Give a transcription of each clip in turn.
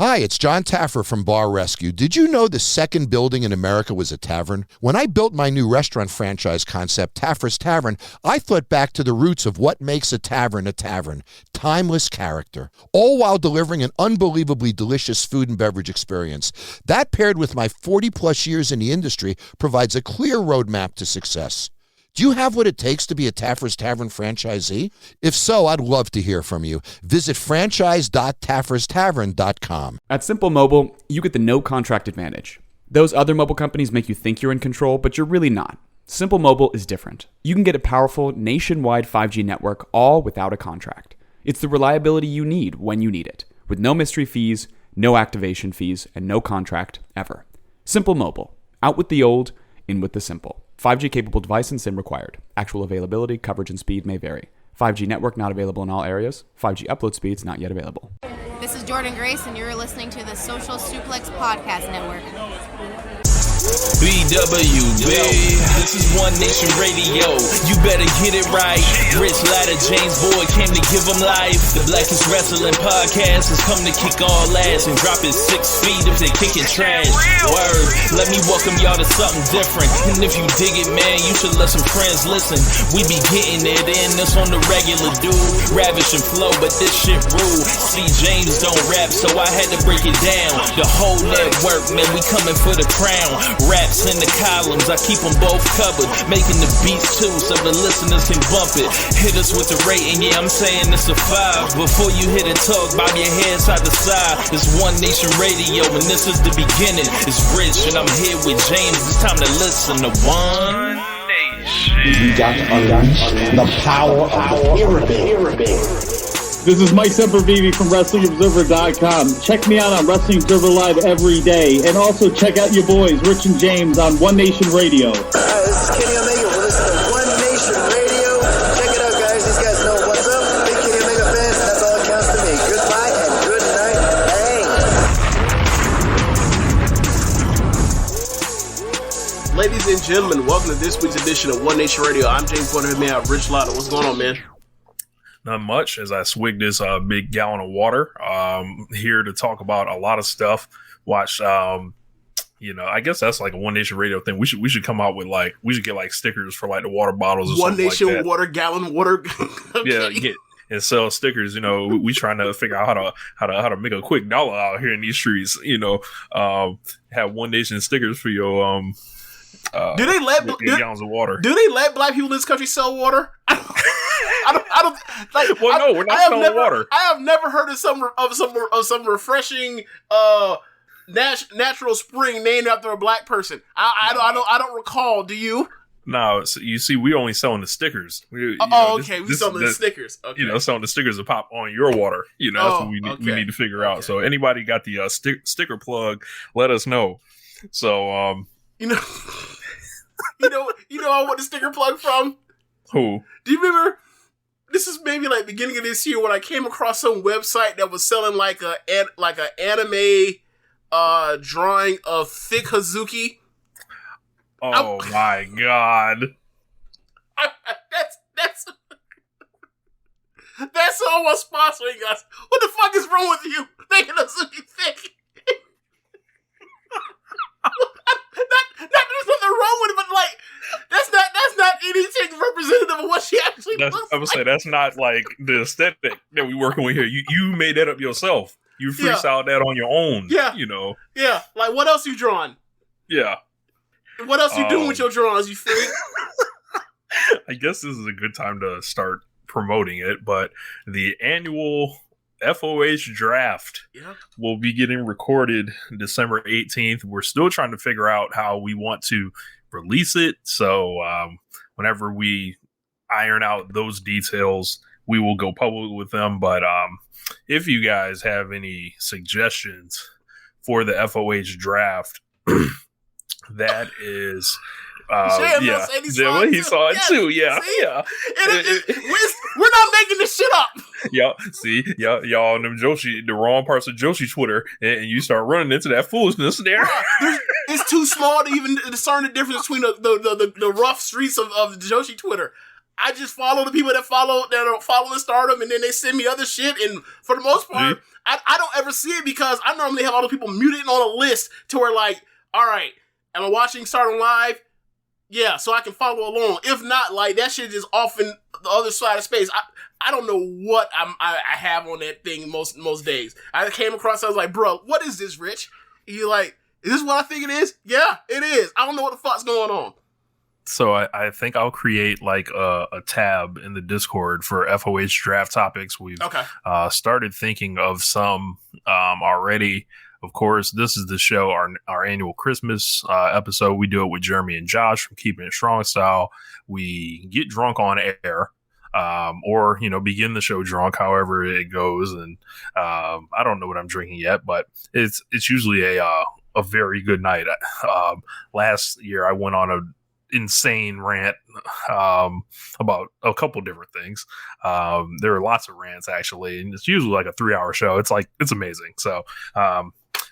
Hi, it's John Taffer from Bar Rescue. Did you know the second building in America was a tavern? When I built my new restaurant franchise concept, Taffer's Tavern, I thought back to the roots of what makes a tavern, timeless character, all while delivering an unbelievably delicious food and beverage experience. That paired with my 40-plus years in the industry provides a clear roadmap to success. Do you have what it takes to be a Taffer's Tavern franchisee? If so, I'd love to hear from you. Visit franchise.tafferstavern.com. At Simple Mobile, you get the no contract advantage. Those other mobile companies make you think you're in control, but you're really not. Simple Mobile is different. You can get a powerful nationwide 5G network all without a contract. It's the reliability you need when you need it, with no mystery fees, no activation fees, and no contract ever. Simple Mobile. Out with the old, in with the simple. 5G capable device and SIM required. Actual availability, coverage, and speed may vary. 5G network not available in all areas. 5G upload speeds not yet available. This is Jordan Grace, and you're listening to the Social Suplex Podcast Network. BWB, this is One Nation Radio. You better get it right. Rich Latta, James Boyd came to give them life. The Blackest Wrestling Podcast has come to kick all ass and drop it 6 feet if they kicking trash. Word, let me welcome y'all to something different. And if you dig it, man, you should let some friends listen. We be getting it in, this on the regular dude. Ravish and flow, but this shit rude. See, James don't rap, so I had to break it down. The whole network, man, we coming for the crown. Raps in the columns, I keep them both covered. Making the beats too, so the listeners can bump it. Hit us with the rating, yeah, I'm saying it's a 5. Before you hit it, talk, bob your head side to side. It's One Nation Radio, and this is the beginning. It's Rich, and I'm here with James. It's time to listen to One Nation. We got to unleash the power of the pyramid. This is Mike Sempervive from WrestlingObserver.com. Check me out on Wrestling Observer Live every day. And also check out your boys, Rich and James, on One Nation Radio. This is Kenny Omega. We're listening to One Nation Radio. Check it out, guys. These guys know what's up. Big Kenny Omega fans, that's all that counts to me. Goodbye and good night. Bang. Ladies and gentlemen, welcome to this week's edition of One Nation Radio. I'm James Bonner, man. I'm Rich Latta. What's going on, man? Not much as I swig this big gallon of water. Here to talk about a lot of stuff. Watch, I guess that's like a One Nation Radio thing. We should come out with we should get like stickers for like the water bottles or One something Nation like that. water gallon water. Okay. Yeah, and sell stickers. We trying to figure out how to make a quick dollar out here in these streets. Have One Nation stickers for your Do they let gallons of water? Do they let black people in this country sell water? I don't like. Well, no, we're not selling water. I have never heard of some refreshing natural spring named after a black person. I don't recall. Do you? No, so you see, we only selling the stickers. We selling the stickers. Okay. Selling the stickers to pop on your water. That's what we need to figure out. So anybody got the sticker plug? Let us know. So I want the sticker plug from. Who? Do you remember? This is maybe like beginning of this year when I came across some website that was selling like a anime drawing of Thick Hazuki. Oh my god! That's almost sponsoring us. What the fuck is wrong with you? Making Hazuki thick. There's nothing wrong with it, but like that's not anything representative of what she actually looks like. I would say that's not like the aesthetic that we working with here. You made that up yourself. You freestyled that on your own. Yeah. Yeah. Like what else you drawing? Yeah. What else you doing with your drawings, you freak? I guess this is a good time to start promoting it, but the annual FOH draft will be getting recorded December 18th. We're still trying to figure out how we want to release it. So whenever we iron out those details, we will go public with them. But if you guys have any suggestions for the FOH draft, that is... he saw it too. Yeah, see? Yeah. We're not making this shit up. Yeah, see, y'all on them the wrong parts of Joshi Twitter, and you start running into that foolishness there. It's too small to even discern the difference between the rough streets of Joshi Twitter. I just follow the people that are following Stardom, and then they send me other shit. And for the most part, I don't ever see it because I normally have all the people muted on a list to where like, all right, am I watching Stardom live? Yeah, so I can follow along. If not, like that shit is off in the other side of space. I don't know what I have on that thing most days. I came across, I was like, bro, what is this, Rich? And you're like, is this what I think it is? Yeah, it is. I don't know what the fuck's going on. So I think I'll create like a tab in the Discord for FOH draft topics. We've started thinking of some already. Of course, this is the show, our annual Christmas episode. We do it with Jeremy and Josh from Keepin It Strong Style. We get drunk on air. Or begin the show drunk, however it goes, and I don't know what I'm drinking yet, but it's usually a very good night. Last year I went on an insane rant about a couple different things. There are lots of rants actually, and it's usually like a 3-hour show. It's amazing. So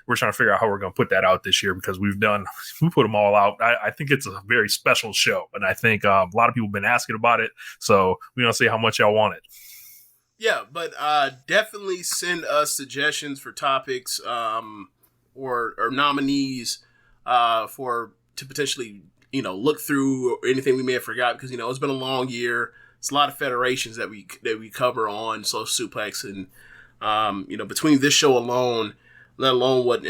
we're trying to figure out how we're going to put that out this year because we put them all out. I think it's a very special show, and I think a lot of people have been asking about it, so we're going to see how much y'all want it. Yeah, but definitely send us suggestions for topics or nominees to potentially look through or anything we may have forgot because it's been a long year. It's a lot of federations that we cover on Social Suplex, and between this show alone, let alone what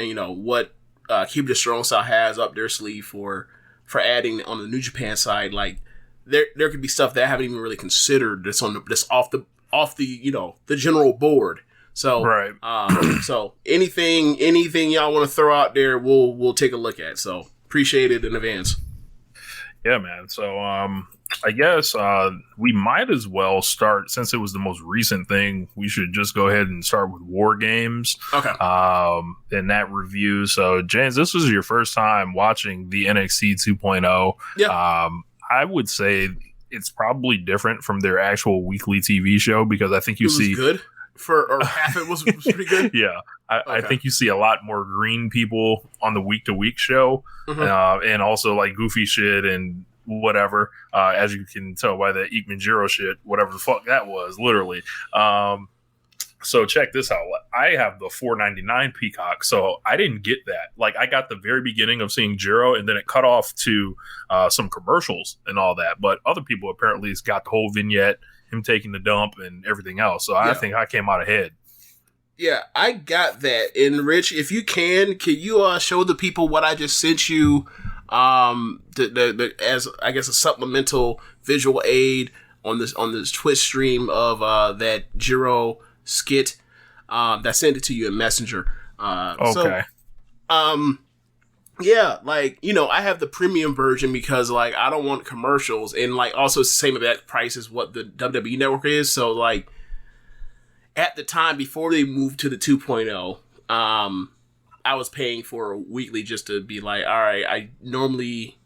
Keepin It Strong Style has up their sleeve for adding on the New Japan side. Like there could be stuff that I haven't even really considered that's off the the general board. So right. So anything y'all want to throw out there, we'll take a look at. So appreciate it in advance. Yeah, man. So I guess we might as well start, since it was the most recent thing, we should just go ahead and start with War Games. Okay. In that review. So, James, this was your first time watching the NXT 2.0. Yeah. I would say it's probably different from their actual weekly TV show because I think you see... good? Or half it was pretty good? Yeah. I think you see a lot more green people on the week-to-week show. Mm-hmm. And also like goofy shit and whatever, as you can tell by the Ikman shit, whatever the fuck that was, literally. So check this out. I have the $4.99 Peacock, so I didn't get that. Like, I got the very beginning of seeing Jiro, and then it cut off to some commercials and all that. But other people apparently got the whole vignette, him taking the dump, and everything else. So I think I came out ahead. Yeah, I got that. And Rich, if you can you show the people what I just sent you? As I guess a supplemental visual aid on this Twitch stream of that Jiro skit that sent it to you in Messenger. Okay. So, yeah, like I have the premium version because like I don't want commercials, and like also it's the same exact price as what the WWE Network is. So like at the time before they moved to the 2.0, I was paying for a weekly just to be like, all right, I normally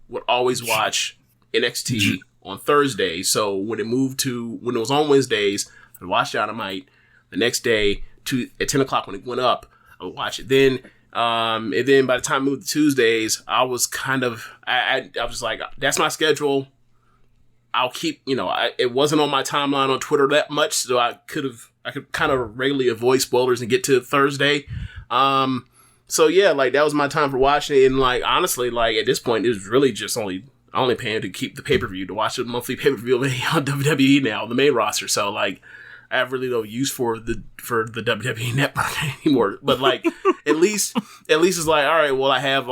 would always watch NXT on Thursday. So when it was on Wednesdays, I'd watch Dynamite. The next day at 10 o'clock when it went up, I would watch it. Then, and then by the time I moved to Tuesdays, I was kind of, I was like, that's my schedule. I'll keep, it wasn't on my timeline on Twitter that much. So I could kind of regularly avoid spoilers and get to Thursday. So yeah, like that was my time for watching it, and like honestly, like at this point, it was really just only paying to keep the pay-per-view, to watch the monthly pay-per-view on WWE now, the main roster. So like, I have really no use for the WWE network anymore. But like, at least it's like, all right, well, I have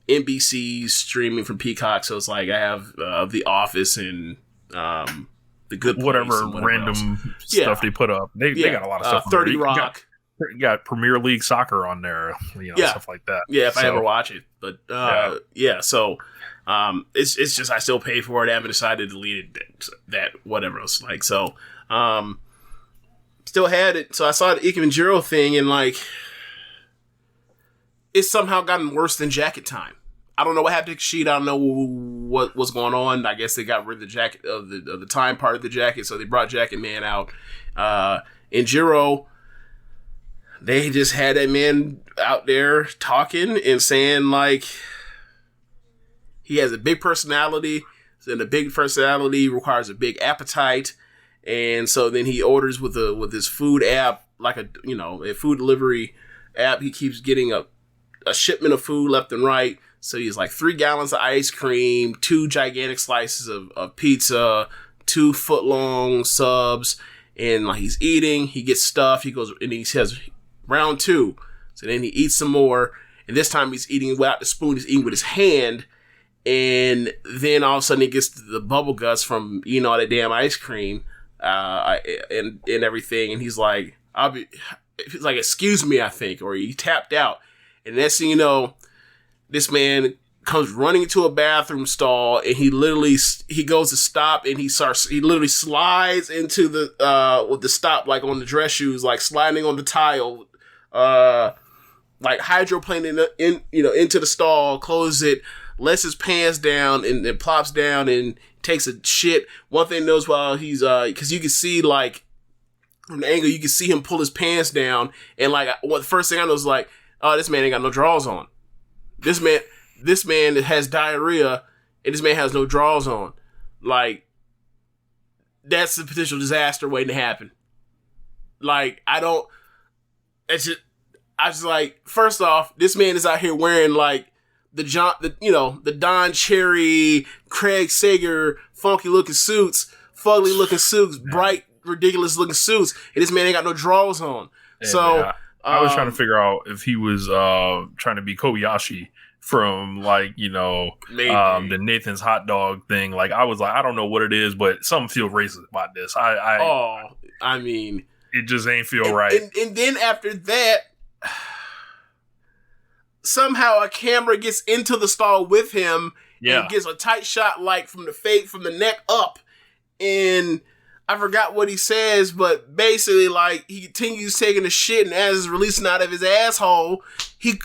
NBC streaming from Peacock, so it's like I have The Office and The Good Place whatever random stuff they put up. They got a lot of stuff. 30 Rock. You got Premier League Soccer on there, stuff like that. Yeah, if I ever watch it. But so it's just I still pay for it. I haven't decided to delete it, that whatever else. Like, so still had it. So I saw the Ikman Jiro thing, and like it's somehow gotten worse than Jacket Time. I don't know what happened to Sheet. I don't know what was going on. I guess they got rid of the jacket of the time part of the jacket, so they brought Jacket Man out. In Jiro, they just had that man out there talking and saying like he has a big personality, And a big personality requires a big appetite. And so then he orders with his food app, like a food delivery app. He keeps getting a shipment of food left and right. So he's like 3 gallons of ice cream, 2 gigantic slices of pizza, 2 foot-long subs, and like he's eating, he gets stuff, he goes, and he says, round 2. So then he eats some more, and this time he's eating without the spoon, he's eating with his hand, and then all of a sudden he gets the bubble guts from eating all that damn ice cream, and everything, and he's like, excuse me, I think, or he tapped out, and next thing you know, this man comes running into a bathroom stall, and he goes to stop, and he literally slides into the with the stop, like on the dress shoes, like sliding on the tile, like hydroplaning into the stall, closes it, lets his pants down, and then plops down and takes a shit. One thing knows while he's because you can see like from the angle, you can see him pull his pants down, and like the first thing I know is like, oh, this man ain't got no drawers on. This man has diarrhea, and this man has no drawers on. Like, that's a potential disaster waiting to happen. Like, I was like, first off, this man is out here wearing like the Don Cherry, Craig Sager, funky looking suits, fugly looking suits, bright, ridiculous looking suits, and this man ain't got no drawers on. Yeah, so. Man, I was trying to figure out if he was trying to be Kobayashi from like, the Nathan's hot dog thing. Like, I was like, I don't know what it is, but something feels racist about this. I mean, it just ain't feel right. And then after that, somehow a camera gets into the stall with him and gets a tight shot, like from the neck up, and I forgot what he says, but basically, like, he continues taking a shit, and as it's releasing out of his asshole, his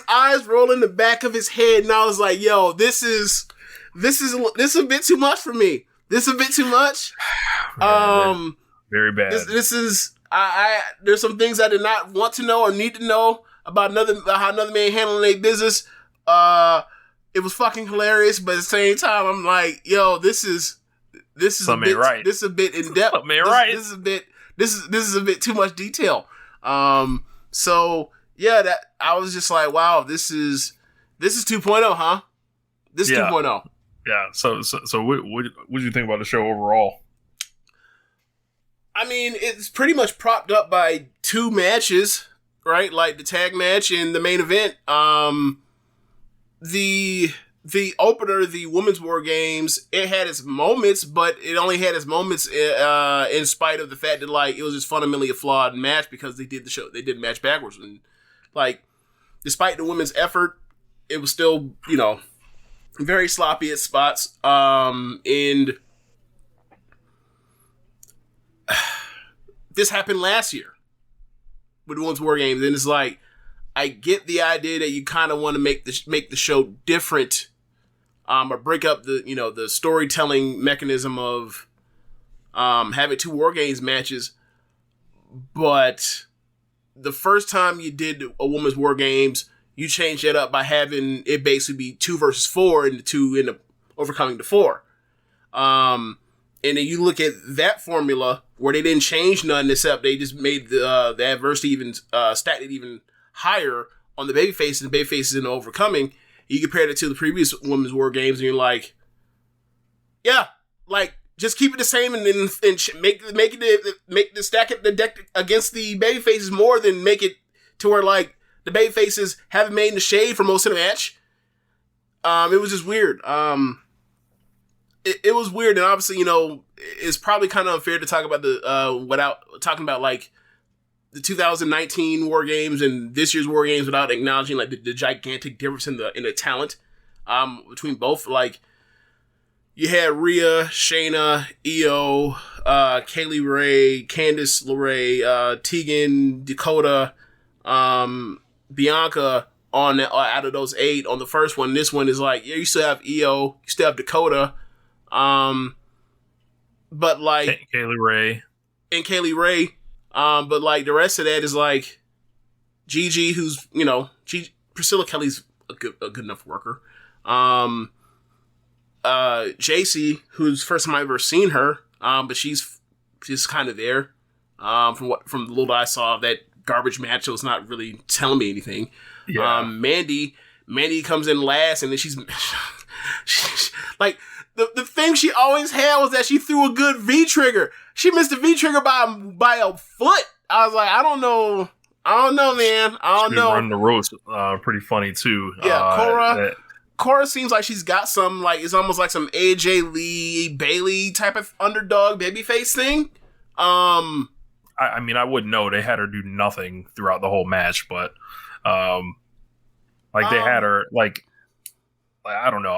eyes roll in the back of his head, and I was like, yo, this is a bit too much for me. This is a bit too much. Man, very bad. This is there's some things I did not want to know or need to know about how another man handling their business. It was fucking hilarious, but at the same time, I'm like, yo, this is something ain't right. This is a bit in depth. Something ain't right. This is a bit too much detail. So yeah, that I was just like, wow, this is 2.0, huh? This is 2.0. Yeah. So what did you think about the show overall? I mean, it's pretty much propped up by 2 matches, right? Like the tag match and the main event. The opener, the Women's War Games, it had its moments, but it only had its moments in spite of the fact that, like, it was just fundamentally a flawed match because they did the match backwards. And, like, despite the women's effort, it was still, very sloppy at spots. And this happened last year with the Women's War Games, and it's like, I get the idea that you kind of want to make the show different, or break up the storytelling mechanism of having 2 War Games matches. But the first time you did a Women's War Games, you changed it up by having it basically be 2 versus 4, and the 2 end up overcoming the 4. And then you look at that formula where they didn't change nothing except they just made the adversity even stacked it even higher on the babyface, and the babyface is in overcoming. You compare it to the previous Women's War Games, and you're like, yeah, like, just keep it the same, and make the stack it the deck against the babyfaces more than make it to where, like, the babyfaces haven't made in the shade for most of the match. It was just weird. It was weird, and obviously, it's probably kind of unfair to talk about without talking about, like, the 2019 War Games and this year's War Games without acknowledging, like, the gigantic difference in the talent between both. Like, you had Rhea, Shayna, Io, Kaylee Ray, Candice LeRae, Tegan, Dakota, Bianca on out of those 8 on the first one. This one is like, yeah, you still have Io, you still have Dakota, but like Kaylee Ray. But like the rest of that is like Gigi, who's Priscilla Kelly's a good enough worker. JC, who's first time I've ever seen her, but she's kind of there. From the little I saw of that garbage match, it was not really telling me anything. Yeah. Mandy comes in last, and then she's like the thing she always had was that she threw a good V trigger. She missed the V trigger by a foot. I was like, I don't know, man. I don't know. Running the ropes, pretty funny too. Yeah, Cora seems like she's got some, like, it's almost like some AJ Lee Bailey type of underdog babyface thing. I mean, I wouldn't know. They had her do nothing throughout the whole match, but they had her like I don't know.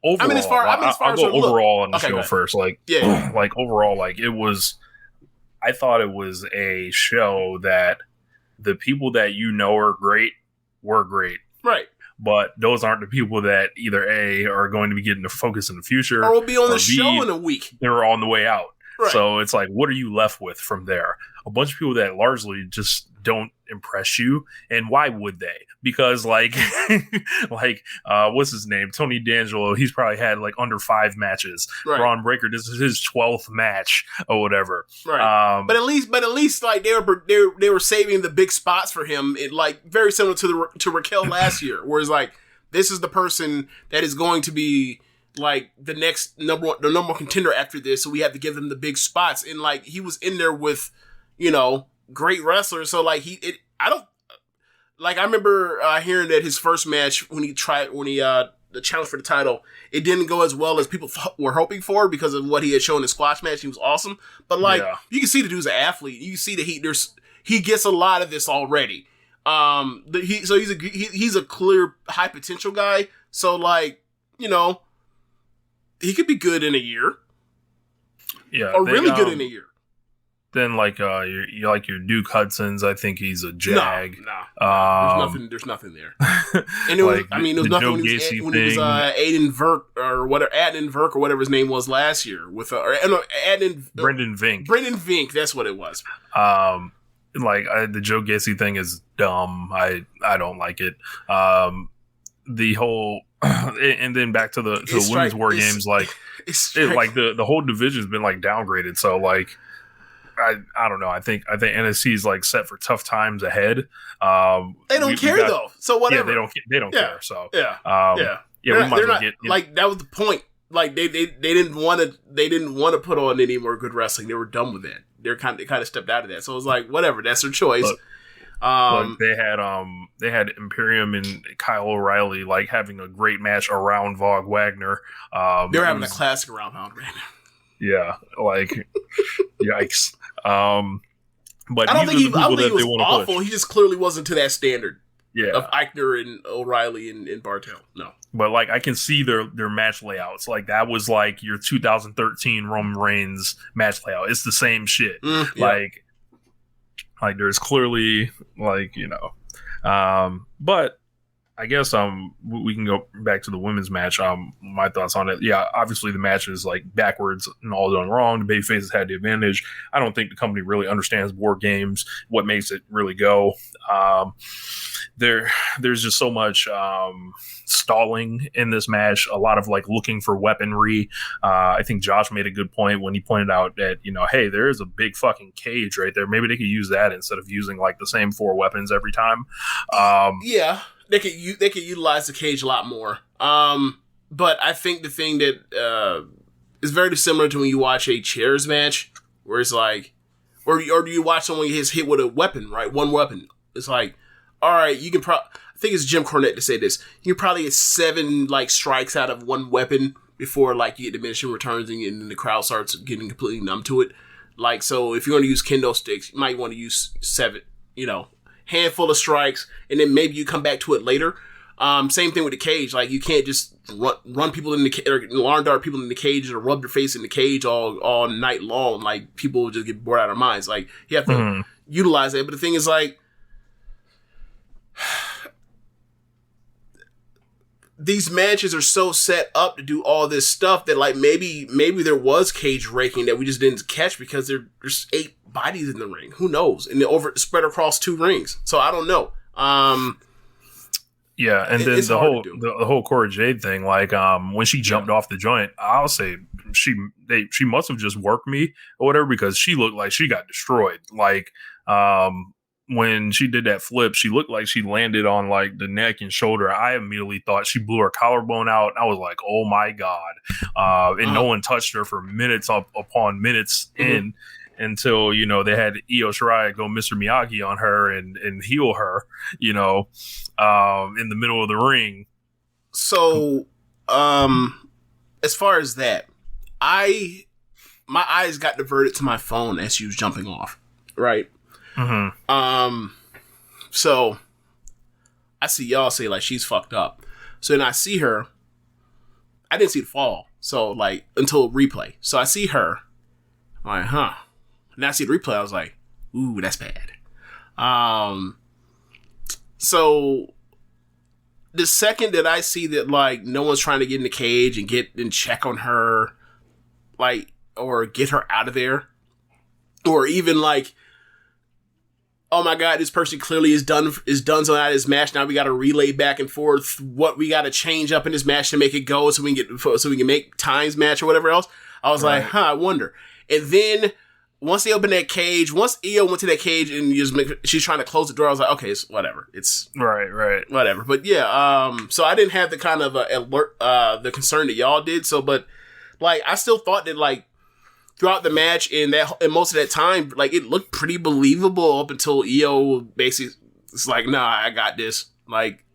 I'll go overall on the show first. Like, yeah, like overall, like it was. I thought it was a show that the people that you know are great were great, right? But those aren't the people that either A are going to be getting the focus in the future, or will be on the show in a week. They're on the way out. Right. So it's like, what are you left with from there? A bunch of people that largely just don't impress you. And why would they? Because like what's his name? Tony D'Angelo, he's probably had like under 5 matches. Right. Braun Breaker, this is his 12th match or whatever. Right. But at least like they were saving the big spots for him. It like very similar to Raquel last year, whereas like this is the person that is going to be like the next number one contender after this, so we have to give them the big spots. And like he was in there with, great wrestlers. So like I remember hearing that his first match when he the challenge for the title, it didn't go as well as people were hoping for because of what he had shown in the squash match. He was awesome, but like you can see the dude's an athlete. You can see that he gets a lot of this already. He's a clear high potential guy. So like he could be good in a year. Yeah. Or really good in a year. Then like you like your Duke Hudson's, I think he's a jag. No. There's nothing there. And it was, there was nothing when he was Aiden Verk or whatever, Adnan Verk or whatever his name was last year with Brendan Vink. Brendan Vink, that's what it was. The Joe Gacy thing is dumb. I don't like it. The whole and then back to the women's war games, like the whole division's been like downgraded. So like I don't know. I think NXT is like set for tough times ahead. They don't care though. So whatever. Yeah, they don't care. So yeah. We might as well get like that was the point. Like they didn't want to put on any more good wrestling. They were done with that. They kind of stepped out of that. So it was like whatever. That's their choice. Look, they had Imperium and Kyle O'Reilly like having a great match around Vogue Wagner. They were having a classic around Vogue Wagner. Yeah, like yikes. But I don't think he was awful. Push. He just clearly wasn't to that standard. Yeah, of Eichner and O'Reilly and Bartel. No, but like I can see their match layouts. Like that was like your 2013 Roman Reigns match layout. It's the same shit. Like there's clearly but I guess we can go back to the women's match. My thoughts on it. Yeah, obviously the match is like backwards and all done wrong. The babyfaces had the advantage. I don't think the company really understands war games, what makes it really go. There's just so much stalling in this match, a lot of like looking for weaponry. I think Josh made a good point when he pointed out that, hey, there is a big fucking cage right there. Maybe they could use that instead of using like the same 4 weapons every time. Yeah. They could utilize the cage a lot more. But I think the thing that is very similar to when you watch a chairs match, where it's like, or do you watch someone get hit with a weapon, right? One weapon. It's like, all right, you can I think it's Jim Cornette to say this. You can probably get 7 like strikes out of one weapon before like you get diminishing returns and then the crowd starts getting completely numb to it. Like, so if you're going to use kendo sticks, you might want to use 7, handful of strikes, and then maybe you come back to it later. Same thing with the cage. Like, you can't just run people in the or lawn dart people in the cage or rub their face in the cage all night long. Like, people will just get bored out of their minds. Like, you have to utilize it. But the thing is, like, these matches are so set up to do all this stuff that, like, maybe there was cage raking that we just didn't catch because there's 8 bodies in the ring. Who knows? And they're spread across 2 rings. So I don't know. Yeah, and then the whole Cora Jade thing, like when she jumped off the joint, I'll say she must have just worked me or whatever, because she looked like she got destroyed. Like when she did that flip, she looked like she landed on like the neck and shoulder. I immediately thought she blew her collarbone out. I was like, oh my God. And no one touched her for minutes upon minutes in, until, you know, they had Io Shirai go Mr. Miyagi on her and heal her, you know, in the middle of the ring. So, as far as that, my eyes got diverted to my phone as she was jumping off, right? Mm-hmm. So I see y'all say like she's fucked up. So then I see her. I didn't see the fall, so like until replay. So I see her. I'm like, huh. And I see the replay. I was like, ooh, that's bad. So the second that I see that like no one's trying to get in the cage and get and check on her, like, or get her out of there, or even like, oh my God, this person clearly is done so out of this match. Now we got to relay back and forth what we got to change up in this match to make it go so we can make times match or whatever else. I was like, I wonder. And then once they opened that cage, once Io went to that cage and she's trying to close the door, I was like, okay, it's whatever. It's right, whatever. But yeah, so I didn't have the kind of alert, the concern that y'all did. So, but like, I still thought that like throughout the match and most of that time, like it looked pretty believable up until Io basically it's like, nah, I got this. Like,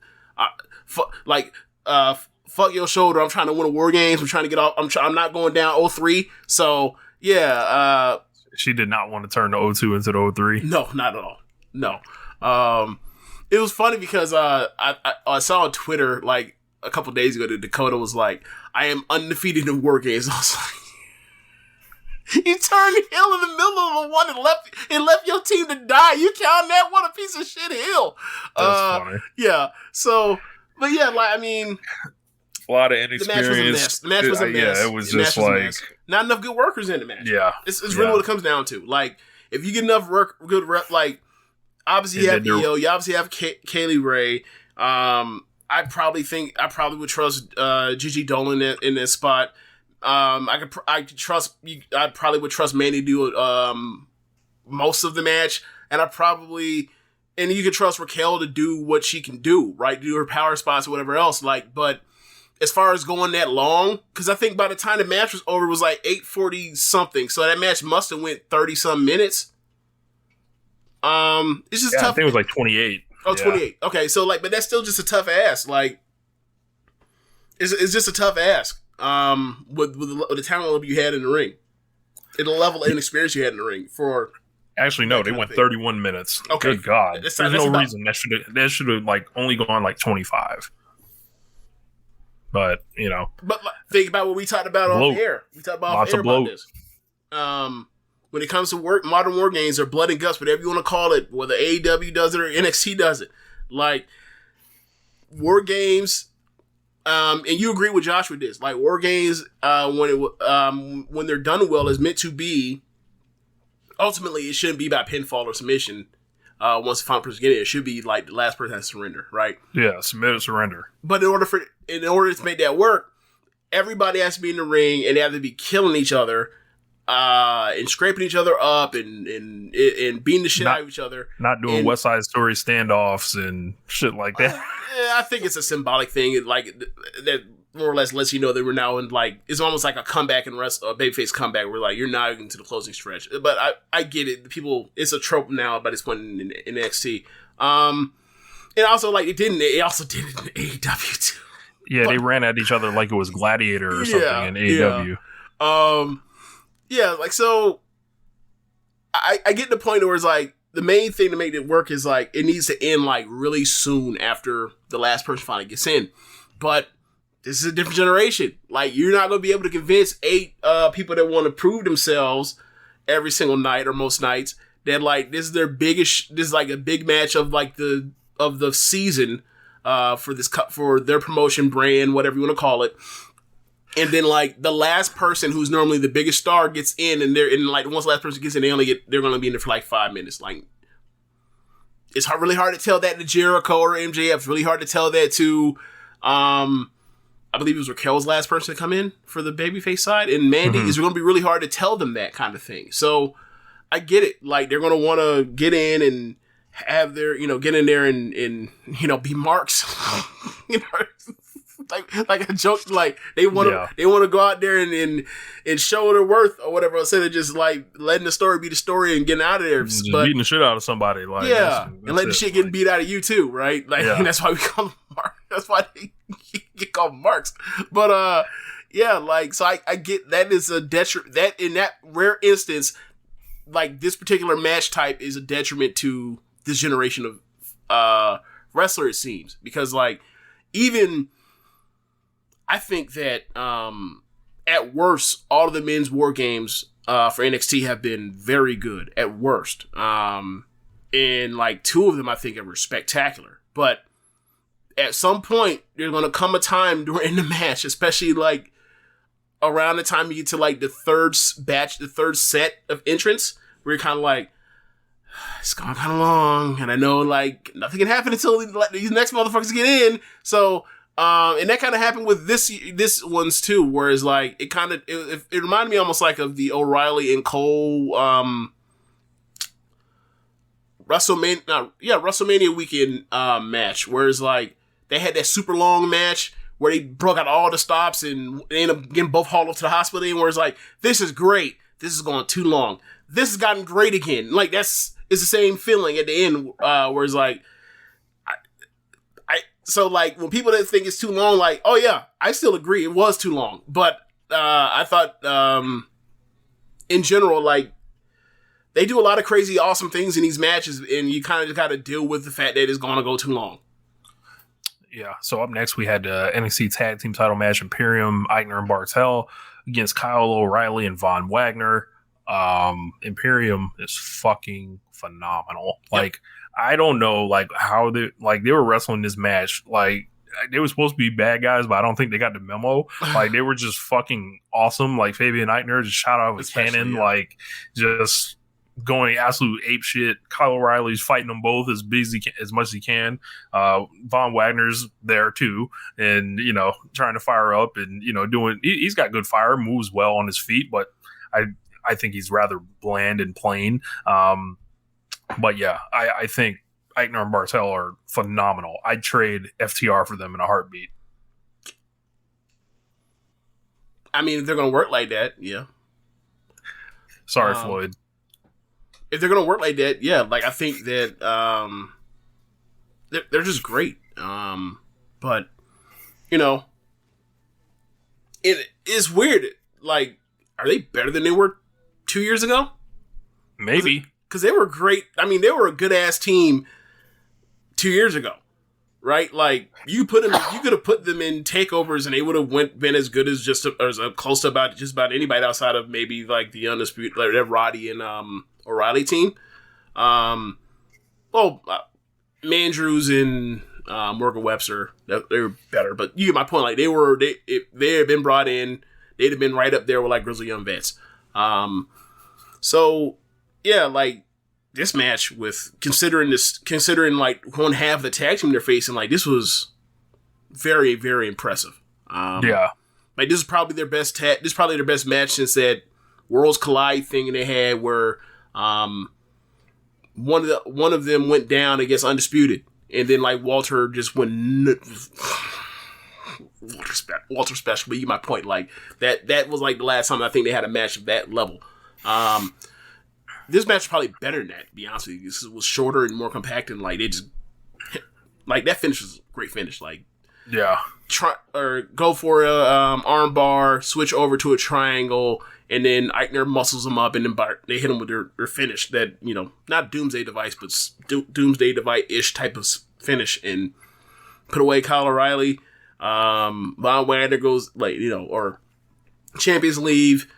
fuck your shoulder. I'm trying to win a War Games. I'm trying to get off. I'm not going down 0-3. So yeah, she did not want to turn the 0-2 into the 0-3. No, not at all. No. It was funny because I saw on Twitter like a couple days ago that Dakota was like, I am undefeated in War Games. I was like, you turned heel in the middle of the one and left your team to die. You count that? What a piece of shit heel. That's funny. Yeah. So, but yeah, like, I mean, a lot of inexperience. The match was a mess. Yeah, it was just like not enough good workers in the match. Yeah, it's really what it comes down to. Like, if you get enough good rep, like obviously you have Io, you obviously have Kaylee Ray. I probably would trust Gigi Dolan in this spot. I probably would trust Mandy to do most of the match, and you could trust Raquel to do what she can do, right? Do her power spots or whatever else. Like, but as far as going that long, because I think by the time the match was over, it was like 8:40 something. So that match must have went 30 some minutes. It's just tough. I think it was like 28. Oh, 28. Okay, so like, but that's still just a tough ask. Like, it's just a tough ask. With the talent level you had in the ring, and the level of inexperience you had in the ring for. Actually, no, they went 31 minutes. Okay, good God, there's no reason that should have like only gone like 25. But you know, think about what we talked about off air. We talked about off air about this. When it comes to modern war games or blood and guts, whatever you want to call it, whether AEW does it or NXT does it, like war games. And you agree with Josh with this, like war games, when they're done well, is meant to be. Ultimately, it shouldn't be by pinfall or submission. Once the final person gets it should be like the last person has to surrender, right? Yeah, submit or surrender. But in order to make that work, everybody has to be in the ring and they have to be killing each other, and scraping each other up and beating the shit out of each other. Not doing West Side Story standoffs and shit like that. I think it's a symbolic thing, like that more or less lets you know that we're now in like it's almost like a comeback and a babyface comeback. We're like you're now into the closing stretch, but I get it. People, it's a trope now by this point in NXT. And also like it also did it in AEW too. Yeah, they ran at each other like it was Gladiator or something in AEW. Yeah, like so. I get the point where it's like the main thing to make it work is like it needs to end like really soon after the last person finally gets in, but this is a different generation. Like you're not going to be able to convince 8 people that want to prove themselves every single night or most nights that like this is their biggest. This is like a big match of like the season for their promotion brand, whatever you want to call it. And then like the last person who's normally the biggest star gets in, and like once the last person gets in, they're going to be in there for like 5 minutes. Like it's really hard to tell that to Jericho or MJF. It's really hard to tell that to, I believe it was Raquel's last person to come in for the babyface side, and Mandy. It's going to be really hard to tell them that kind of thing. So I get it. Like, they're going to want to get in and have their, get in there and be marks. Like a joke, like they want to go out there and show their worth or whatever, instead of just like letting the story be the story and getting out of there. Just beating the shit out of somebody, like and letting the shit get beat out of you too, right? Like, and that's why we call them marks. That's why they get called marks. But so I get that is a detriment. That in that rare instance, like this particular match type is a detriment to this generation of wrestler, it seems, because like even. I think that at worst, all of the men's war games for NXT have been very good at worst. And like 2 of them, I think, were spectacular. But at some point, there's going to come a time during the match, especially like around the time you get to like the third set of entrants, where you're kind of like, it's gone kind of long, and I know like nothing can happen until these next motherfuckers get in. So. And that kind of happened with this one's too, whereas like it reminded me almost like of the O'Reilly and Cole WrestleMania weekend match, whereas like they had that super long match where they broke out all the stops and they ended up getting both hauled up to the hospital, and where it's like, this is great, this is going too long, this has gotten great again. Like it's the same feeling at the end, where it's like. So, like, when people that think it's too long, like, oh, yeah, I still agree. It was too long. But I thought, in general, like, they do a lot of crazy, awesome things in these matches, and you kind of just got to deal with the fact that it's going to go too long. Yeah, so up next, we had the NXT Tag Team title match, Imperium, Eichner, and Bartel against Kyle O'Reilly and Von Wagner. Imperium is fucking phenomenal. Yep. Like, I don't know, like, how they were wrestling this match. Like, they were supposed to be bad guys, but I don't think they got the memo. Like, they were just fucking awesome. Like, Fabian Eichner just shot out of a cannon, like, just going absolute ape shit. Kyle O'Reilly's fighting them both as much as he can. Von Wagner's there too, and trying to fire up and doing. He's got good fire, moves well on his feet, but I think he's rather bland and plain. But yeah, I think Eichner and Bartel are phenomenal. I'd trade FTR for them in a heartbeat. I mean, if they're going to work like that, yeah. Sorry, Floyd. If they're going to work like that, yeah. Like, I think that they're just great. But, it is weird. Like, are they better than they were 2 years ago? Maybe. Because they were great. I mean, they were a good-ass team 2 years ago, right? Like, you could have put them in takeovers, and they would have been as good as as close to just about anybody outside of maybe like the Undisputed, like that Roddy and O'Reilly team. Mandrews and Morgan Webster, they were better, but you get my point. Like, they had been brought in, they'd have been right up there with like Grizzly Young Vets. So yeah, like this match with considering like one half of the tag team they're facing, like this was very, very impressive. Yeah, like this is probably their best this is probably their best match since that Worlds Collide thing they had where one of them went down against Undisputed, and then like Walter just went Walter special. But you get my point. Like that was like the last time I think they had a match of that level. This match is probably better than that, to be honest with you. This was shorter and more compact, and like they just like that finish was a great finish. Like, yeah, go for a arm bar, switch over to a triangle, and then Eichner muscles them up, and then they hit them with their finish. That not Doomsday Device, but Doomsday Device-ish type of finish, and put away Kyle O'Reilly. Von Wagner goes or champions leave.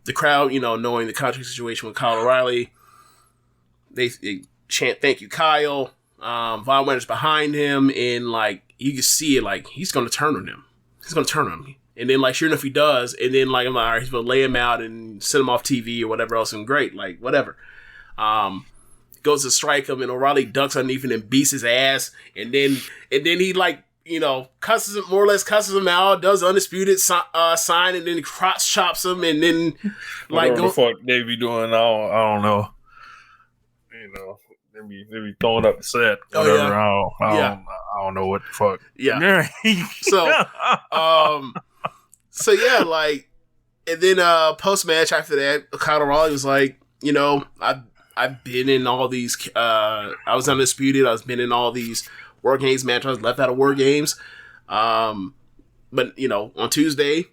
The crowd, knowing the contract situation with Kyle O'Reilly, they chant, "Thank you, Kyle." Von Wagner's behind him, and like you can see it, like he's going to turn on him. He's going to turn on me, and then like sure enough, he does. And then like I'm like, all right, he's going to lay him out and send him off TV or whatever else, and great, like whatever. Kyle goes to strike him, and O'Reilly ducks underneath and beats his ass, and then he like, you know, cusses him out, does Undisputed sign, and then he crotch chops him, and then like whatever the fuck they be doing, I don't know. You know, they be throwing up the set. Whatever. I don't know what the fuck. Yeah. So yeah, like, and then post match after that, Kyle O'Reilly was like, you know, I've been in all these. I was Undisputed. I've been in all these War Games matches. I was left out of War Games. But you know, on Tuesday,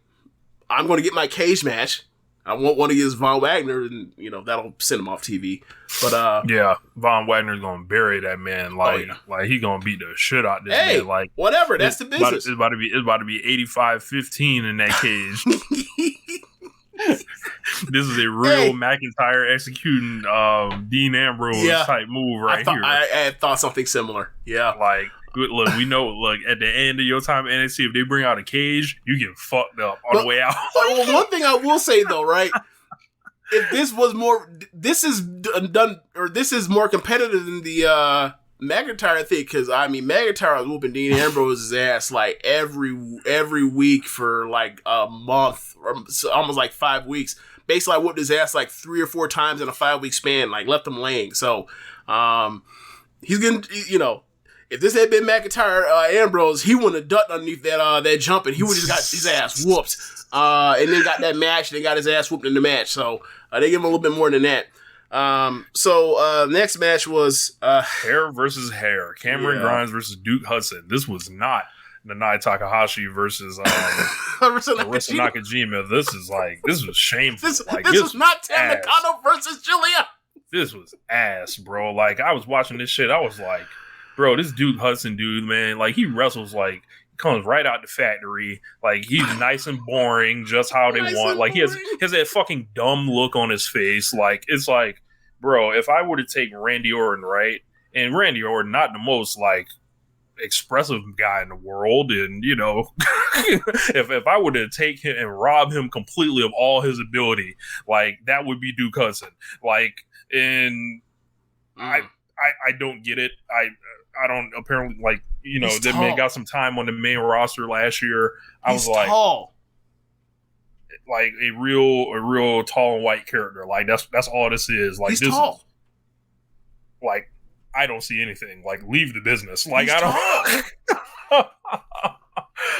I'm going to get my cage match. I want one against Von Wagner, and you know that'll send him off TV. But yeah, Von Wagner's gonna bury that man. Like he gonna beat the shit out this man. Like whatever, that's the business. It's about to be 85-15 in that cage. This is a real McIntyre executing Dean Ambrose type move right here. I thought something similar. Yeah, like. Look, we know. Look, at the end of your time in NXT, if they bring out a cage, you get fucked up on the way out. Well, one thing I will say though, right? If this was more, this is done, or this is more competitive than the McIntyre thing, because I mean, McIntyre was whooping Dean Ambrose's ass like every week for like a month, or almost like 5 weeks. Basically, I whooped his ass like 3 or 4 times in a 5-week span, like left him laying. So, he's gonna, you know. If this had been McIntyre Ambrose, he wouldn't have ducked underneath that jump, and he would have just got his ass whooped. And then got that match, and then got his ass whooped in the match. So they give him a little bit more than that. Next match was hair versus hair. Cameron Grimes versus Duke Hudson. This was not Nanae Takahashi versus Arisa Nakajima. This was shameful. This was not Tam Nakano versus Julia. This was ass, bro. Like, I was watching this shit, I was like, bro, this Duke Hudson dude, man, like, he wrestles like, comes right out the factory. Like, he's nice and boring, just how they want. Like, he has that fucking dumb look on his face. Like, it's like, bro, if I were to take Randy Orton, right? And Randy Orton, not the most, like, expressive guy in the world, and, you know, if I were to take him and rob him completely of all his ability, like, that would be Duke Hudson. Like, and I don't get it. I don't, apparently, like, you know, that man got some time on the main roster last year. I was like, tall. Like a real tall and white character. Like, that's all this is. Like, he's tall. Like, I don't see anything. Like, leave the business. Like, he's I don't.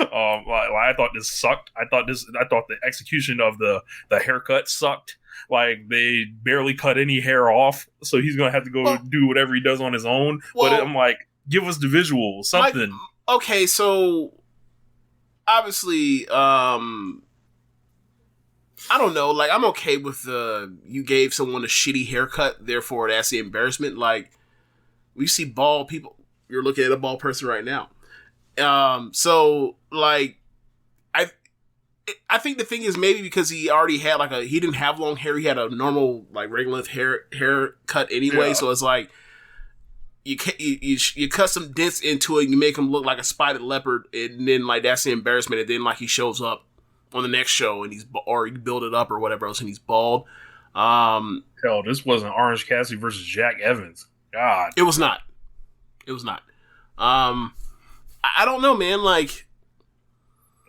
I thought this sucked. I thought the execution of the haircut sucked. Like, they barely cut any hair off, so he's gonna have to go do whatever he does on his own. Well, but I'm like, give us the visual, something. Okay, so obviously, I don't know. Like, I'm okay with you gave someone a shitty haircut, therefore that's the embarrassment. Like, we see bald people. You're looking at a bald person right now. So like, I think the thing is maybe because he already had he didn't have long hair. He had a normal, like, regular hair cut anyway. Yeah. So it's like, you cut some dents into it and you make him look like a spotted leopard, and then, like, that's the embarrassment. And then, like, he shows up on the next show and or you build it up or whatever else, and he's bald. Hell, this wasn't Orange Cassidy versus Jack Evans. God. It was not. I don't know, man. Like,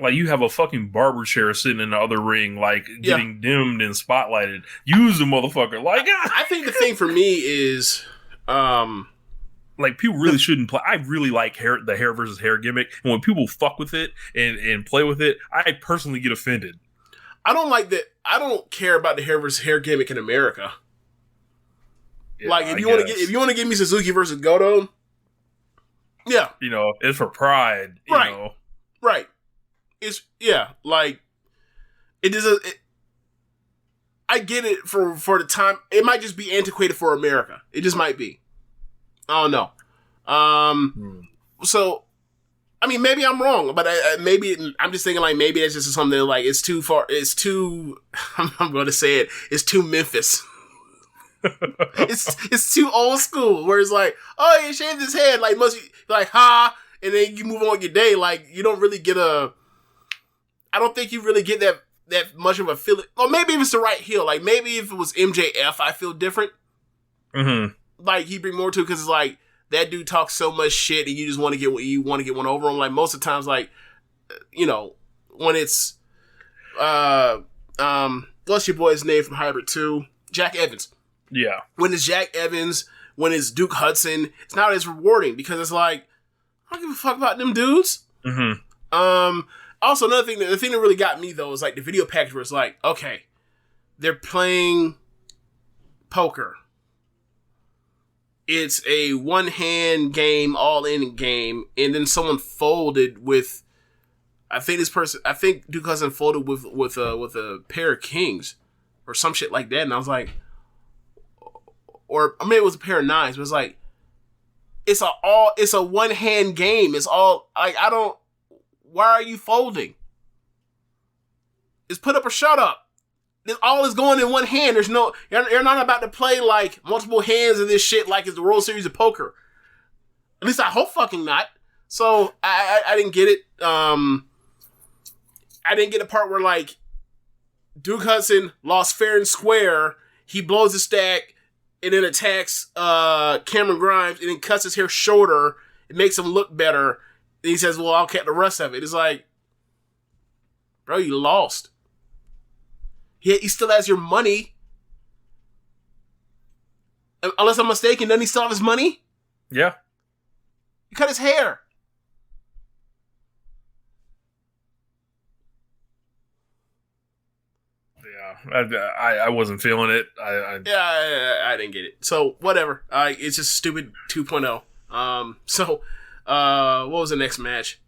you have a fucking barber chair sitting in the other ring, like, getting dimmed and spotlighted. Use the motherfucker. Like, I think the thing for me is, like, people really shouldn't play. I really like the hair versus hair gimmick, and when people fuck with it and play with it, I personally get offended. I don't like that. I don't care about the hair versus hair gimmick in America. Yeah, like, if you want to give me Suzuki versus Goto, yeah, you know, it's for pride, you know. Right. It's, like, it is I get it for the time. It might just be antiquated for America. It just might be. I don't know. So, I mean, maybe I'm wrong, but maybe I'm just thinking, like, maybe it's just something like, it's too far. It's too, I'm going to say it. It's too Memphis. it's too old school, where it's like, oh, he shaved his head, like, must be like, ha, and then you move on with your day. Like, you don't really get I don't think you really get that much of a feeling. Or maybe if it's the right heel, like, maybe if it was MJF, I feel different. Mm-hmm. like he bring more to it because it's like that dude talks so much shit and you just want to get one over him. Like most of the times, like when it's what's your boy's name from Hybrid 2? Jack Evans. Yeah. When it's Jack Evans, when it's Duke Hudson, it's not as rewarding because it's like I don't give a fuck about them dudes. Mm-hmm. Also, another thing, the thing that really got me though is like the video package where it's like, okay, they're playing poker. It's a one-hand game, all-in game, and then someone folded with. I think Duke Hudson folded with a pair of kings, or some shit like that, and I was like, or maybe it was a pair of nines, but it's like, it's a one-hand game. It's all like why are you folding? It's put up or shut up. This all is going in one hand. There's no, you're not about to play like multiple hands of this shit like it's the World Series of Poker. At least I hope fucking not. So I didn't get it. I didn't get the part where like Duke Hudson lost fair and square. He blows the stack and then attacks Cameron Grimes and then cuts his hair shorter. It makes him look better. And he says, "Well, I'll cut the rest of it." It's like, bro, you lost. He still has your money. Unless I'm mistaken, doesn't he still have his money? Yeah. He cut his hair. Yeah. I wasn't feeling it. I didn't get it. So, whatever. It's just stupid 2.0. What was the next match?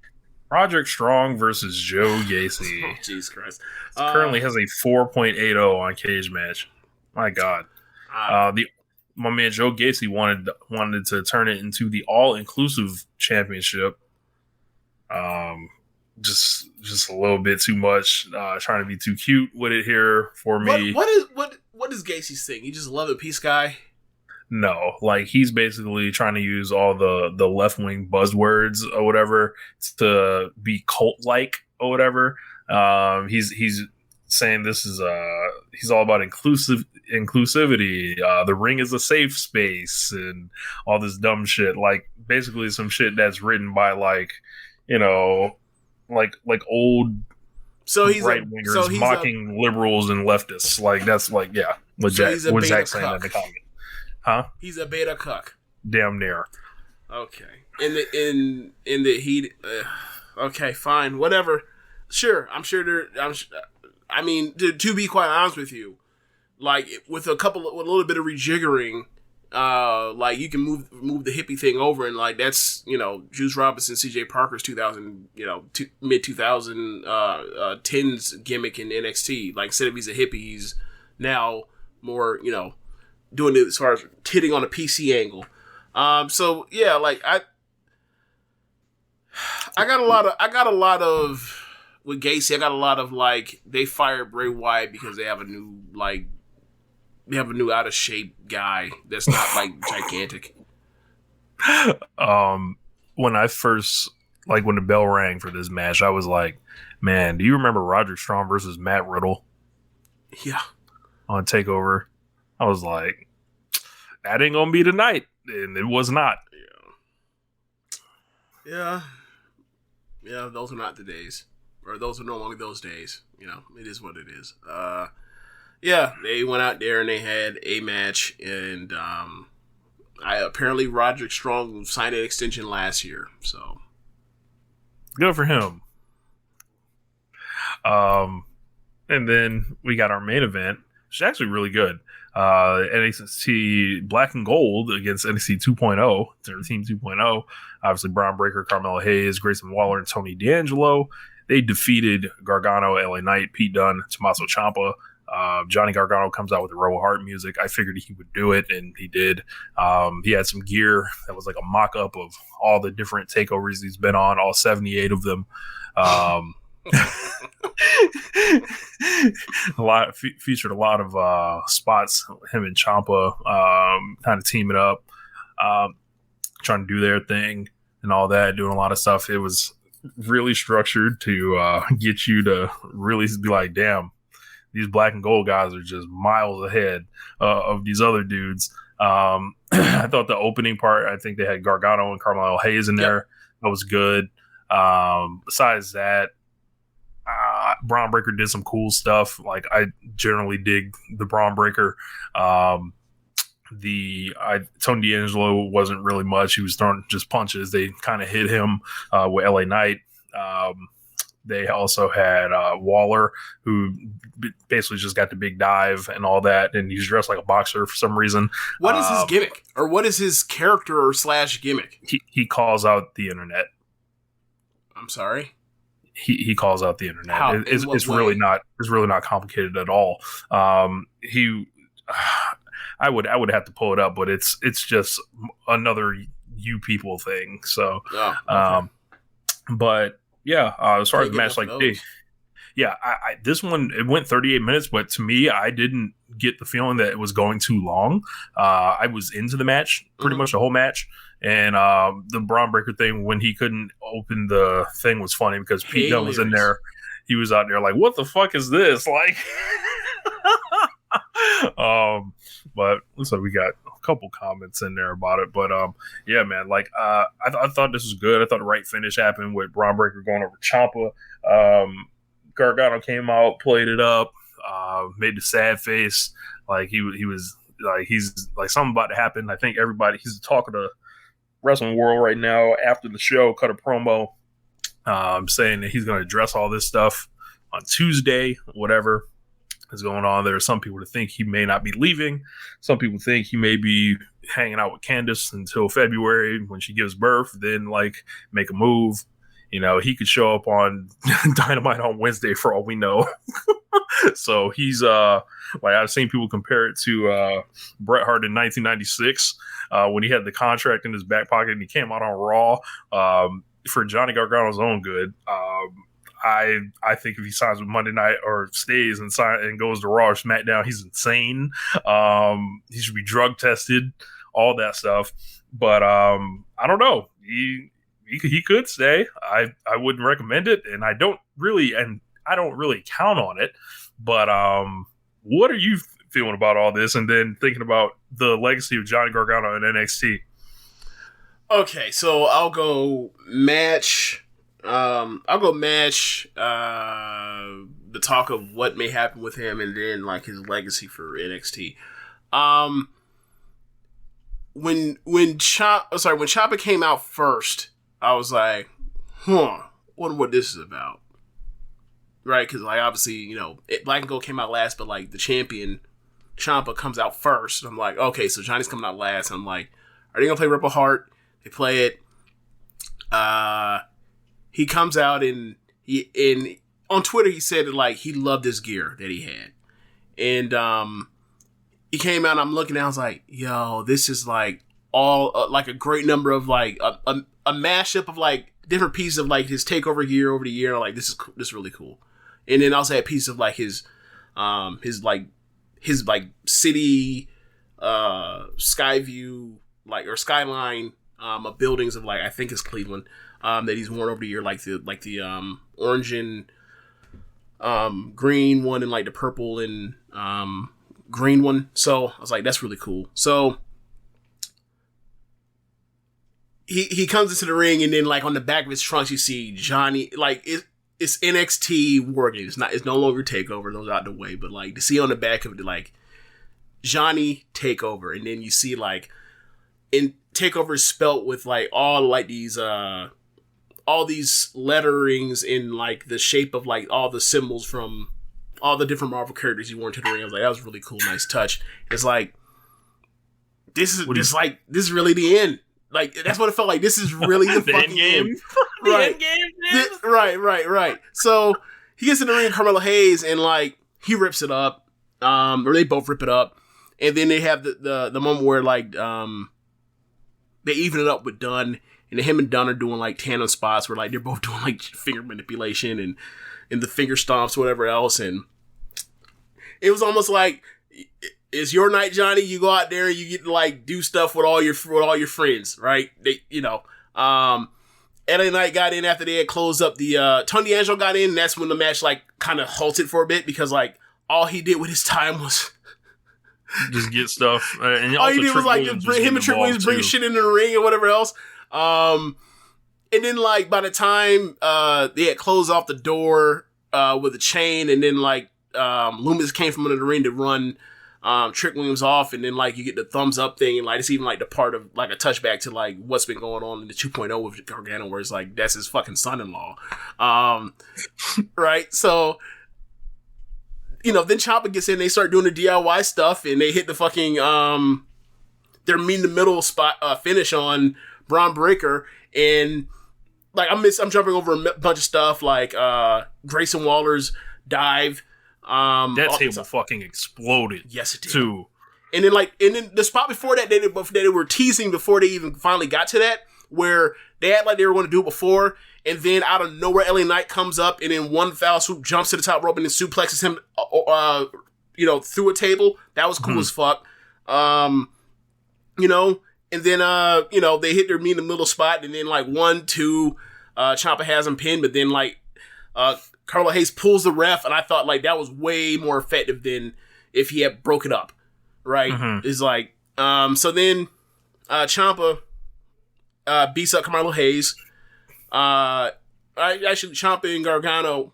Roderick Strong versus Joe Gacy. Oh, Jesus Christ. Currently has a 4.80 on Cage Match. My God. My man Joe Gacy wanted to turn it into the all-inclusive championship. Just a little bit too much. Trying to be too cute with it here for me. What is Gacy's thing? He just love and peace guy? No, like he's basically trying to use all the left wing buzzwords or whatever to be cult like or whatever. He's saying this is he's all about inclusivity. The ring is a safe space and all this dumb shit. Like basically some shit that's written by like old right wingers mocking liberals and leftists. Like that's like what Jack saying in the comment. Huh? He's a beta cuck. Damn near. Okay. In the heat. Okay, fine, whatever. Sure, I'm sure I mean, to be quite honest with you, like with a little bit of rejiggering, like you can move the hippie thing over, and like that's Juice Robinson, C.J. Parker's 2000 mid 2010s gimmick in NXT. Like instead of he's a hippie, he's now more doing it as far as hitting on a PC angle. So yeah, like I got a lot of with Gacy. I got a lot of like they fired Bray Wyatt because they have a new out of shape guy that's not like gigantic. When I first when the bell rang for this match, I was like, man, do you remember Roderick Strong versus Matt Riddle? Yeah. On TakeOver. I was like, that ain't gonna be tonight, and it was not. Yeah. Those are not the days, or those are no longer those days. It is what it is. They went out there and they had a match, and apparently Roderick Strong signed an extension last year, so good for him. And then we got our main event, which is actually really good. NXT Black and Gold against NXT 2.0, their team 2.0. Obviously, Braun Breaker, Carmelo Hayes, Grayson Waller, and Tony D'Angelo. They defeated Gargano, LA Knight, Pete Dunne, Tommaso Ciampa. Johnny Gargano comes out with the Rebel Heart music. I figured he would do it, and he did. He had some gear that was like a mock-up of all the different takeovers he's been on, all 78 of them. Featured a lot of spots, him and Ciampa kind of teaming up, trying to do their thing and all that, doing a lot of stuff. It was really structured to get you to really be like, damn, these Black and Gold guys are just miles ahead of these other dudes. I thought the opening part, I think they had Gargano and Carmelo Hayes in there. That was good. Besides that, Braun Breaker did some cool stuff. Like, I generally dig the Braun Breaker. Tony D'Angelo wasn't really much. He was throwing just punches. They kind of hit him with LA Knight. They also had Waller, who basically just got the big dive and all that, and he's dressed like a boxer for some reason. What is his gimmick? Or what is his character or / gimmick? He calls out the internet. I'm sorry? He calls out the internet. How? It's really not complicated at all. I would have to pull it up, but it's just another you people thing. So, okay. But yeah, as far as the match, like, this one, it went 38 minutes, but to me, I didn't get the feeling that it was going too long. I was into the match pretty much the whole match. And the Braun Breaker thing, when he couldn't open the thing, was funny because Pete Dunne was in there. He was out there like, what the fuck is this? Like, but so we got a couple comments in there about it. But yeah, man, like I thought this was good. I thought the right finish happened with Braun Breaker going over Ciampa. Gargano came out, played it up, made the sad face, like he was like he's like something about to happen. I think he's the talk of the wrestling world right now. After the show, cut a promo saying that he's going to address all this stuff on Tuesday, whatever is going on. There are some people that think he may not be leaving. Some people think he may be hanging out with Candace until February when she gives birth, then like make a move. You know, he could show up on Dynamite on Wednesday for all we know. So he's like, I've seen people compare it to Bret Hart in 1996 when he had the contract in his back pocket and he came out on Raw. For Johnny Gargano's own good, I think if he signs with Monday Night or stays and goes to Raw or SmackDown, he's insane. He should be drug tested, all that stuff. But I don't know. He could stay. I wouldn't recommend it, and I don't really count on it. But what are you feeling about all this, and then thinking about the legacy of Johnny Gargano in NXT? Okay, so I'll go match. The talk of what may happen with him, and then like his legacy for NXT. When Ciampa came out first, I was like, wonder what this is about. Right? Because, like, obviously, you know, Black and Gold came out last, but, like, the champion, Ciampa, comes out first. I'm like, okay, so Johnny's coming out last. I'm like, are they going to play Ripple Heart? They play it. He comes out, and on Twitter, he said that, like, he loved his gear that he had. And he came out, and I'm looking at it, I was like, yo, this is, like, all, like, a great number of, like, a mashup of, like, different pieces of, like, his takeover gear over the year. And I'm like, this is really cool. And then also had pieces of, like, his city, Skyview, like, or skyline, of buildings of, like, I think it's Cleveland, that he's worn over the year, like the orange and, green one and, like, the purple and, green one. So I was like, that's really cool. So he comes into the ring, and then, like, on the back of his trunks, you see Johnny, like, it's NXT War Games. It's no longer TakeOver. Those out the way. But, like, to see on the back of it, like, Johnny TakeOver. And then you see, like, in TakeOver spelt with, like, all, like, these, all these letterings in, like, the shape of, like, all the symbols from all the different Marvel characters you wore into the ring. I was like, that was really cool. Nice touch. It's like, this is really the end. Like, that's what it felt like. This is really the fucking end game. Right. Right. So he gets in the ring with Carmelo Hayes, and, like, he rips it up. Or they both rip it up. And then they have the moment where, like, they even it up with Dunn, and him and Dunn are doing, like, tandem spots where, like, they're both doing, like, finger manipulation and the finger stomps, whatever else. And it was almost like, it's your night, Johnny. You go out there and you get to, like, do stuff with all your friends, right? They, you know, LA Knight got in after they had closed up the, Tony D'Angelo got in, and that's when the match, like, kind of halted for a bit, because, like, all he did with his time was just get stuff. And all he did was like him and Trick Williams bring shit into the ring and whatever else. And then like by the time they had closed off the door with a chain, and then like Loomis came from under the ring to run Trick Williams off, and then like you get the thumbs up thing, and like it's even like the part of like a touchback to like what's been going on in the 2.0 with Gargano, where it's like that's his fucking son-in-law, right? So then Ciampa gets in, they start doing the DIY stuff, and they hit the fucking their meet in the middle spot finish on Braun Breaker, and like I'm jumping over a bunch of stuff like Grayson Waller's dive. That table fucking exploded. Yes, it did. Too. And then the spot before that, they were teasing before they even finally got to that, where they act like they were going to do it before, and then out of nowhere, LA Knight comes up and in one foul swoop jumps to the top rope and then suplexes him, through a table. That was cool as fuck. And then they hit their meet in the middle spot, and then like 1, 2, Ciampa has him pinned, but then like Carlo Hayes pulls the ref, and I thought like that was way more effective than if he had broke it up, right? Mm-hmm. It's like so then Ciampa beats up Carmelo Hayes. Actually Ciampa and Gargano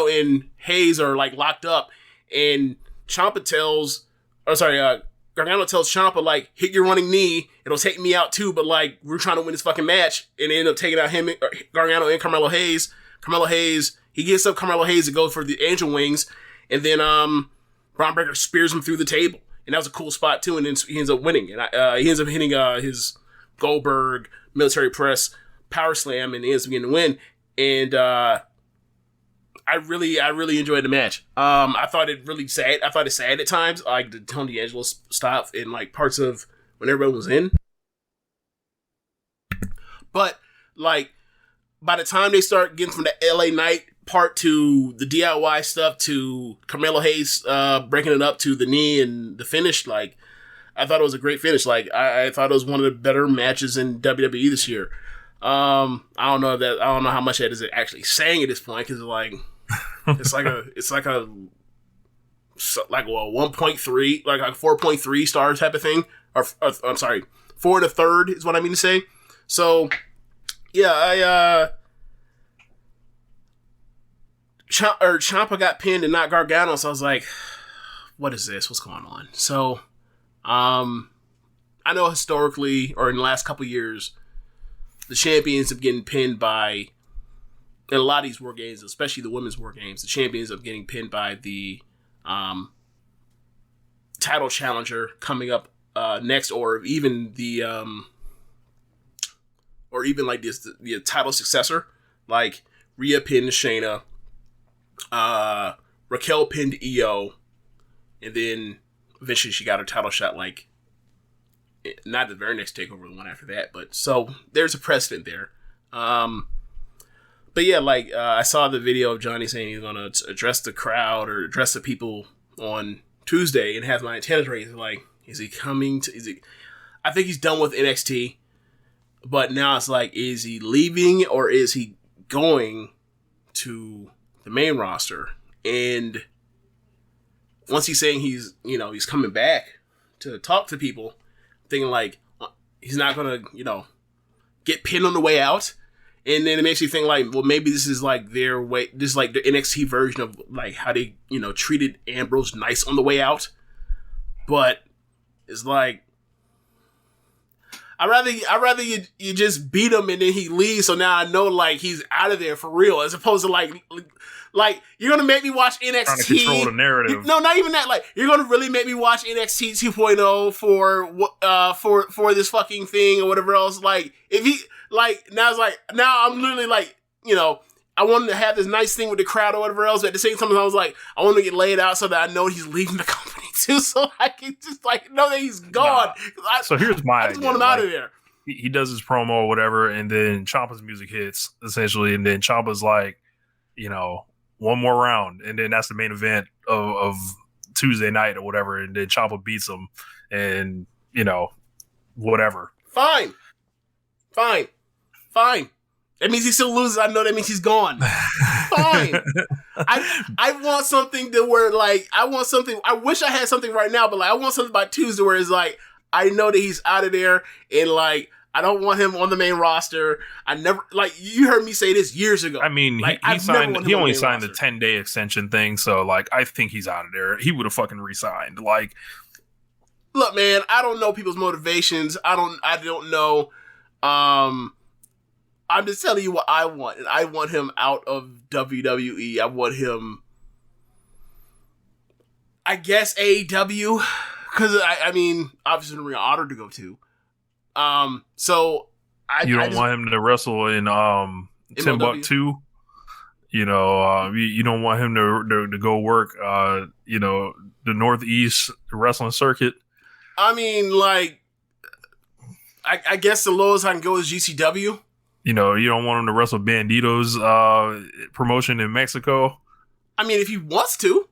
and Hayes are like locked up, and Gargano tells Ciampa like, hit your running knee, it'll take me out too, but like we're trying to win this fucking match, and they end up taking out Gargano and Carmelo Hayes. He gets up Carmelo Hayes to go for the angel wings, and then Braun Breaker spears him through the table, and that was a cool spot too. And then he ends up winning, and he ends up hitting his Goldberg military press power slam, and he ends up getting the win. And I really enjoyed the match. I thought it really sad. I thought it sad at times, like the Tony D'Angelo stuff in like parts of when everybody was in, but like by the time they start getting from the LA Knight part to the DIY stuff to Carmelo Hayes breaking it up to the knee and the finish, like I thought it was a great finish. Like I thought it was one of the better matches in WWE this year. I don't know how much that is actually saying at this point, because it's like a 1.3, like a 4.3 star type of thing, or I'm sorry, 4 1/3 is what I mean to say. So yeah, Ciampa got pinned and not Gargano, so I was like, what is this? What's going on? So, I know historically, or in the last couple of years, the champions of getting pinned by, in a lot of these War Games, especially the women's War Games, the champions of getting pinned by the title challenger coming up next, or even the like the title successor, like Rhea pinned Shayna, Raquel pinned Io, and then eventually she got her title shot, like not the very next takeover, the one after that, but so there's a precedent there. But yeah, like I saw the video of Johnny saying he's gonna address the crowd or address the people on Tuesday, and has my antennas raised. Like, is he coming to? I think he's done with NXT. But now it's like, is he leaving or is he going to the main roster? And once he's saying he's coming back to talk to people, I'm thinking like he's not going to, get pinned on the way out. And then it makes you think like, well, maybe this is like their way, this is like the NXT version of like how they, treated Ambrose nice on the way out. But it's like, I'd rather you just beat him and then he leaves, so now I know like he's out of there for real, as opposed to like you're gonna make me watch NXT. Trying to control the narrative. No, not even that. Like, you're gonna really make me watch NXT 2.0 for this fucking thing or whatever else. Like, if he now I'm literally like, I wanted to have this nice thing with the crowd or whatever else, but at the same time I was like, I want to get laid out so that I know he's leaving the company too, so I can just like know that he's gone. So here's my I just want him out of there. He does his promo or whatever, and then Ciampa's music hits essentially, and then Ciampa's like, one more round, and then that's the main event of Tuesday night or whatever, and then Ciampa beats him, and whatever. Fine. That means he still loses. I know that means he's gone. Fine. I want something to where, like, I wish I had something right now, but, like, I want something by Tuesday where it's, like, I know that he's out of there, and, like, I don't want him on the main roster. I never, like, you heard me say this years ago. I mean, like, he only signed the 10-day extension thing, so, like, I think he's out of there. He would have fucking re-signed. Like, look, man, I don't know people's motivations. I don't know. I'm just telling you what I want, and I want him out of WWE. I want him, I guess, AEW, because I mean, obviously, it's an honor to go to. So you don't want him to wrestle in Timbuktu. You know, you don't want him to go work. You know, the Northeast wrestling circuit. I mean, like, I guess the lowest I can go is GCW. You know, you don't want him to wrestle Bandito's promotion in Mexico. I mean, if he wants to.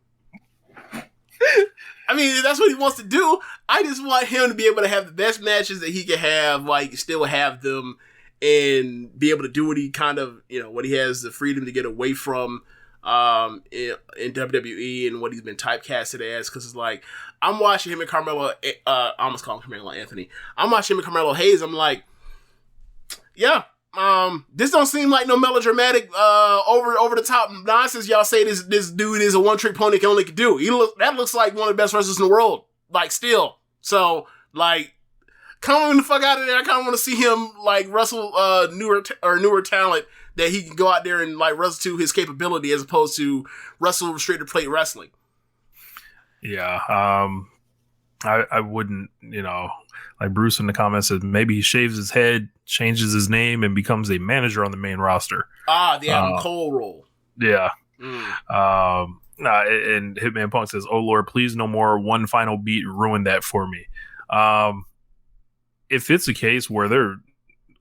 I mean, if that's what he wants to do. I just want him to be able to have the best matches that he can have, like, still have them, and be able to do what he kind of, you know, what he has the freedom to get away from in WWE and what he's been typecasted as. Because it's like, I'm watching him and Carmelo, I almost call him Carmelo Anthony. I'm watching him and Carmelo Hayes. I'm like, yeah. This don't seem like no melodramatic, over the top nonsense y'all say this dude is a one-trick pony can only do. That looks like one of the best wrestlers in the world, like, still. So, like, come the fuck out of there. I kind of want to see him, like, wrestle, newer talent that he can go out there and, like, wrestle to his capability as opposed to wrestle restricted plate wrestling. Yeah. I wouldn't, you know, like Bruce in the comments said, maybe he shaves his head, changes his name, and becomes a manager on the main roster. The Adam Cole role. Yeah. And Hitman Punk says, "Oh Lord, please no more one final beat ruin that for me." If it's a case where they're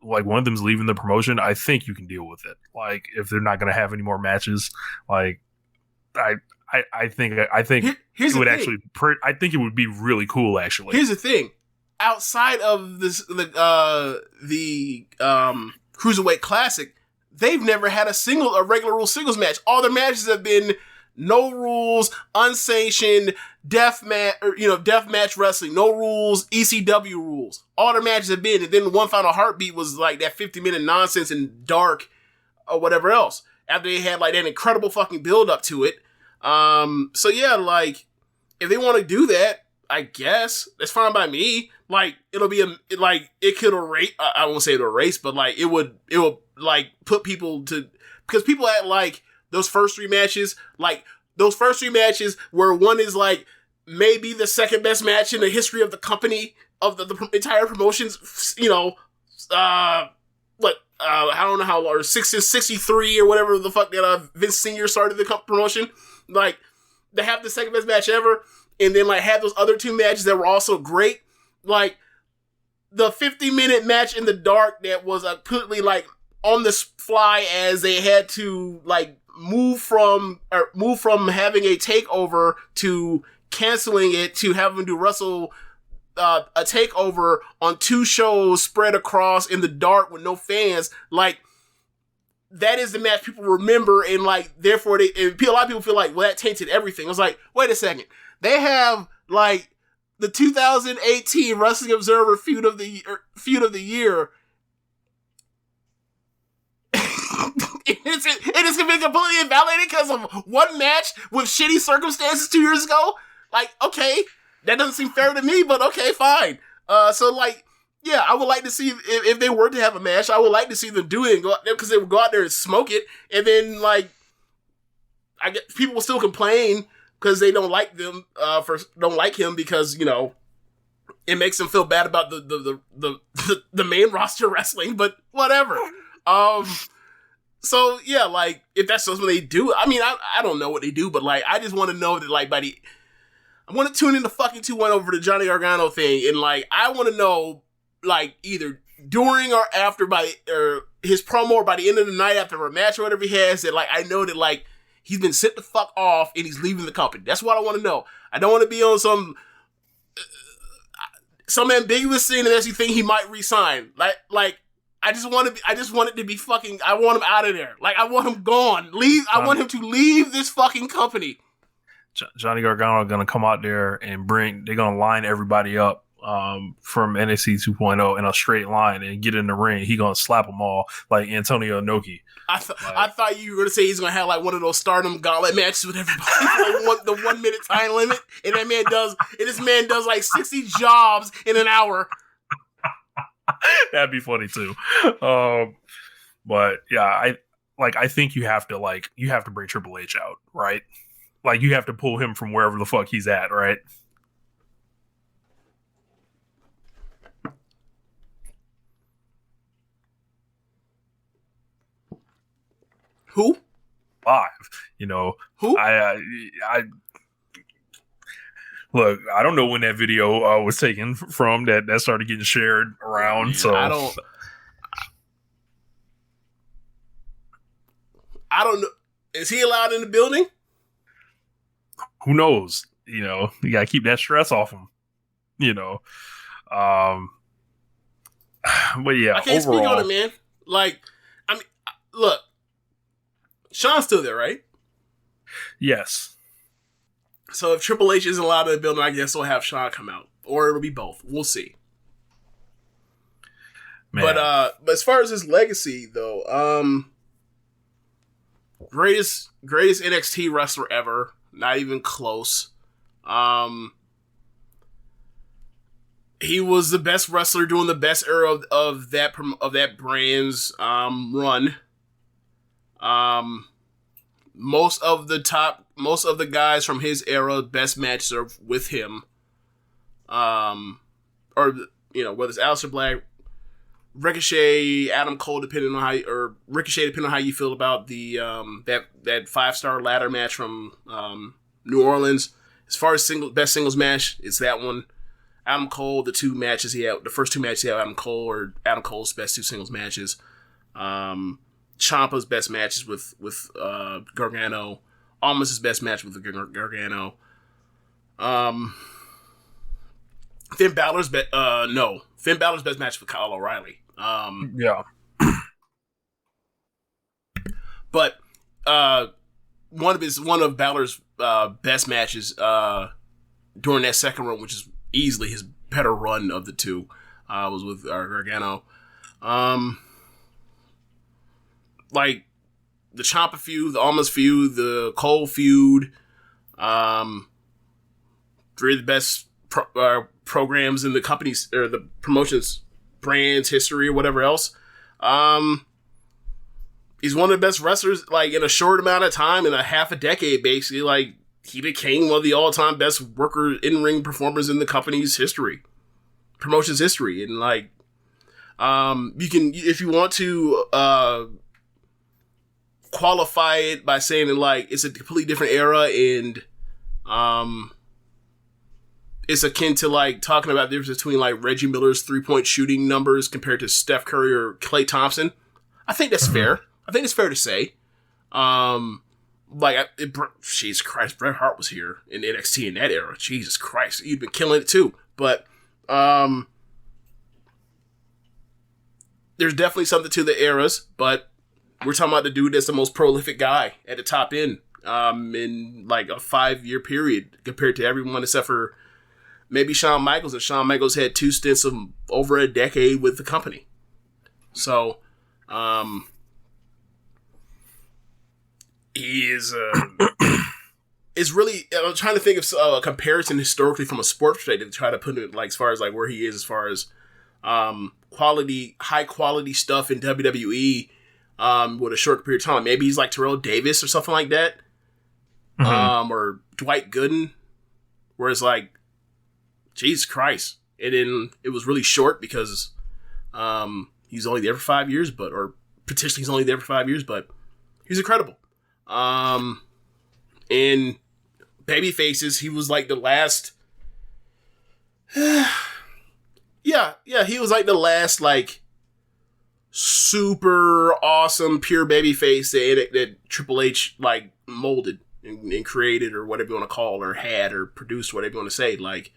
like one of them's leaving the promotion, I think you can deal with it. Like, if they're not going to have any more matches, like I think here's it would the actually. I think it would be really cool. Actually, here's the thing: outside of this, the Cruiserweight Classic, they've never had a regular rule singles match. All their matches have been no rules, unsanctioned, death match wrestling, no rules, ECW rules. All their matches have been, and then One Final Heartbeat was like that 50-minute nonsense and dark or whatever else. After they had like that incredible fucking build up to it. So yeah, like, if they want to do that, I guess that's fine by me. Like, it'll be it could erase, I won't say it'll erase, but like, it will like put people to, because people act like those first three matches where one is like maybe the second best match in the history of the company, of the entire promotions, you know, I don't know how long, 63 or whatever the fuck that Vince Sr. started the promotion. Like, they have the second best match ever, and then like have those other two matches that were also great. Like, the 50-minute match in the dark that was completely like on the fly as they had to like move from having a takeover to canceling it to having to wrestle a takeover on two shows spread across in the dark with no fans. Like, that is the match people remember, and like, therefore a lot of people feel like, well, that tainted everything. I was like, wait a second. They have like the 2018 Wrestling Observer Feud of the Year. It is going to be completely invalidated because of one match with shitty circumstances 2 years ago. Like, okay, that doesn't seem fair to me, but okay, fine. So like, yeah, I would like to see if they were to have a match. I would like to see them do it and go out there, because they would go out there and smoke it, and then like, I guess people will still complain because they don't like them don't like him because, you know, it makes them feel bad about the main roster wrestling, but whatever. So yeah, like, if that's something they do, I mean, I don't know what they do, but like, I just want to know that like I want to tune in the fucking 2-1 over the Johnny Gargano thing, and like, I want to know, like, either during or after or his promo or by the end of the night after a match or whatever he has, that like, I know that like, he's been sent the fuck off and he's leaving the company. That's what I want to know. I don't want to be on some ambiguous thing unless you think he might resign. Like, I just want it to be fucking. I want him out of there. Like I want him gone. Leave. I want him to leave this fucking company. Johnny Gargano are gonna come out there and they're gonna line everybody up from NXT 2.0 in a straight line and get in the ring. He gonna slap them all like Antonio Inoki. I thought you were gonna say he's gonna have like one of those Stardom gauntlet matches with everybody, the 1 minute time limit, and this man does like 60 jobs in an hour. That'd be funny too. But yeah, I think you have to bring Triple H out, right? Like you have to pull him from wherever the fuck he's at, right? Who? Live, Who? I look. I don't know when that video was taken from. That started getting shared around. So I don't know. Is he allowed in the building? Who knows? You gotta keep that stress off him. But yeah, I can't speak on it, man. Like, I mean, look. Sean's still there, right? Yes. So if Triple H isn't allowed in the building, I guess we'll have Sean come out. Or it'll be both. We'll see. Man. But as far as his legacy, though, greatest NXT wrestler ever. Not even close. He was the best wrestler during the best era of that brand's run. Most of the guys from his era, best matches are with him. Whether it's Aleister Black, Ricochet, Adam Cole, depending on how you feel about the that 5-star ladder match from New Orleans. As far as best singles match, it's that one. Adam Cole, the first two matches he had, Adam Cole, or Adam Cole's best two singles matches. Ciampa's best matches with Gargano. Almost best match with Gargano. Finn Balor's best match with Kyle O'Reilly. Yeah. But one of Balor's best matches during that second run, which is easily his better run of the two, was with Gargano. Like the Ciampa feud, the Almas feud, the Cole feud, three of the best programs in the company's or the promotion's brand's history or whatever else. He's one of the best wrestlers, like in a short amount of time, in a half a decade, basically. Like he became one of the all-time best in-ring performers in the company's history, promotion's history, and like, you can, if you want to, qualify it by saying that like it's a completely different era and it's akin to like talking about the difference between like Reggie Miller's 3-point shooting numbers compared to Steph Curry or Klay Thompson. I think that's fair. I think it's fair to say. Jesus Christ, Bret Hart was here in NXT in that era. Jesus Christ, he'd been killing it too. But there's definitely something to the eras, but we're talking about the dude that's the most prolific guy at the top end in like a 5-year period compared to everyone except for maybe Shawn Michaels. And Shawn Michaels had 2 stints of over a decade with the company. So, he is, it's really, I'm trying to think of a comparison historically from a sports perspective to try to put it like as far as like where he is as far as high quality stuff in WWE with a short period of time. Maybe he's like Terrell Davis or something like that. Or Dwight Gooden, where it's like, Jesus Christ. And then it was really short because he's only there for 5 years, or potentially he's only there for 5 years, but he's incredible. And baby faces, he was like the last. Yeah, he was like the last like super awesome pure baby face that Triple H like molded and created, or whatever you want to call, or had, or produced, whatever you want to say. Like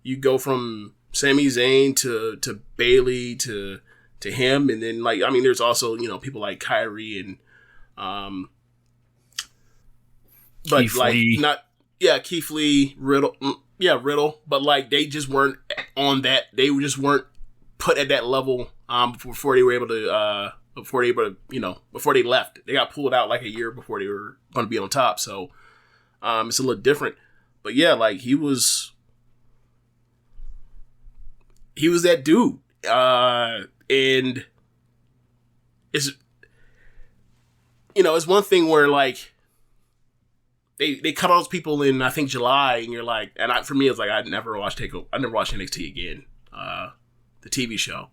you go from Sami Zayn to Bayley to to him. And then like, I mean, there's also, people like Kyrie and, but Keith like Lee. Keith Lee, Riddle. Riddle, but like they just weren't on that. They just weren't put at that level before they were able to. Before they left, they got pulled out like a year before they were going to be on top. So it's a little different. But yeah, like he was that dude, and it's it's one thing where like. They cut all those people in, I think, July, and you're like, for me, it's like, I never watched NXT again, the TV show.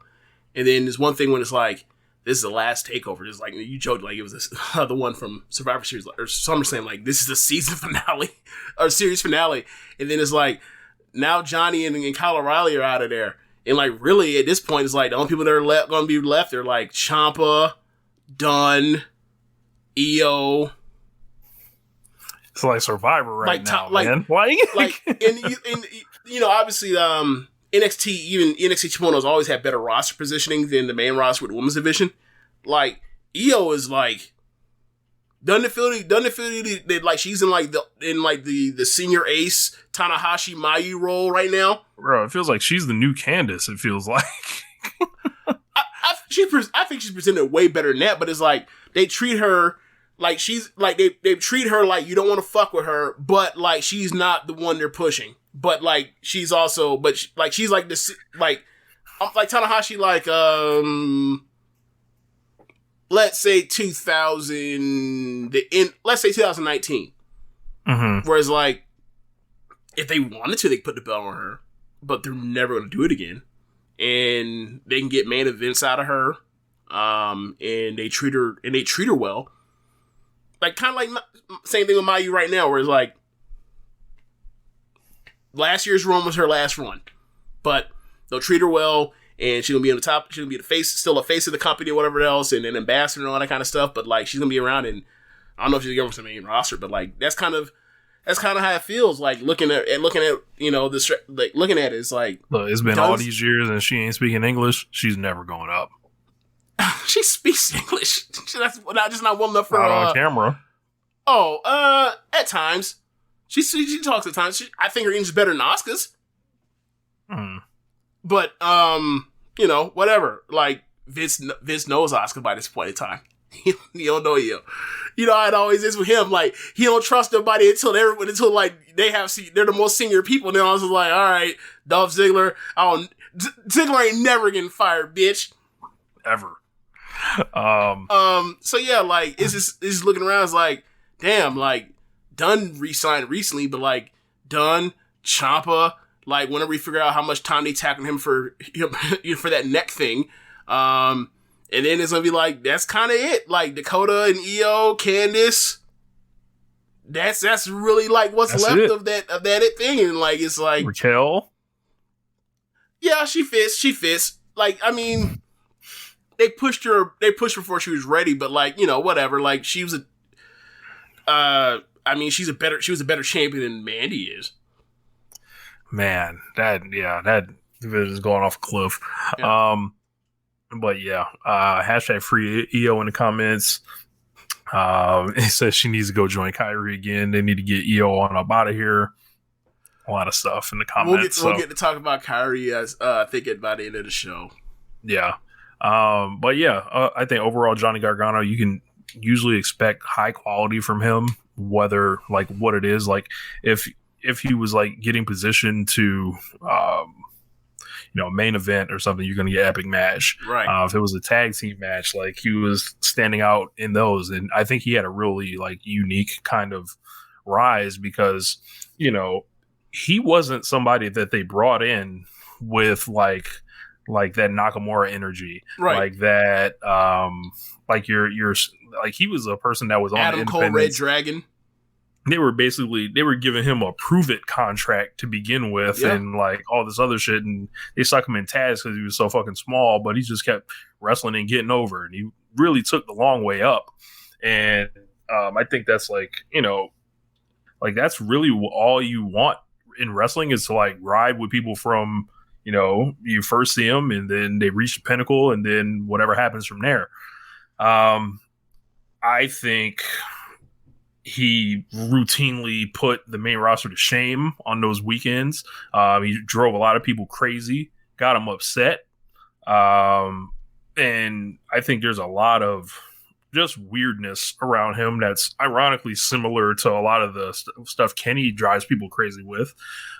And then there's one thing when it's like, this is the last takeover. It's like, you joked like it was the one from Survivor Series, or SummerSlam, like, this is the season finale, or series finale. And then it's like, now Johnny and Kyle O'Reilly are out of there. And like, really, at this point, it's like, the only people that are going to be left are like, Ciampa, Dunn, EO, It's like Survivor right now, man. Obviously, NXT, even NXT 2.0 has always had better roster positioning than the main roster with the women's division. Like, EO is like, doesn't it feel that like she's in the senior ace Tanahashi Mayu role right now? Bro, it feels like she's the new Candace. It feels like. I think she's presented way better than that, but it's like they treat her. Like she's like they treat her like you don't want to fuck with her, but like she's not the one they're pushing. But like she's also, she's like this, like Tanahashi, like let's say 2019. Mm-hmm. Whereas like if they wanted to, they could put the belt on her, but they're never going to do it again, and they can get main events out of her, and they treat her well. Like, kind of like, same thing with Mayu right now, where it's like, last year's run was her last run. But they'll treat her well, and she's going to be on the top, she's going to be still a face of the company or whatever else, and an ambassador and all that kind of stuff, but, like, she's going to be around, and I don't know if she's going to get on the main roster, but, like, that's kind of how it feels, like, looking at looking at it, it's like... Look, it's been all these years, and she ain't speaking English, she's never going up. She speaks English. That's just not well enough for not on camera. Oh, at times she talks at times. I think her English is better than Asuka's. But whatever. Like Vince knows Asuka by this point in time. He don't know you. You know how it always is with him. Like he don't trust nobody until they're the most senior people. And then I was like, all right, Dolph Ziggler. Ziggler ain't never getting fired, bitch. Ever. So yeah, like it's just looking around. It's like, damn, like Dunn re-signed recently, but like Dunn, Ciampa, like whenever we figure out how much time they tackling him for that neck thing, and then it's gonna be like that's kind of it. Like Dakota and Io, Candice. That's really like what's left of that thing, and like it's like Raquel. Yeah, she fits. Like I mean. They pushed her before she was ready, but like, whatever. Like she was she was a better champion than Mandy is. Man, that division is going off a cliff. Yeah. But yeah, hashtag free EO in the comments. It says she needs to go join Kyrie again. They need to get EO on up out of here. A lot of stuff in the comments. We'll get to talk about Kyrie as I think by the end of the show. Yeah. But yeah, I think overall Johnny Gargano, you can usually expect high quality from him, whether like what it is. Like if he was like getting positioned to, main event or something, you're going to get epic match. Right. If it was a tag team match, like he was standing out in those. And I think he had a really like unique kind of rise because, he wasn't somebody that they brought in with like that Nakamura energy, right? Like that, like you're like he was a person that was on Adam Cole, Red Dragon. They were giving him a prove it contract to begin with, and like all this other shit, and they stuck him in Taz because he was so fucking small, but he just kept wrestling and getting over, and he really took the long way up. And I think that's like like that's really all you want in wrestling is to like ride with people from you first see them and then they reach the pinnacle and then whatever happens from there. I think he routinely put the main roster to shame on those weekends. He drove a lot of people crazy, got them upset. And I think there's a lot of just weirdness around him that's ironically similar to a lot of the stuff Kenny drives people crazy with.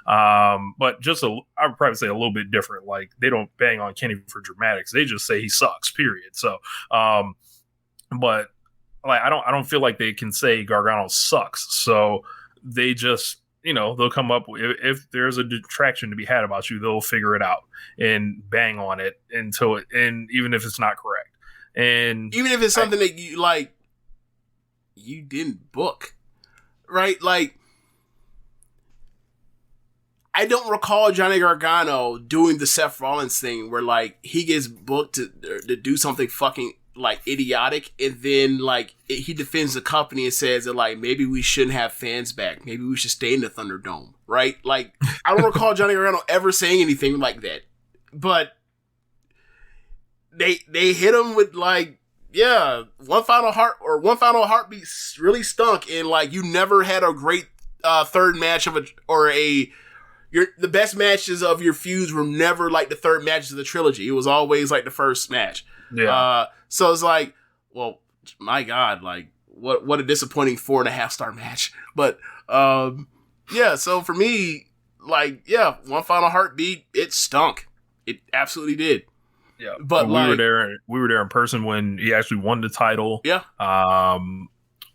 But just I would probably say a little bit different. Like, they don't bang on Kenny for dramatics. They just say he sucks, period. So, but like, I don't feel like they can say Gargano sucks. So they just, they'll come up with, if there's a detraction to be had about you, they'll figure it out and bang on it and even if it's not correct. And even if it's something that you didn't book, right? Like, I don't recall Johnny Gargano doing the Seth Rollins thing where like he gets booked to do something fucking like idiotic, and then like he defends the company and says that like maybe we shouldn't have fans back, maybe we should stay in the Thunderdome, right? Like, I don't recall Johnny Gargano ever saying anything like that, but they hit him with like, one final heartbeat really stunk, and like you never had a great third match of the best matches of your feuds were never like the third matches of the trilogy. It was always like the first match. Yeah. So it's like, well, my God, like what a disappointing 4.5 star match. But so for me, like, one final heartbeat, it stunk. It absolutely did. Yeah, but we were there in person when he actually won the title. Yeah.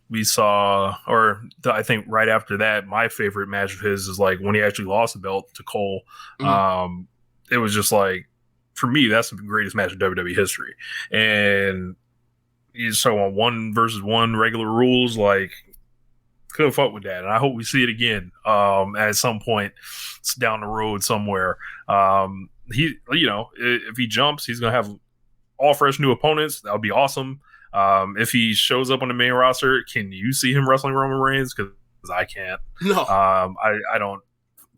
We saw, I think right after that, my favorite match of his is like when he actually lost the belt to Cole. Mm-hmm. It was just like, for me, that's the greatest match in WWE history. And so on 1-versus-1 regular rules, like, couldn't fuck with that. And I hope we see it again at some point down the road somewhere. If he jumps, he's going to have all fresh new opponents. That would be awesome. If he shows up on the main roster, can you see him wrestling Roman Reigns? Because I can't. No. I don't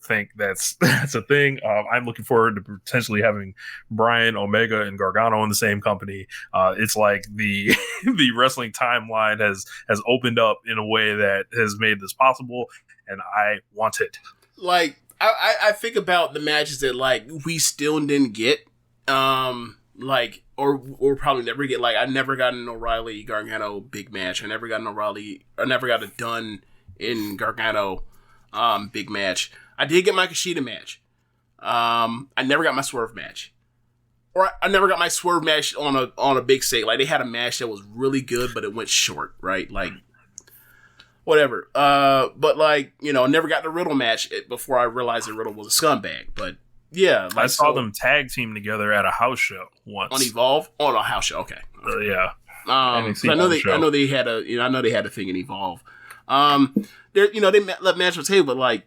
think that's a thing. I'm looking forward to potentially having Bryan, Omega, and Gargano in the same company. It's like the the wrestling timeline has opened up in a way that has made this possible, and I want it. Like, I think about the matches that like we still didn't get, like or probably never get. Like, I never got an O'Reilly Gargano big match. I never got a Dunn in Gargano big match. I did get my Kushida match. I never got my Swerve match, or I never got my Swerve match on a big stage. Like, they had a match that was really good, but it went short, right? Like, whatever. But like, I never got the Riddle match before I realized that Riddle was a scumbag. But yeah, like, I saw them tag team together at a house show once on Evolve. On a house show, okay. Yeah. I know they had a thing in Evolve. They left match on the table, but like,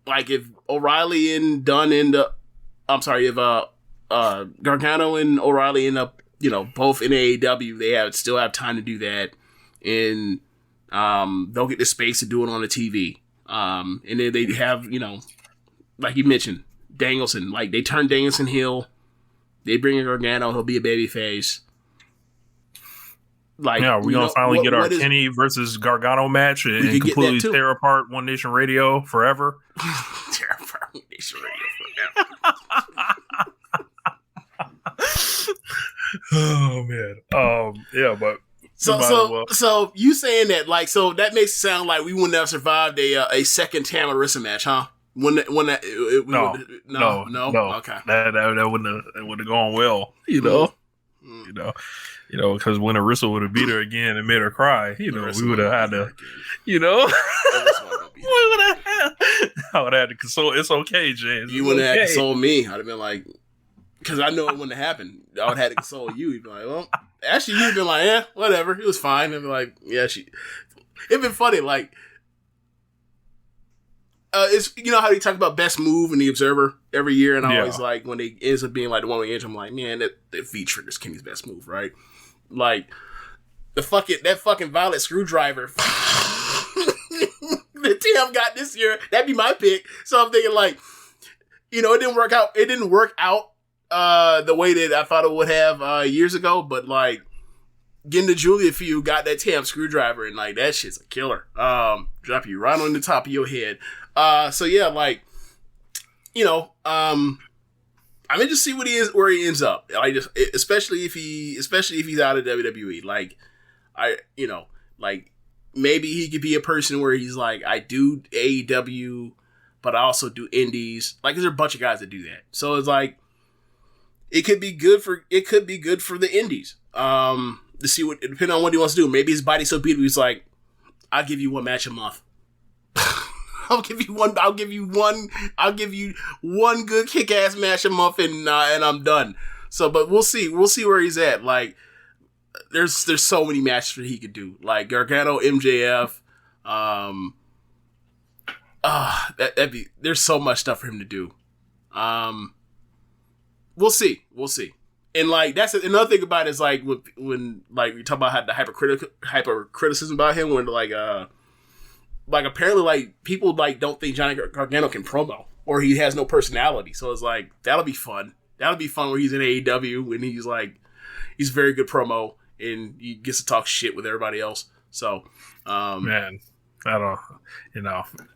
like if O'Reilly and Dunn if Gargano and O'Reilly end up, both in AEW, they still have time to do that, and they'll get the space to do it on the TV. And then they have, like you mentioned, Danielson. Like, they turn Danielson heel. They bring in Gargano. He'll be a babyface. Like, yeah, we're gonna finally get our Kenny versus Gargano match and completely tear apart One Nation Radio forever. Tear apart One Nation Radio forever. Oh man. Yeah, but so you saying that, like, so that makes it sound like we wouldn't have survived a second Tamarissa match, huh? No. Okay. That wouldn't have gone well, because when Arissa would have beat her again and made her cry, we would have had to, I would have had to console. It's okay, James. You wouldn't have had to console me. I'd have been like, because I know it wouldn't have happened. I would have had to console you. You'd be like, well, actually, you'd been like, whatever. It was fine. And be like, it'd been funny. Like, it's, how they talk about best move in the Observer every year, and I always like when they ends up being like the one with Edge, I'm like, man, that V triggers Kenny's best move, right? Like that fucking violet screwdriver that Tim got this year, that'd be my pick. So I'm thinking like, you know, it didn't work out. It didn't work out the way that I thought it would have years ago. But like getting the Julia feud, got that Tam screwdriver, and like that shit's a killer. Drop you right on the top of your head. So yeah, like you know, I'm interested to see where he ends up. I just, especially if he's out of WWE. Like like maybe he could be a person where he's like, I do AEW, but I also do indies. Like, there's a bunch of guys that do that. So it's like, it could be good for the indies. To see depending on what he wants to do. Maybe his body's so beat, he's like, I'll give you one match a month. I'll give you one good kick-ass match a month, and I'm done. So, but we'll see where he's at. Like, there's so many matches that he could do. Like Gargano, MJF, there's so much stuff for him to do. We'll see. And like that's another thing about it is like when like we talk about how the hypercriticism about him, when like apparently like people like don't think Johnny Gargano can promo or he has no personality. So it's like that'll be fun. That'll be fun where he's in AEW and he's very good promo and he gets to talk shit with everybody else. So man, I don't,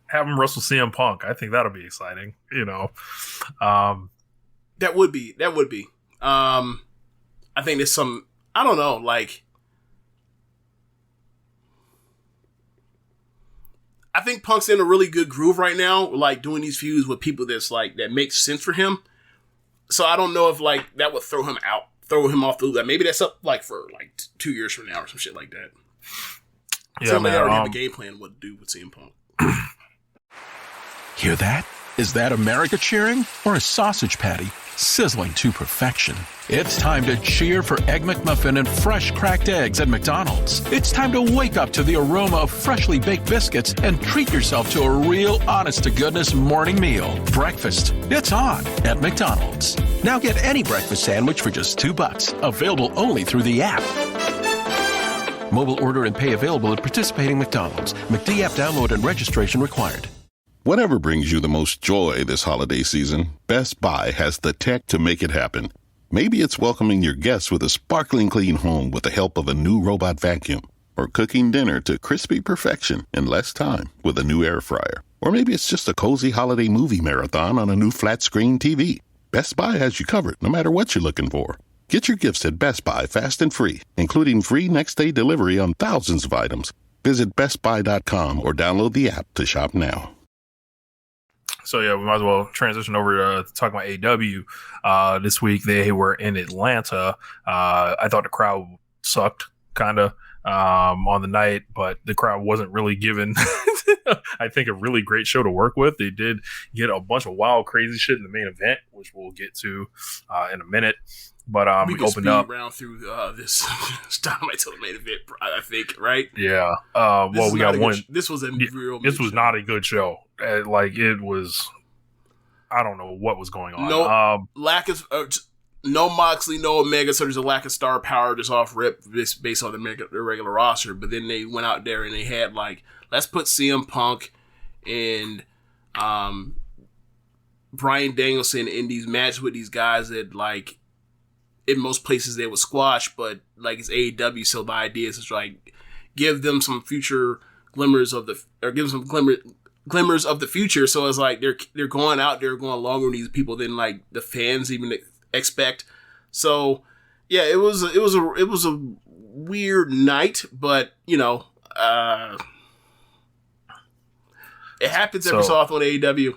have him wrestle CM Punk. I think that'll be exciting. That would be. I think there's some, I don't know, like, I think Punk's in a really good groove right now, like doing these feuds with people that's like, that makes sense for him. So I don't know if like that would throw him off the loop. Maybe that's up like for like 2 years from now or some shit like that. Yeah, somebody already have a game plan what to do with CM Punk. Hear that? Is that America cheering or a sausage patty sizzling to perfection? It's time to cheer for Egg McMuffin and fresh cracked eggs at McDonald's. It's time to wake up to the aroma of freshly baked biscuits and treat yourself to a real honest-to-goodness morning meal. Breakfast, it's on at McDonald's. Now get any breakfast sandwich for just $2. Available only through the app. Mobile order and pay available at participating McDonald's. McD app download and registration required. Whatever brings you the most joy this holiday season, Best Buy has the tech to make it happen. Maybe it's welcoming your guests with a sparkling clean home with the help of a new robot vacuum, or cooking dinner to crispy perfection in less time with a new air fryer. Or maybe it's just a cozy holiday movie marathon on a new flat-screen TV. Best Buy has you covered no matter what you're looking for. Get your gifts at Best Buy fast and free, including free next-day delivery on thousands of items. Visit bestbuy.com or download the app to shop now. So yeah, we might as well transition over to talk about AEW. This week they were in Atlanta. I thought the crowd sucked kind of on the night, but the crowd wasn't really given, I think, a really great show to work with. They did get a bunch of wild, crazy shit in the main event, which we'll get to in a minute. But we opened up round through this Dynamite till the main event, I think, right? Yeah. Well, we got one. This was a real. This was not a good show. Like it was. I don't know what was going on. No lack of no Moxley, no Omega, so there's a lack of star power just off rip based on the regular roster. But then they went out there and they had like, let's put CM Punk and Bryan Danielson in these matches with these guys that like. In most places they would squash, but like it's AEW, so the idea is just like give them some future glimmers of the future. So it's like they're going out there going longer with these people than like the fans even expect. So yeah, it was a weird night, but it happens every so often on AEW.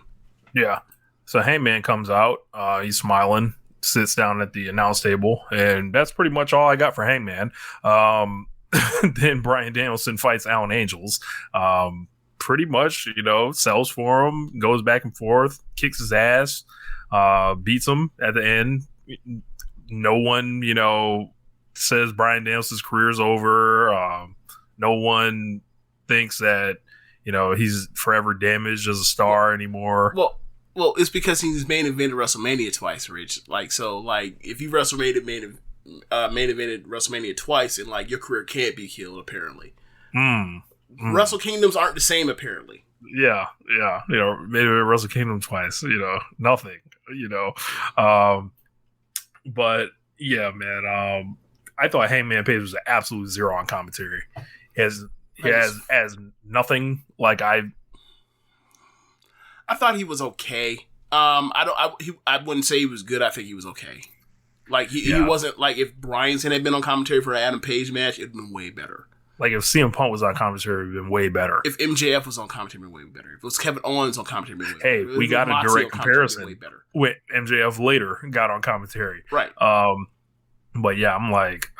Yeah. So Hangman comes out, he's smiling. Sits down at the announce table, and that's pretty much all I got for Hangman. Then Bryan Danielson fights Alan Angels. Pretty much, sells for him, goes back and forth, kicks his ass, beats him at the end. No one, says Bryan Danielson's career's over. No one thinks that, he's forever damaged as a star anymore. Well, it's because he's main evented WrestleMania twice, Rich. Like, so, like, if you main evented WrestleMania twice, and like your career can't be killed, apparently. Wrestle Kingdoms aren't the same, apparently. Yeah. Maybe Wrestle Kingdom twice. Nothing. But yeah, man. I thought Hangman Page was an absolute zero on commentary. He has nothing. Like I thought he was okay. I wouldn't say he was good. I think he was okay. Like he wasn't like if Bryanson had been on commentary for an Adam Page match, it'd been way better. Like if CM Punk was on commentary, it'd been way better. If MJF was on commentary, it'd been way better. If it was Kevin Owens on commentary, it'd been way better. Hey, we got a direct comparison with MJF later got on commentary. Right. But yeah, I'm like,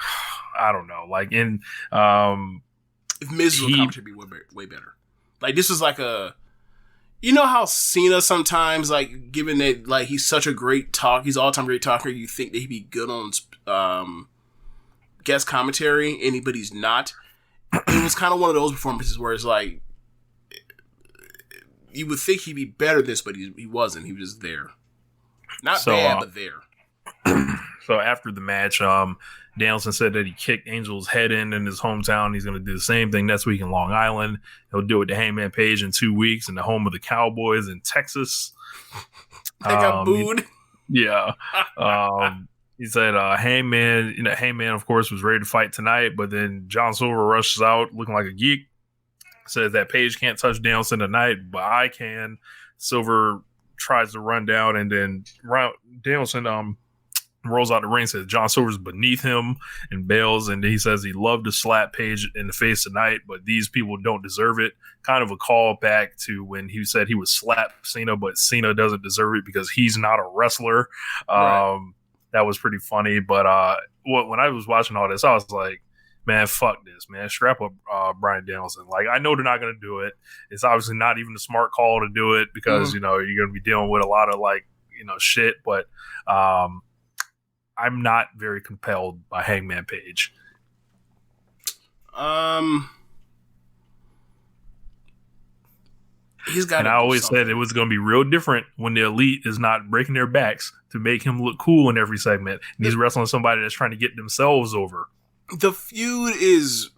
I don't know. Like if Miz was on commentary, it'd be way better. Like this was like you know how Cena sometimes, like, given that, like, he's such a great he's all-time great talker, you think that he'd be good on guest commentary, but he's not. It was kind of one of those performances where it's like, you would think he'd be better at this, but he wasn't. He was just there. Not bad, but there. So after the match, Danielson said that he kicked Angel's head in his hometown. He's going to do the same thing next week in Long Island. He'll do it to Hangman Page in 2 weeks in the home of the Cowboys in Texas. They got booed. Yeah. He said Hangman, of course, was ready to fight tonight, but then John Silver rushes out looking like a geek. Says that Page can't touch Danielson tonight, but I can. Silver tries to run down, and then Danielson rolls out the ring, says John Silver's beneath him and bails, and he says he loved to slap Page in the face tonight, but these people don't deserve it. Kind of a call back to when he said he would slap Cena, but Cena doesn't deserve it because he's not a wrestler. Right. That was pretty funny, but when I was watching all this, I was like, man, fuck this, man. Strap up Bryan Danielson. Like, I know they're not going to do it. It's obviously not even a smart call to do it because, you're going to be dealing with a lot of, like, shit, but I'm not very compelled by Hangman Page. He's got. And I always said it was going to be real different when the Elite is not breaking their backs to make him look cool in every segment. And he's wrestling somebody that's trying to get themselves over. The feud is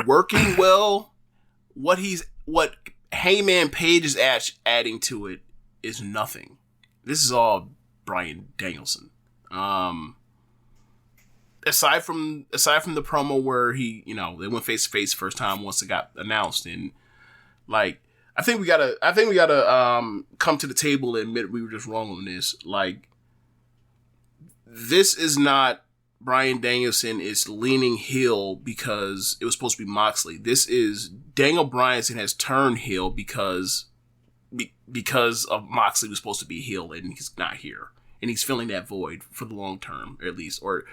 working well. What Hangman Page is adding to it is nothing. This is all Bryan Danielson. Aside from the promo where he, they went face to face first time once it got announced, and like I think we gotta come to the table and admit we were just wrong on this. Like, this is not Bryan Danielson is leaning heel because it was supposed to be Moxley. This is Daniel Bryanson has turned heel because of Moxley was supposed to be heel and he's not here. And he's filling that void for the long term, at least. Or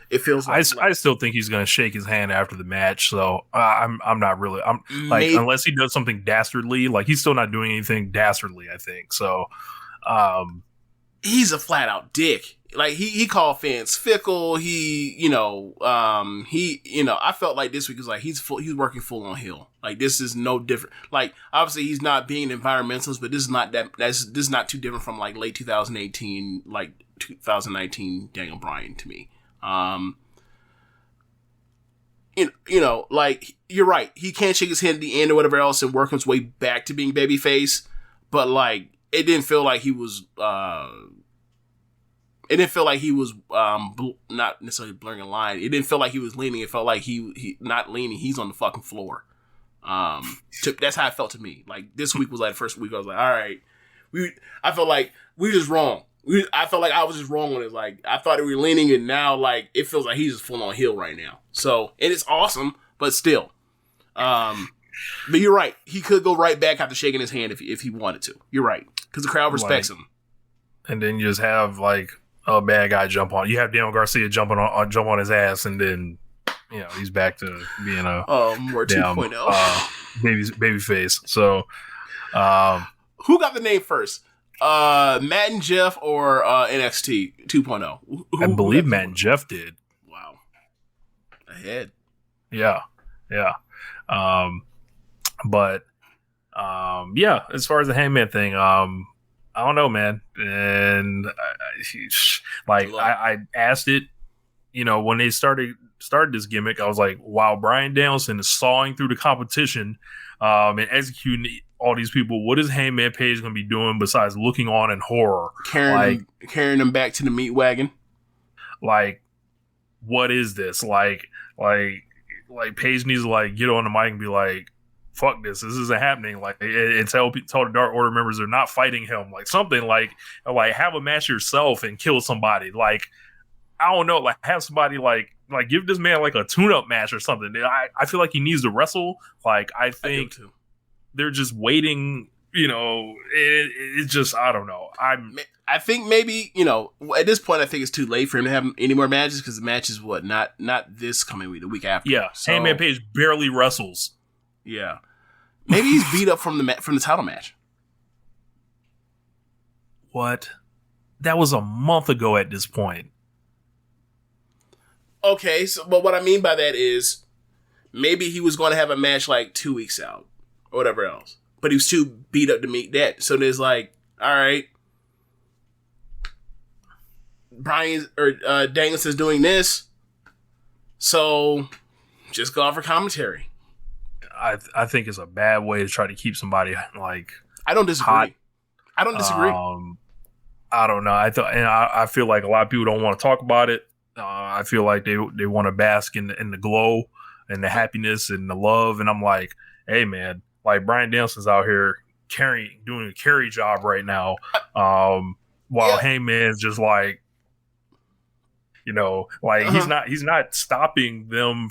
it feels like I still think he's going to shake his hand after the match. So I'm not really. I'm like, unless he does something dastardly, like he's still not doing anything dastardly, I think. So he's a flat out dick. Like he called fans fickle. I felt like this week was like he's working full on heel. Like, this is no different. Like, obviously he's not being an environmentalist, but this is not this is not too different from like late 2018, like 2019 Daniel Bryan to me. Like, you're right. He can't shake his head at the end or whatever else and work his way back to being babyface. But like, it didn't feel like he was. It didn't feel like he was not necessarily blurring a line. It didn't feel like he was leaning. It felt like he not leaning. He's on the fucking floor. That's how it felt to me. Like, this week was like the first week I was like, all right, I felt like we were just wrong. I felt like I was just wrong on it. Like, I thought we were leaning, and now like it feels like he's just full on heel right now. So, and it's awesome, but still. But you're right. He could go right back after shaking his hand if he wanted to. You're right, because the crowd respects him. And then you just have like a bad guy jump on. You have Daniel Garcia jump on his ass, and then he's back to being a more 2.0 baby face. So, who got the name first? Matt and Jeff or NXT 2.0? I believe Matt and Jeff did. Wow, ahead. Yeah. But as far as the Hangman thing, I don't know, man. And I asked it, when they started this gimmick, I was like, wow, Bryan Danielson is sawing through the competition and executing all these people. What is Hangman Page going to be doing besides looking on in horror? Carrying them back to the meat wagon. Like, what is this? Like Page needs to like get on the mic and be like, fuck this isn't happening. Like, and tell the Dark Order members they're not fighting him. Like something like have a match yourself and kill somebody. Like, I don't know, like have somebody like give this man like a tune-up match or something. I feel like he needs to wrestle. Like, I think they're just waiting. You know, it's just, I don't know. I think maybe, you know, at this point, I think it's too late for him to have any more matches because the match is not this coming week, the week after. Yeah, so, Hangman Page barely wrestles. Yeah, maybe he's beat up from the title match. What? That was a month ago at this point. Okay, so but what I mean by that is maybe he was going to have a match like 2 weeks out or whatever else, but he was too beat up to meet that. So there's like, all right, Brian or Danielson's doing this, so just go out for commentary. I think it's a bad way to try to keep somebody like. I don't disagree. Hot. I don't disagree. I don't know. I feel like a lot of people don't want to talk about it. I feel like they want to bask in the glow and the happiness and the love. And I'm like, hey man, like Bryan Danielson's out here doing a carry job right now, while Hangman's just like, you know, like he's not stopping them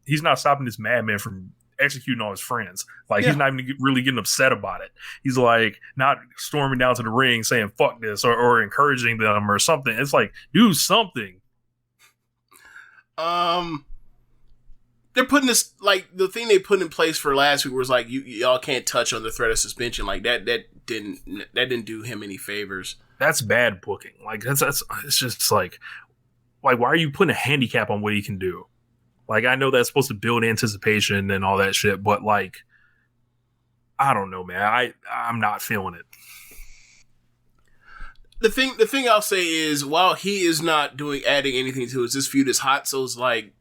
he's not stopping this madman from executing on his friends. Like he's not even really getting upset about it. He's like not storming down to the ring saying fuck this or encouraging them or something. It's like, do something. They're putting this, like, the thing they put in place for last week was like, y'all can't touch on the threat of suspension. Like that didn't do him any favors. That's bad booking. Like that's it's just like why are you putting a handicap on what he can do? Like, I know that's supposed to build anticipation and all that shit, but like, I don't know, man. I'm not feeling it. The thing I'll say is, while he is not adding anything to it, this feud is hot, so it's like.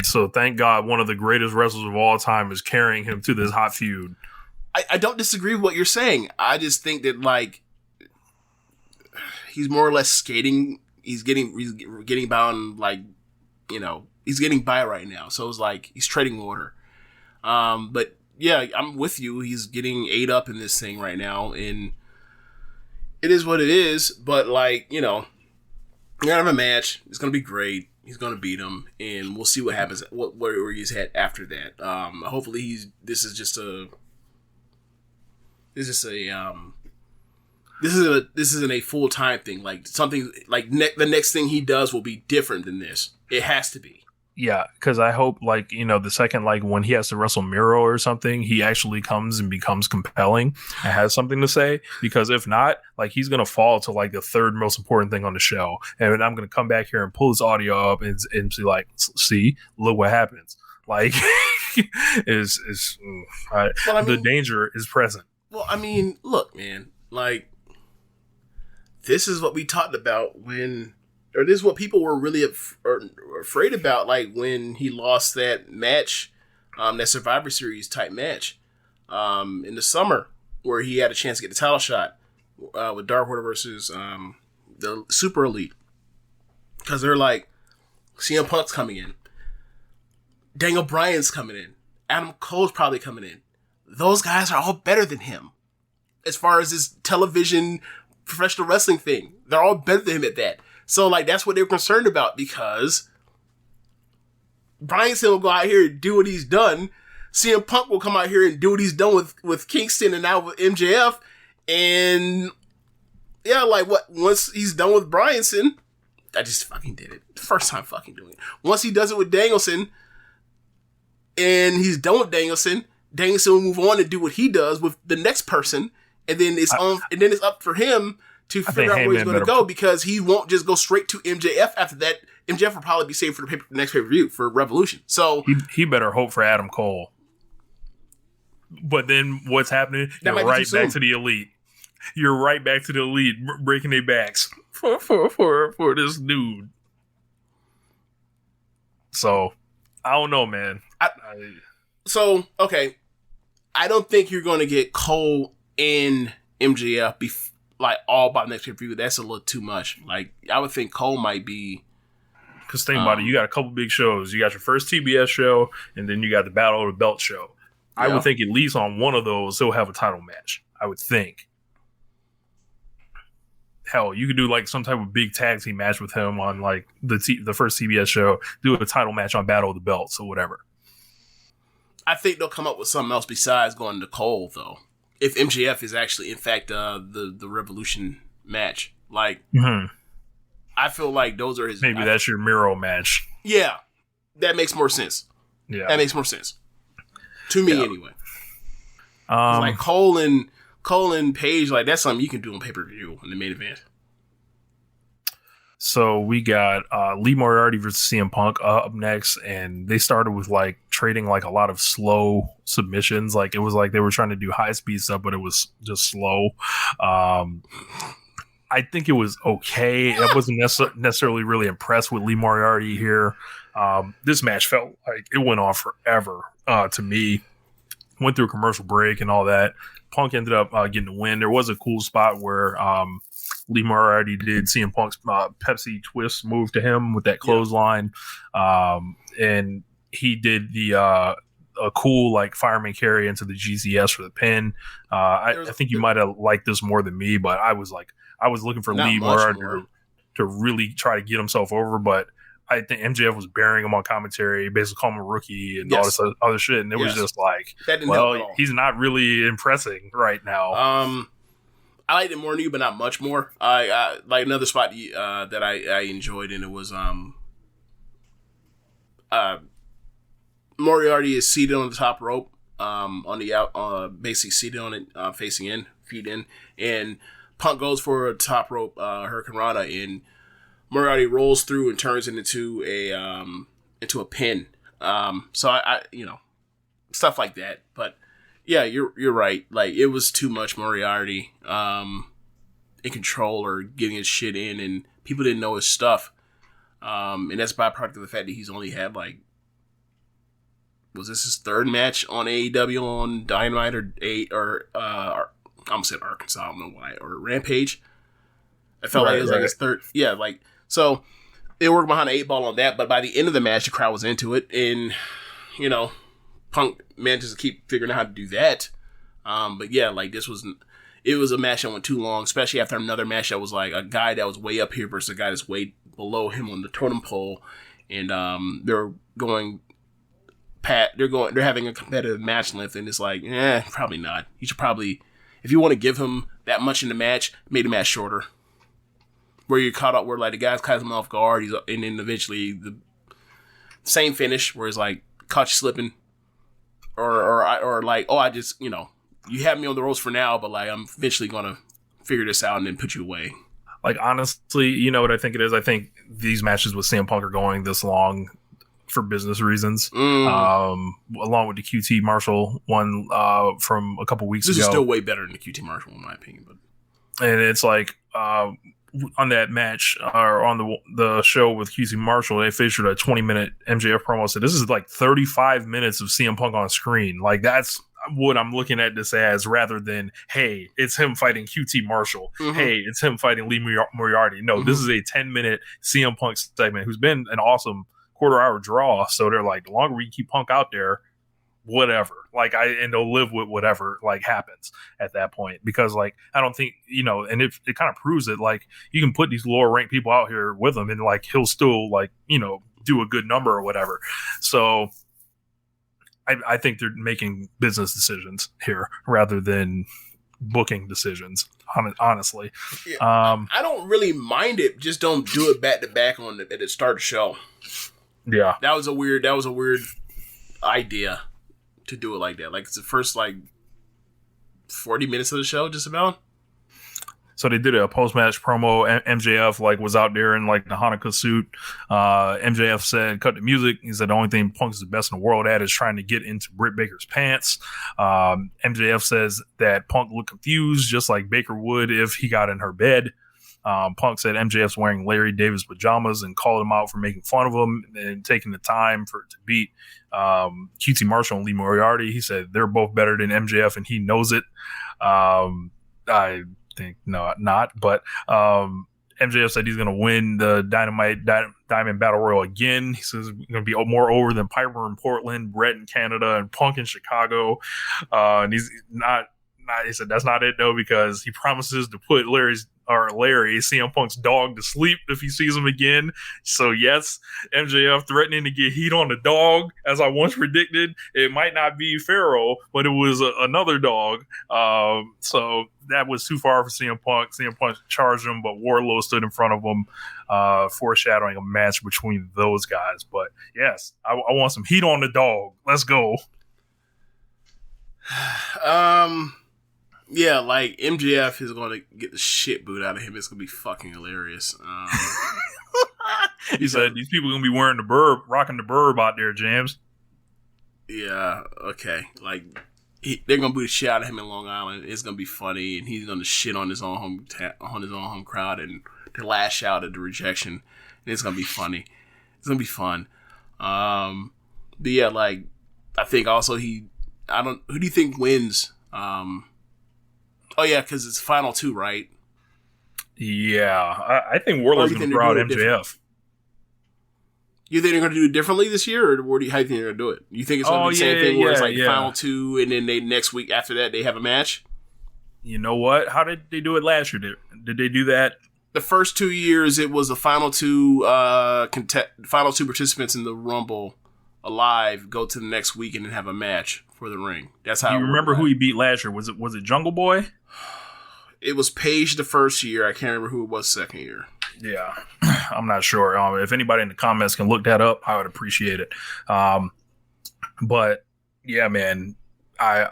So thank God one of the greatest wrestlers of all time is carrying him to this hot feud. I don't disagree with what you're saying. I just think that like he's more or less skating. He's getting by on, like, you know, he's getting by right now. So it's like he's treading water. But yeah, I'm with you. He's getting ate up in this thing right now, and it is what it is. But like, you know, we're gonna have a match. It's gonna be great. He's gonna beat him, and we'll see what happens. Where he's at after that. Hopefully this isn't a full-time thing. Like something like the next thing he does will be different than this. It has to be. Yeah, because I hope, like, you know, the second, like, when he has to wrestle Miro or something, he actually comes and becomes compelling and has something to say. Because if not, like, he's going to fall to, like, the third most important thing on the show. And I'm going to come back here and pull his audio up and be like, see, look what happens. Like, the danger is present. Well, I mean, look, man, like, this is what we talked about this is what people were really afraid about, like when he lost that match, that Survivor Series type match, in the summer, where he had a chance to get the title shot, with Dark Order versus the Super Elite, because they're like, CM Punk's coming in, Daniel Bryan's coming in, Adam Cole's probably coming in. Those guys are all better than him as far as this television professional wrestling thing. They're all better than him at that. So, like, that's what they were concerned about, because Bryanson will go out here and do what he's done. CM Punk will come out here and do what he's done with Kingston and now with MJF. And, yeah, like, once he's done with Bryanson, I just fucking did it. The first time fucking doing it. Once he does it with Danielson, and he's done with Danielson will move on and do what he does with the next person. And then it's up for him to figure out where he's going to go, because he won't just go straight to MJF after that. MJF will probably be saved for the next pay-per-view for Revolution. So he better hope for Adam Cole. But then what's happening? You're right back to the Elite. You're right back to the Elite, breaking their backs for this dude. So I don't know, man. So, okay. I don't think you're going to get Cole and MJF like all by the next pay-per-view. That's a little too much. Like, I would think Cole might be... Because think about it, you got a couple big shows. You got your first TBS show, and then you got the Battle of the Belt show. Yeah. I would think at least on one of those, he'll have a title match. I would think. Hell, you could do like some type of big tag team match with him on like the first TBS show. Do a title match on Battle of the Belts or whatever. I think they'll come up with something else besides going to Cole, though. If MJF is actually, in fact, the Revolution match, like, I feel like those are his. Maybe that's your Miro match. Yeah, that makes more sense. Yeah, that makes more sense to me, anyway. Like Cole and Page, like that's something you can do on pay-per-view in the main event. So we got Lee Moriarty versus CM Punk up next, and they started with like trading like a lot of slow submissions. Like it was like they were trying to do high speed stuff, but it was just slow. I think it was okay. I wasn't necessarily really impressed with Lee Moriarty here. This match felt like it went on forever to me. Went through a commercial break and all that. Punk ended up getting the win. There was a cool spot where Lee Moriarty did CM Punk's Pepsi twist move to him with that clothesline. And he did a cool like fireman carry into the GCS for the pin. I think you might have liked this more than me, but I was looking for Lee Moriarty to really try to get himself over, but I think MJF was burying him on commentary, basically calling him a rookie and all this other shit. And it was just like, well, he's not really impressing right now. I liked it more than you, but not much more. I like another spot that I enjoyed, and it was Moriarty is seated on the top rope, on the out, basically seated on it, facing in, feet in, and Punk goes for a top rope Hurricane Rana, and Moriarty rolls through and turns it into a pin. So I stuff like that. But yeah, you're right. Like it was too much Moriarty in control or getting his shit in, and people didn't know his stuff. And that's a byproduct of the fact that he's only had like, was this his third match on AEW on Dynamite or I almost said Arkansas, I don't know why, or Rampage. I felt like it was like his third. Yeah, like, so they worked behind the 8 ball on that, but by the end of the match, the crowd was into it, and, Punk manages to keep figuring out how to do that. But yeah, like, it was a match that went too long, especially after another match that was like a guy that was way up here versus a guy that's way below him on the totem pole, and they're having a competitive match length, and it's like, probably not. You should probably, if you want to give him that much in the match, make the match shorter. Where you're caught up, where like the guy's caught him off guard, and then eventually the same finish, where it's like caught you slipping, or like, I just you have me on the ropes for now, but like I'm eventually gonna figure this out and then put you away. Like honestly, you know what I think it is? I think these matches with CM Punk are going this long for business reasons, along with the QT Marshall one from a couple weeks ago. This is still way better than the QT Marshall in my opinion, and it's like. On that match or on the show with QC Marshall, they featured a 20-minute MJF promo. So this is like 35 minutes of CM Punk on screen. Like that's what I'm looking at this as, rather than, hey, it's him fighting QT Marshall. Hey, it's him fighting Lee Moriarty. No, this is a 10-minute CM Punk segment who's been an awesome quarter-hour draw. So they're like, the longer we keep Punk out there, whatever, and they'll live with whatever like happens at that point, because like I don't think and it kind of proves it, like you can put these lower ranked people out here with him and like he'll still like do a good number or whatever. So I think they're making business decisions here rather than booking decisions, honestly. I don't really mind it, just don't do it back to back at the start of the show. Yeah, that was a weird idea to do it like that. Like it's the first like 40 minutes of the show, just about. So they did a post-match promo. MJF like was out there in like the Hanukkah suit. MJF said, "Cut the music." He said the only thing Punk is the best in the world at is trying to get into Britt Baker's pants. MJF says that Punk looked confused, just like Baker would if he got in her bed. Punk said MJF's wearing Larry Davis pajamas and called him out for making fun of him and taking the time to beat QT Marshall and Lee Moriarty. He said they're both better than MJF and he knows it. I think not, but MJF said he's going to win the Dynamite Diamond Battle Royal again. He says it's going to be more over than Piper in Portland, Brett in Canada, and Punk in Chicago. And he's not. He said that's not it though, because he promises to put Larry, CM Punk's dog, to sleep if he sees him again. So yes, MJF threatening to get heat on the dog, as I once predicted. It might not be Pharaoh, but it was another dog. So that was too far for CM Punk. CM Punk charged him, but Wardlow stood in front of him, foreshadowing a match between those guys. But yes, I want some heat on the dog. Let's go. Yeah, like MJF is going to get the shit booed out of him. It's going to be fucking hilarious. He said these people are going to be wearing the burb, rocking the burb out there, James. Yeah, okay. Like, they're going to boo the shit out of him in Long Island. It's going to be funny, and he's going to shit on his own home crowd and to lash out at the rejection. And it's going to be funny. It's going to be fun. But yeah, like, I think also who do you think wins? Oh, yeah, because it's final two, right? Yeah, I think Wardlow's going to throw out MJF. You think they're going to do it differently this year, or how do you think they're going to do it? You think it's going to be the same thing where it's like final two, and then next week after that they have a match? You know what? How did they do it last year? Did they do that? The first 2 years, it was the final two participants in the Rumble alive go to the next week and then have a match for the ring. That's how. You remember who he beat last year? Was it Jungle Boy? It was Paige the first year. I can't remember who it was second year. Yeah, I'm not sure. If anybody in the comments can look that up, I would appreciate it. But yeah, man, I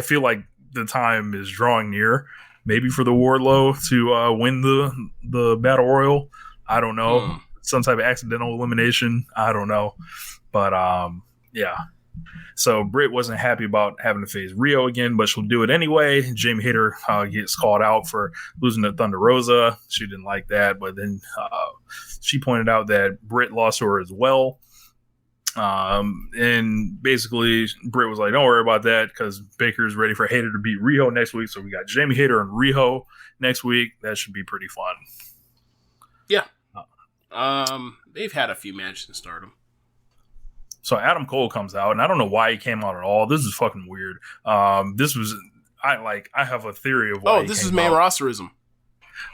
feel like the time is drawing near. Maybe for the Wardlow to win the Battle Royal. I don't know. Some type of accidental elimination. I don't know. But yeah. So Britt wasn't happy about having to face Rio again, but she'll do it anyway. Jamie Hayter gets called out for losing to Thunder Rosa. She didn't like that, but then she pointed out that Britt lost to her as well. And basically Britt was like, don't worry about that because Baker's ready for Hayter to beat Riho next week. So we got Jamie Hayter and Riho next week. That should be pretty fun. Yeah. They've had a few matches in Stardom. So Adam Cole comes out, and I don't know why he came out at all. This is fucking weird. I have a theory of why. Oh, this is main rosterism.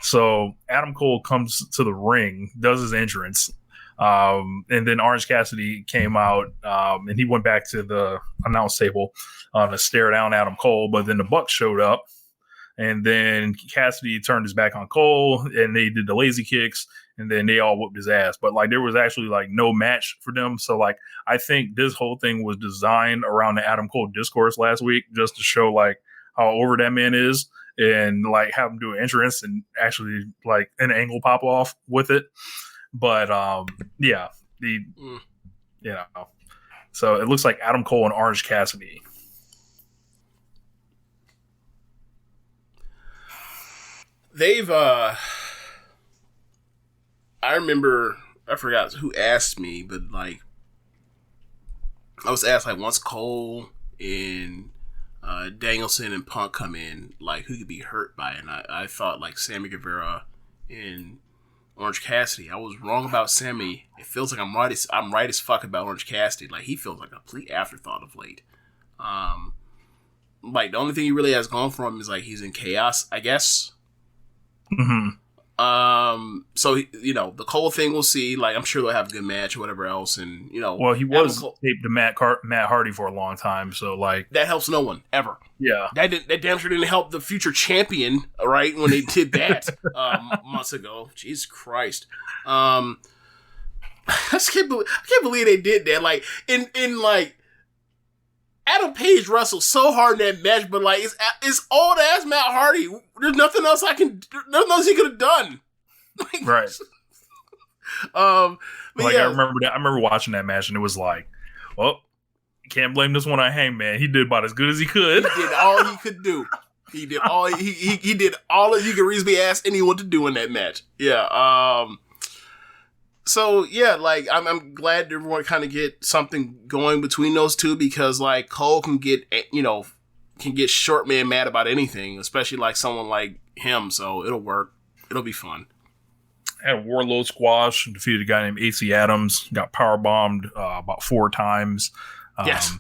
So Adam Cole comes to the ring, does his entrance, and then Orange Cassidy came out, and he went back to the announce table to stare down Adam Cole. But then the Bucks showed up, and then Cassidy turned his back on Cole, and they did the lazy kicks. And then they all whooped his ass. But, like, there was actually, like, no match for them. So, like, I think this whole thing was designed around the Adam Cole discourse last week just to show, like, how over that man is and, like, have him do an entrance and actually, like, an angle pop off with it. But, yeah. So it looks like Adam Cole and Orange Cassidy. They've, I remember, I forgot who asked me, but like, I was asked like once Cole and Danielson and Punk come in, like who could be hurt by it? And I thought like Sammy Guevara and Orange Cassidy. I was wrong about Sammy. It feels like I'm right as fuck about Orange Cassidy. Like he feels like a complete afterthought of late. Like the only thing he really has going for him is like he's in chaos, I guess. Mm-hmm. So you know the Cole thing we'll see. Like I'm sure they'll have a good match or whatever else, and you know. Well, he was taped to Matt Hardy for a long time, so like that helps no one ever. Yeah, that damn sure didn't help the future champion, right? When they did that months ago. Jesus Christ. I can't believe they did that. Like in like. Adam Page wrestled so hard in that match, but like it's old ass Matt Hardy. There's nothing else he could have done. Like, right. Like yeah. I remember watching that match, and it was like, well, can't blame this one on Hangman. He did about as good as he could. He did all he could do. He did all he did all that you could reasonably ask anyone to do in that match. Yeah. So yeah, like I'm glad everyone kind of get something going between those two, because like Cole can get short man mad about anything, especially like someone like him. So it'll work. It'll be fun. Had a Warlord squash, defeated a guy named AC Adams, got power bombed about 4 times. Yes.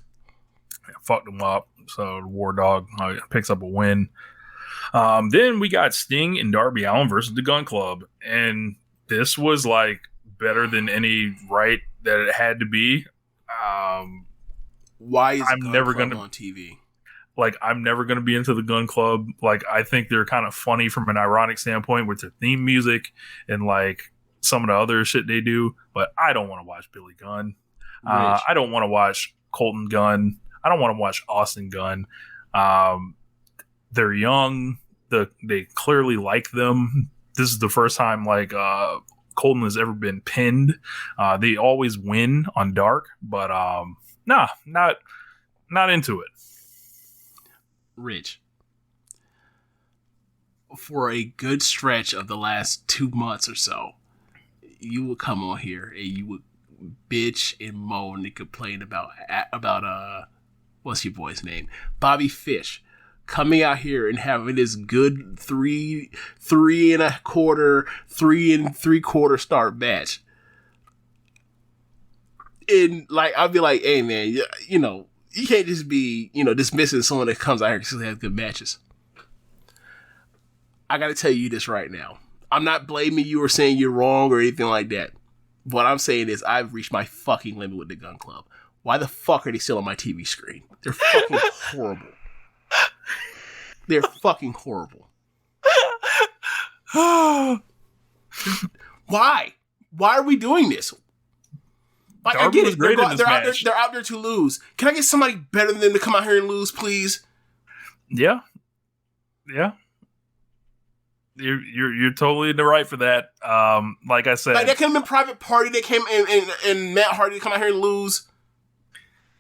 Fucked him up. So the War Dog picks up a win. Then we got Sting and Darby Allin versus the Gun Club. And this was like better than any right that it had to be. Why is I'm Gun never Club gonna on TV? Like, I'm never going to be into the Gun Club. Like, I think they're kind of funny from an ironic standpoint with their theme music and, like, some of the other shit they do. But I don't want to watch Billy Gunn. I don't want to watch Colton Gunn. I don't want to watch Austin Gunn. They're young. They clearly like them. This is the first time, like, Colton has ever been pinned. They always win on Dark. But, not into it. Rich, for a good stretch of the last 2 months or so, you would come on here and you would bitch and moan and complain about what's your boy's name, Bobby Fish, coming out here and having this good 3 3.25 star match. And like, I'll be like, hey man, you know, you can't just be, dismissing someone that comes out here because they have good matches. I got to tell you this right now. I'm not blaming you or saying you're wrong or anything like that. What I'm saying is I've reached my fucking limit with the Gun Club. Why the fuck are they still on my TV screen? They're fucking horrible. They're fucking horrible. Why? Why are we doing this? Like, Darby I get was it. great in this match. They're out there to lose. Can I get somebody better than them to come out here and lose, please? Yeah. You're totally in the right for that. Like I said, like that could have been Private Party that came and Matt Hardy to come out here and lose.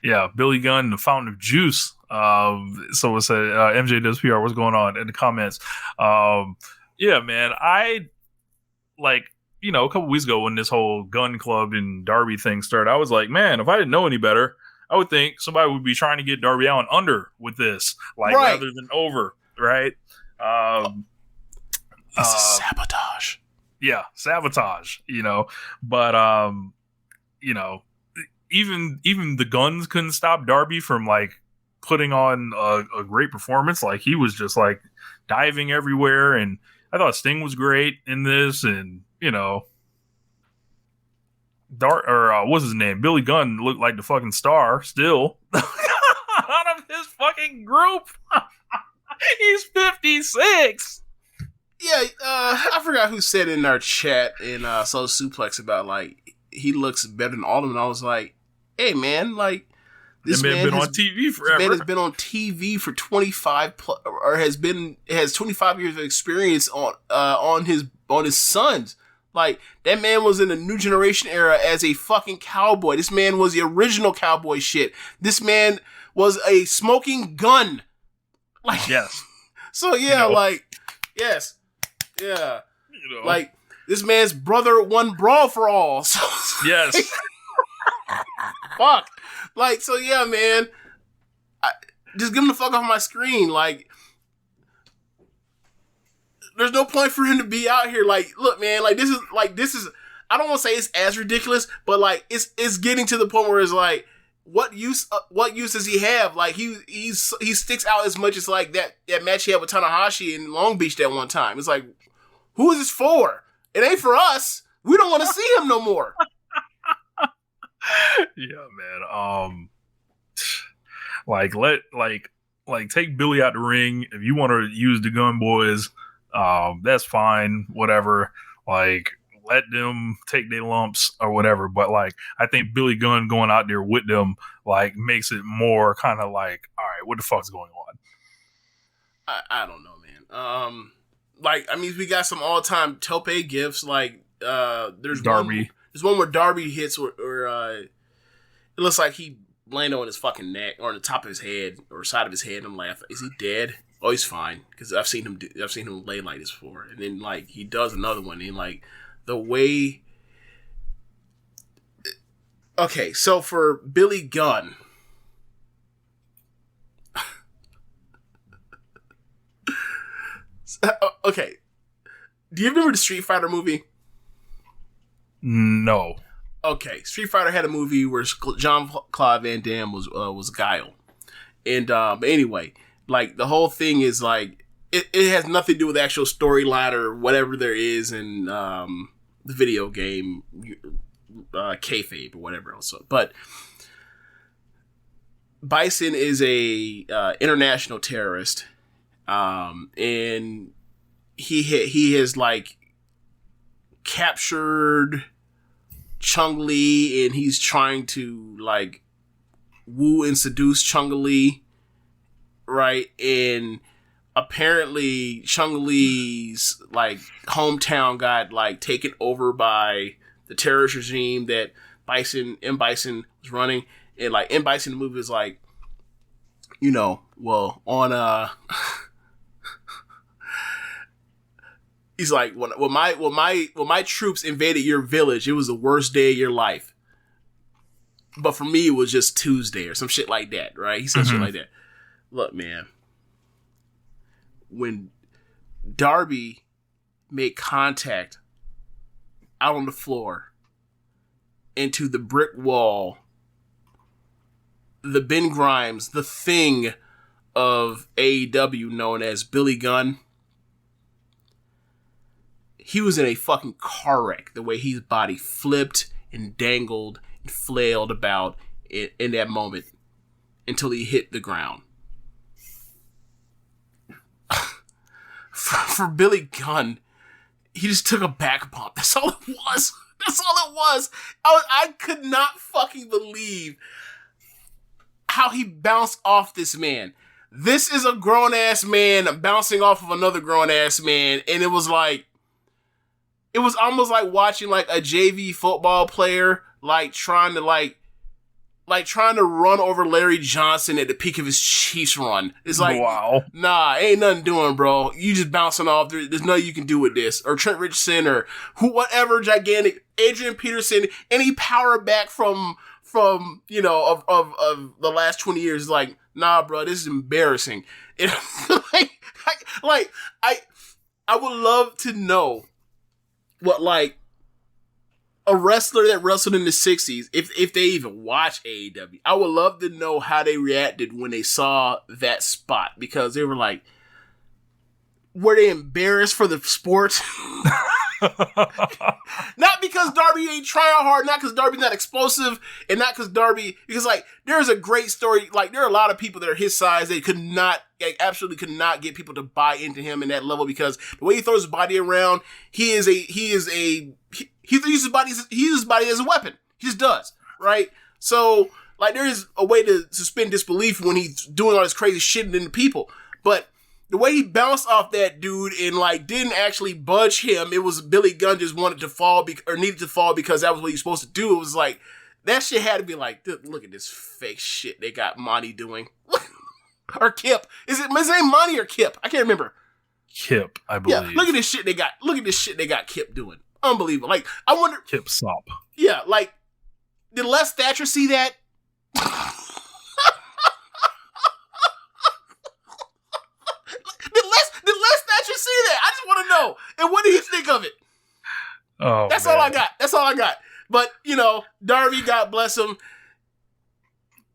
Yeah, Billy Gunn, the Fountain of Juice. So it said MJ does PR. What's going on in the comments? Yeah, man. I like. A couple weeks ago when this whole Gun Club and Darby thing started, I was like, man, if I didn't know any better, I would think somebody would be trying to get Darby Allin under with this, like, right, rather than over, right? It's sabotage. Yeah, sabotage, But, even the Guns couldn't stop Darby from, like, putting on a great performance. Like, he was just, like, diving everywhere, and I thought Sting was great in this, and what's his name? Billy Gunn looked like the fucking star still out of his fucking group. He's 56. Yeah, I forgot who said in our chat in Social Suplex about like he looks better than all of them. And I was like, hey man, like this man been on TV forever. This man has been on TV for 25 or has 25 years of experience on his sons. Like, that man was in the New Generation era as a fucking cowboy. This man was the original cowboy shit. This man was a smoking gun. Like, yes. So, yeah, like, yes. Yeah. Like, this man's brother won Brawl for All. So, yes. Fuck. Like, so, yeah, man. Just give him the fuck off my screen. Like, there's no point for him to be out here. Like, look, man, this is, I don't want to say it's as ridiculous, but like, it's getting to the point where it's like, what use does he have? Like, he sticks out as much as like that match he had with Tanahashi in Long Beach that one time. It's like, who is this for? It ain't for us. We don't want to see him no more. Yeah, man. Take Billy out the ring. If you want to use the Gun Boys, that's fine, whatever. Like, let them take their lumps or whatever. But like, I think Billy Gunn going out there with them like makes it more kind of like, all right, what the fuck's going on? I don't know, man. Like, I mean, we got some all time Tope gifts. Like, there's Darby. There's one where Darby hits where it looks like he landed on his fucking neck or on the top of his head or side of his head. I'm like, is he dead? oh, he's fine, because I've seen him lay like this before, and then like he does another one, and like the way. Okay, so for Billy Gunn, okay, do you remember the Street Fighter movie? No. Okay, Street Fighter had a movie where Jean-Claude Van Damme was Guile, and anyway, like the whole thing is like it has nothing to do with the actual storyline or whatever there is in the video game kayfabe or whatever else. But Bison is a international terrorist, and he has like captured Chung-Li, and he's trying to like woo and seduce Chung-Li, right? And apparently Chung-Li's like hometown got like taken over by the terrorist regime that M. Bison was running, and like M. Bison in the movie is like, you know, well on he's like, when my troops invaded your village, it was the worst day of your life. But for me, it was just Tuesday or some shit like that, right? He said shit like that. Look, man, when Darby made contact out on the floor into the brick wall, the Ben Grimes, the Thing of AEW known as Billy Gunn, he was in a fucking car wreck, the way his body flipped and dangled and flailed about in that moment until he hit the ground. For Billy Gunn, he just took a back bump. That's all it was. That's all it was. I could not fucking believe how he bounced off this man. This is a grown-ass man bouncing off of another grown-ass man, and it was almost like watching like a JV football player like trying to run over Larry Johnson at the peak of his Chiefs run. It's like, wow, nah, ain't nothing doing, bro. You just bouncing off. There's nothing you can do with this. Or Trent Richardson or whatever gigantic Adrian Peterson, any power back from you know of the last 20 years. Like, nah, bro, this is embarrassing. It, I would love to know what like a wrestler that wrestled in the 60s, if they even watch AEW, I would love to know how they reacted when they saw that spot, because they were like, were they embarrassed for the sport? Not because Darby ain't trying hard, not because Darby's not explosive, and not because like there's a great story. Like there are a lot of people that are his size that absolutely could not get people to buy into him in that level, because the way he throws his body around, he uses his body as a weapon. He just does, right? So like there is a way to suspend disbelief when he's doing all this crazy shit into people, but the way he bounced off that dude and like didn't actually budge him, it was Billy Gunn just wanted to fall or needed to fall because that was what he's supposed to do. It was like, that shit had to be like, look at this fake shit they got Monty doing. Or Kip. Is his name Monty or Kip? I can't remember. Kip, I believe. Yeah, look at this shit they got Kip doing. Unbelievable. Like, I wonder. Kip Sop. Yeah, like, did Les Thatcher see that? Did Les Thatcher see that? I just want to know. And what did he think of it? Oh, That's man. all I got. But, you know, Darby, God bless him.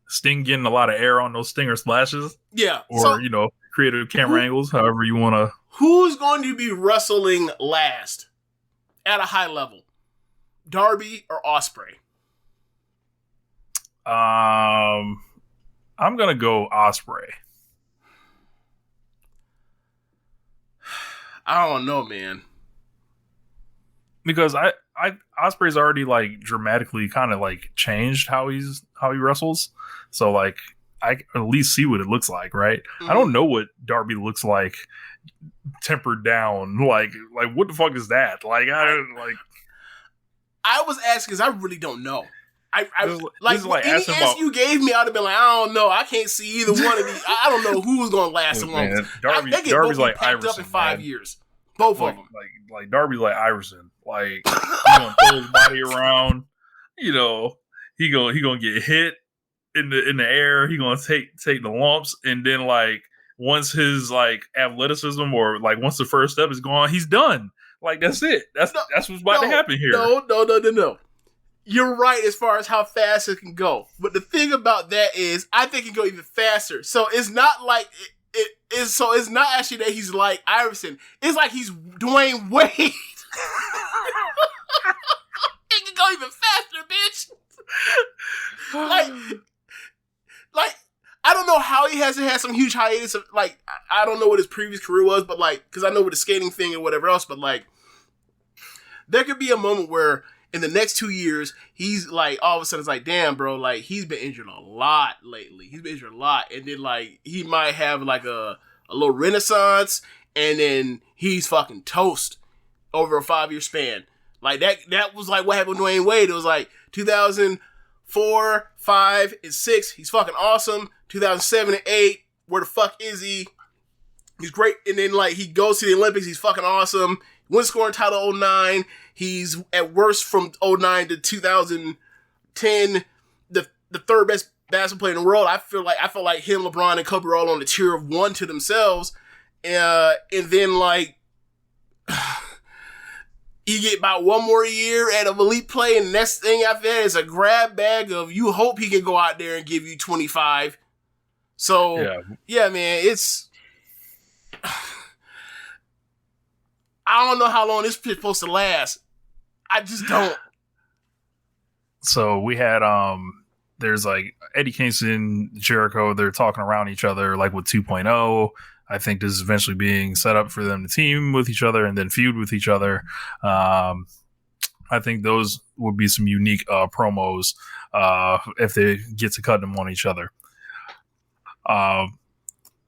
Sting getting a lot of air on those stinger splashes. Yeah. Or, you know, creative camera angles, however you want to. Who's going to be wrestling last at a high level? Darby or Ospreay? I'm going to go Ospreay. I don't know, man. Because Ospreay's already like dramatically kind of like changed how he wrestles. So like I can at least see what it looks like, right? Mm-hmm. I don't know what Darby looks like tempered down. Like what the fuck is that? I was asking because I really don't know. This is like any answer you gave me, I'd have been like, I don't know. I can't see either one of these. I don't know who's going to last the longest. Darby's like Iverson up in 5 years. Both of them. Like Darby's like Iverson. Like, he gonna throw his body around. You know, he gonna get hit in the air. He gonna take the lumps, and then like once his like athleticism or like once the first step is gone, he's done. Like that's it. That's what's about to happen here. No. You're right as far as how fast it can go. But the thing about that is, I think it can go even faster. So it's not like it is. So it's not actually that he's like Iverson. It's like he's Dwayne Wade. It can go even faster, bitch. like I don't know how he hasn't had some huge hiatus. Like I don't know what his previous career was, but like because I know with the skating thing and whatever else, but like there could be a moment where in the next 2 years, he's like, all of a sudden, it's like, damn, bro, like, he's been injured a lot lately. And then, like, he might have, like, a little renaissance, and then he's fucking toast over a 5-year span. Like, that was, like, what happened with Dwayne Wade. It was, like, 2004, 5, and 6, he's fucking awesome. 2007 and 8, where the fuck is he? He's great. And then, like, he goes to the Olympics, he's fucking awesome. Wins scoring title 09. He's at worst from 09 to 2010, the third best basketball player in the world. I felt like him, LeBron, and Kobe were all on the tier of one to themselves. And then like you get about one more year at an elite play, and the next thing after that is a grab bag of you hope he can go out there and give you 25. So yeah man, it's I don't know how long this is supposed to last. I just don't. So we had there's like Eddie Kingston, Jericho, they're talking around each other like with 2.0. I think this is eventually being set up for them to team with each other and then feud with each other. I think those would be some unique promos if they get to cut them on each other.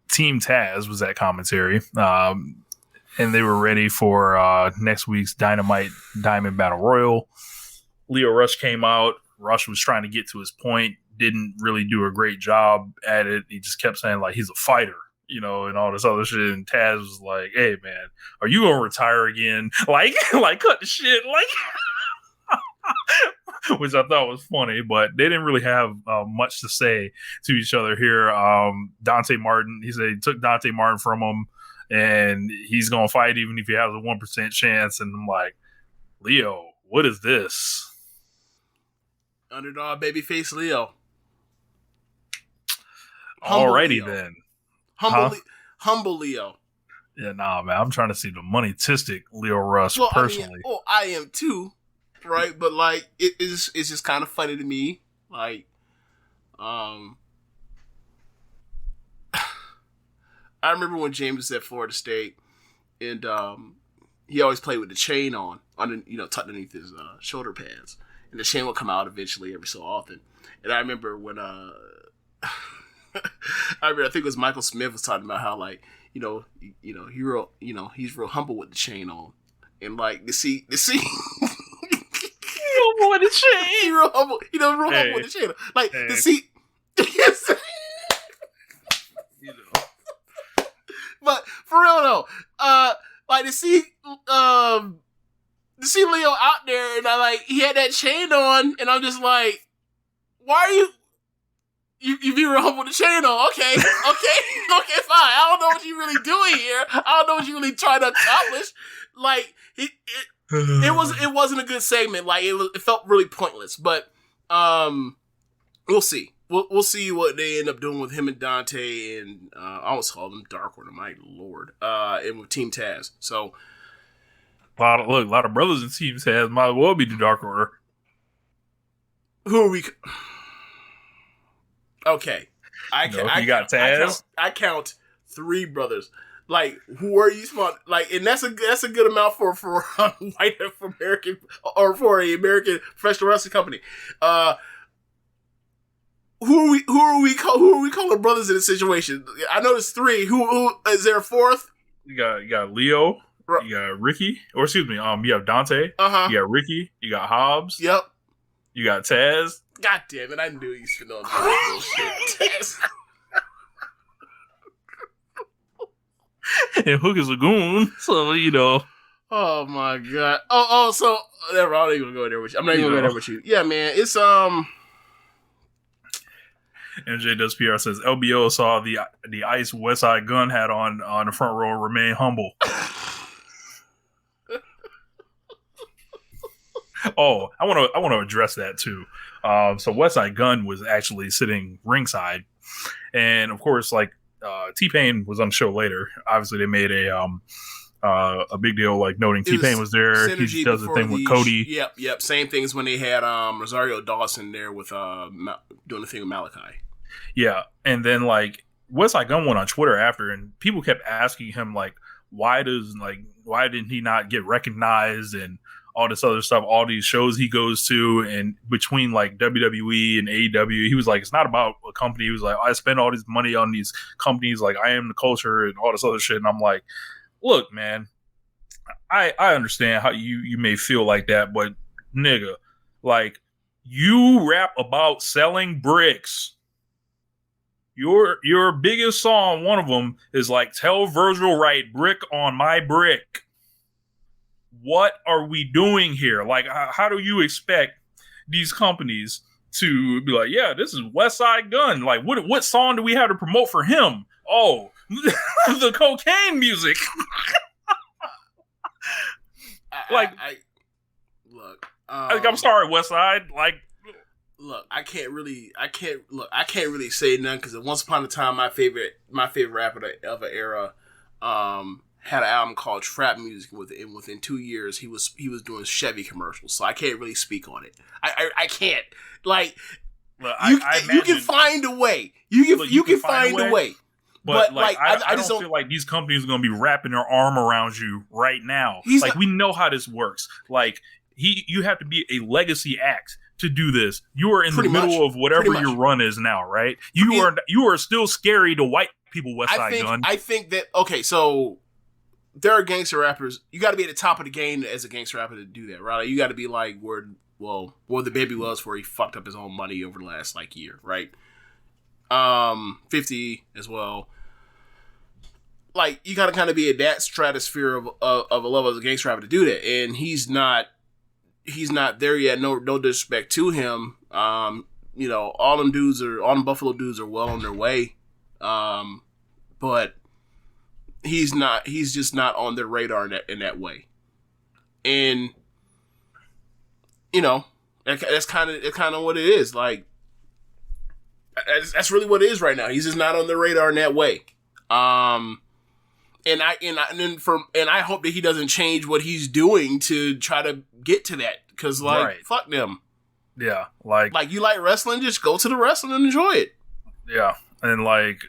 Team Taz was at commentary. And they were ready for next week's Dynamite Diamond Battle Royal. Leo Rush came out. Rush was trying to get to his point. Didn't really do a great job at it. He just kept saying, like, he's a fighter, you know, and all this other shit. And Taz was like, hey, man, are you going to retire again? Like cut the shit. Like, which I thought was funny, but they didn't really have much to say to each other here. Dante Martin, he said he took Dante Martin from him. And he's going to fight even if he has a 1% chance. And I'm like, Leo, what is this? Underdog babyface Leo. Alrighty then. Humble Leo. Yeah, nah, man. I'm trying to see the money-tistic Leo Rush personally. I am too, right? But like, it's just kind of funny to me. Like, I remember when James was at Florida State, and he always played with the chain on, tucked underneath his shoulder pads, and the chain would come out eventually every so often. And I remember when I think it was Michael Smith was talking about how like he's real humble with the chain on, and like to see. Humble with the chain. He real humble. Real humble with the chain. Like to see. But for real though, like to see Leo out there, and he had that chain on, and I'm just like, why are you be real humble with the chain on? Okay, fine. I don't know what you're really doing here. I don't know what you're really trying to accomplish. Like it wasn't a good segment. Like it felt really pointless. But we'll see. We'll see what they end up doing with him and Dante, and I almost called him Dark Order, my lord, and with Team Taz. So, a lot of brothers in Team Taz might as well be the Dark Order. Who are we? Okay, you got Taz. I count 3 brothers. Like, who are you? Smart? Like, and that's a good amount for a white American or for an American professional wrestling company. Who are we calling brothers in this situation? I know there's 3. Who is there a 4th? You got Leo. You got Ricky, or excuse me, you have Dante. You got Ricky. You got Hobbs. Yep. You got Taz. God damn it! I knew you should know that bullshit. And Hook is a goon, so you know. Oh my god. Oh. So never. I'm not even gonna go there with you. I'm not even gonna go there with you. Yeah, man. It's MJ does PR says LBO saw the Ice West Side Gun hat on the front row. Remain humble. Oh, I want to address that too. So West Side Gun was actually sitting ringside, and of course, like T-Pain was on the show later. Obviously, they made a big deal, like noting T-Pain was there. He does the thing with Cody. Yep. Same thing as when they had Rosario Dawson there with doing the thing with Malachi. Yeah, and then like West Side Gun went on Twitter after, and people kept asking him like, why didn't he not get recognized and all this other stuff, all these shows he goes to, and between like WWE and AEW, he was like, it's not about a company. He was like, I spend all this money on these companies, like I am the culture and all this other shit. And I'm like, look, man, I understand how you may feel like that, but nigga, like you rap about selling bricks. Your biggest song, one of them, is like, tell Virgil Wright, brick on my brick. What are we doing here? Like, how do you expect these companies to be like, yeah, this is West Side Gun. Like, what song do we have to promote for him? Oh, the cocaine music. I'm sorry, West Side. Like, look, I can't really say nothing because once upon a time, my favorite rapper of an era, had an album called Trap Music. Within 2 years, he was doing Chevy commercials. So I can't really speak on it. I can't. Like, look, you can find a way. You can find a way. But like, I just don't feel like these companies are going to be wrapping their arm around you right now. We know how this works. Like, you have to be a legacy act to do this. You are in the middle of whatever your run is now, right? You are still scary to white people, West Side Gun. I think that, okay, so there are gangster rappers. You got to be at the top of the game as a gangster rapper to do that, right? Like, you got to be like where the baby was, where he fucked up his own money over the last like year, right? 50 as well. Like, you got to kind of be at that stratosphere of a level as a gangster rapper to do that, and he's not there yet. No disrespect to him. You know, all them Buffalo dudes are well on their way, but he's just not on their radar in that way. And you know, that's kind of what it is. Like, that's really what it is right now. He's just not on the radar in that way. And I hope that he doesn't change what he's doing to try to get to that. Because, like, right. Fuck them. Yeah, like you like wrestling, just go to the wrestling and enjoy it. Yeah, and like,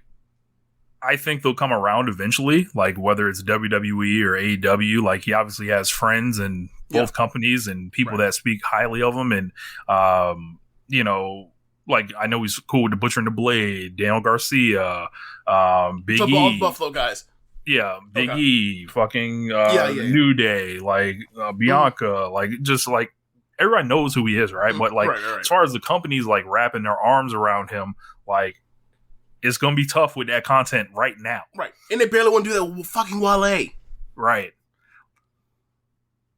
I think they'll come around eventually. Like, whether it's WWE or AEW, like, he obviously has friends in both companies and people that speak highly of him. And you know, like, I know he's cool with the Butcher and the Blade, Daniel Garcia, Big E, all Buffalo guys. Yeah, Big E, fucking New Day, like Bianca, like, just like, everybody knows who he is, right? But like, right. As far as the companies like wrapping their arms around him, like, it's gonna be tough with that content right now. Right, and they barely want to do that with fucking Wale. Right.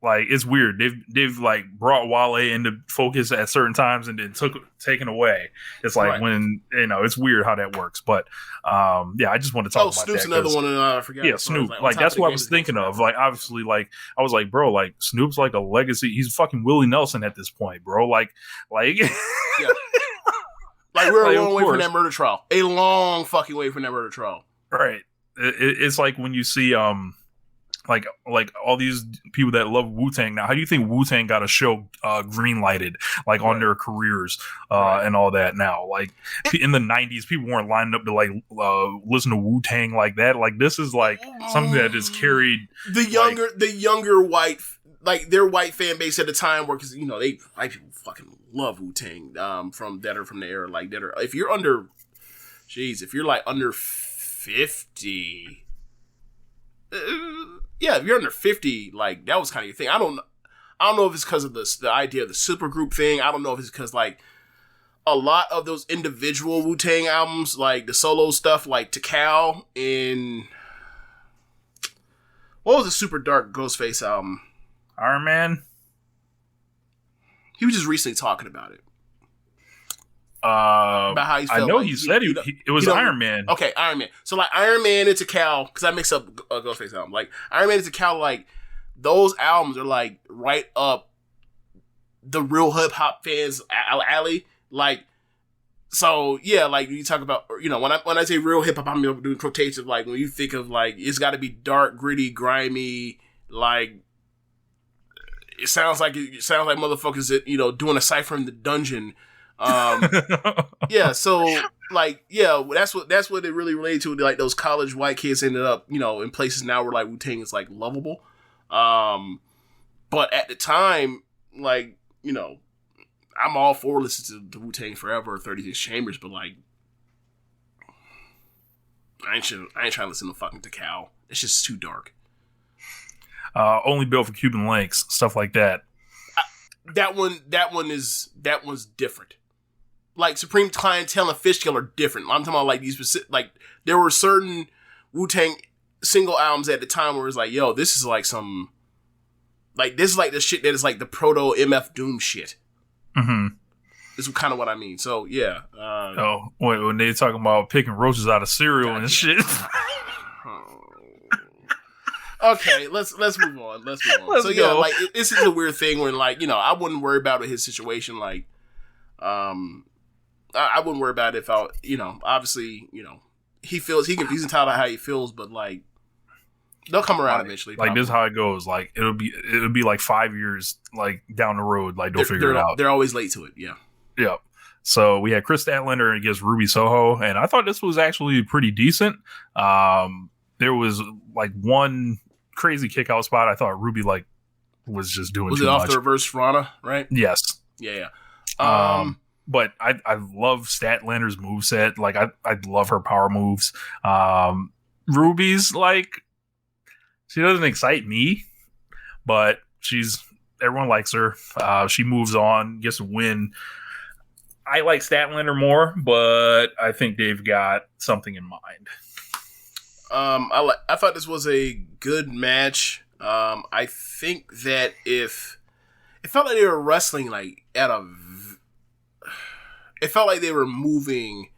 Like, it's weird. They've like brought Wale into focus at certain times and then taken away. It's like, when, you know, it's weird how that works. But yeah, I just want to talk about Snoop's that. another one I forgot. Yeah, Snoop. Like that's what I was thinking of. Like, obviously, like, I was like, bro, like, Snoop's like a legacy. He's fucking Willie Nelson at this point, bro. Like yeah. Like, we're a long way from that murder trial. A long fucking way from that murder trial. Right. It's like when you see like all these people that love Wu-Tang now. How do you think Wu-Tang got a show green lighted, like, on their careers and all that now? Like, in the 90s, people weren't lining up to like listen to Wu-Tang like that. Like, this is like something that is carried. The younger white, like, their white fan base at the time, where, because, you know, white people fucking love Wu-Tang from the era, like, that are, if you're like under 50. Yeah, if you're under 50, like, that was kind of your thing. I don't I don't know if it's because of the idea of the supergroup thing. I don't know if it's because like a lot of those individual Wu-Tang albums, like the solo stuff, like Takao and what was the super dark Ghostface album? Iron Man. He was just recently talking about it. About how he felt. I know like, he said it was Iron Man. Okay, Iron Man. So like Iron Man and Takao, because I mix up a Ghostface album. Like Iron Man and Takao, like those albums are like right up the real hip hop fans' alley. Like, so yeah, like you talk about, when I say real hip hop, I'm doing quotations. Like when you think of like, it's got to be dark, gritty, grimy. Like it sounds like motherfuckers, doing a cipher in the dungeon. Yeah, so like, yeah, that's what it really related to. Like those college white kids ended up, in places now where like Wu-Tang is like lovable. But at the time, like, I'm all for listening to Wu-Tang Forever or 36 Chambers, but like, I ain't trying to listen to fucking Takao. It's just too dark. Only built for Cuban links, stuff like that. That one's different. Like Supreme Clientele and Fishkill are different. I'm talking about like these specific, like there were certain Wu-Tang single albums at the time where it's like, yo, this is like some, like this is like the shit that is like the proto MF Doom shit. Mm-hmm. This is kind of what I mean. So yeah. When they talking about picking roaches out of cereal and shit. Okay, let's move on. Let's go. Yeah, like this is a weird thing when like, I wouldn't worry about his situation. Like, I wouldn't worry about it if obviously, he's entitled to how he feels, but like, they'll come around eventually. Like this is how it goes. Like it'll be like 5 years like down the road. Like they'll figure it out. They're always late to it. Yeah. Yeah. So we had Chris Statlander against Ruby Soho, and I thought this was actually pretty decent. There was like one crazy kick out spot. I thought Ruby like was just doing too much. Was it off the reverse Ferrana, right? Yes. Yeah. But I love Statlander's moveset. Like I love her power moves. Ruby's like, she doesn't excite me, but everyone likes her. She moves on, gets a win. I like Statlander more, but I think they've got something in mind. I thought this was a good match. I think that it felt like they were wrestling like it felt like they were moving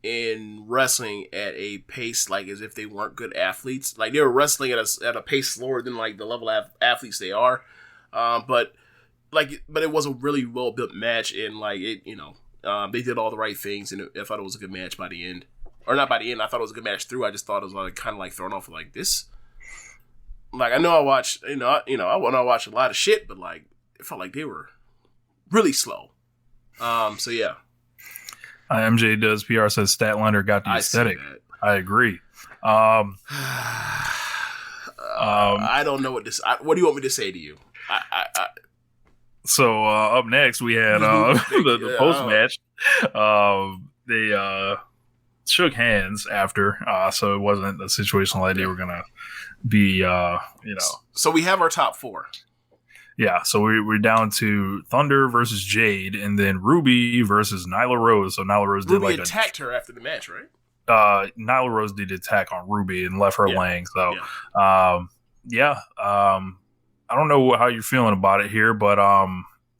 in wrestling at a pace like as if they weren't good athletes. Like they were wrestling at a pace slower than like the level of athletes they are. But it was a really well built match, and like it, they did all the right things, and I thought it was a good match by the end. Or not by the end. I thought it was a good match through. I just thought it was like kind of like thrown off like this. Like I know I watched, I want to watch a lot of shit, but like it felt like they were really slow. So yeah. MJ does PR says Statlander got the aesthetic. I agree. I don't know what do you want me to say to you? So up next we had the post match. They shook hands after, so it wasn't a situation like they were gonna be. So we have our top four. Yeah, so we're down to Thunder versus Jade, and then Ruby versus Nyla Rose. So Nyla Rose Ruby attacked her after the match, right? Nyla Rose did attack on Ruby and left her laying. So, I don't know how you're feeling about it here, but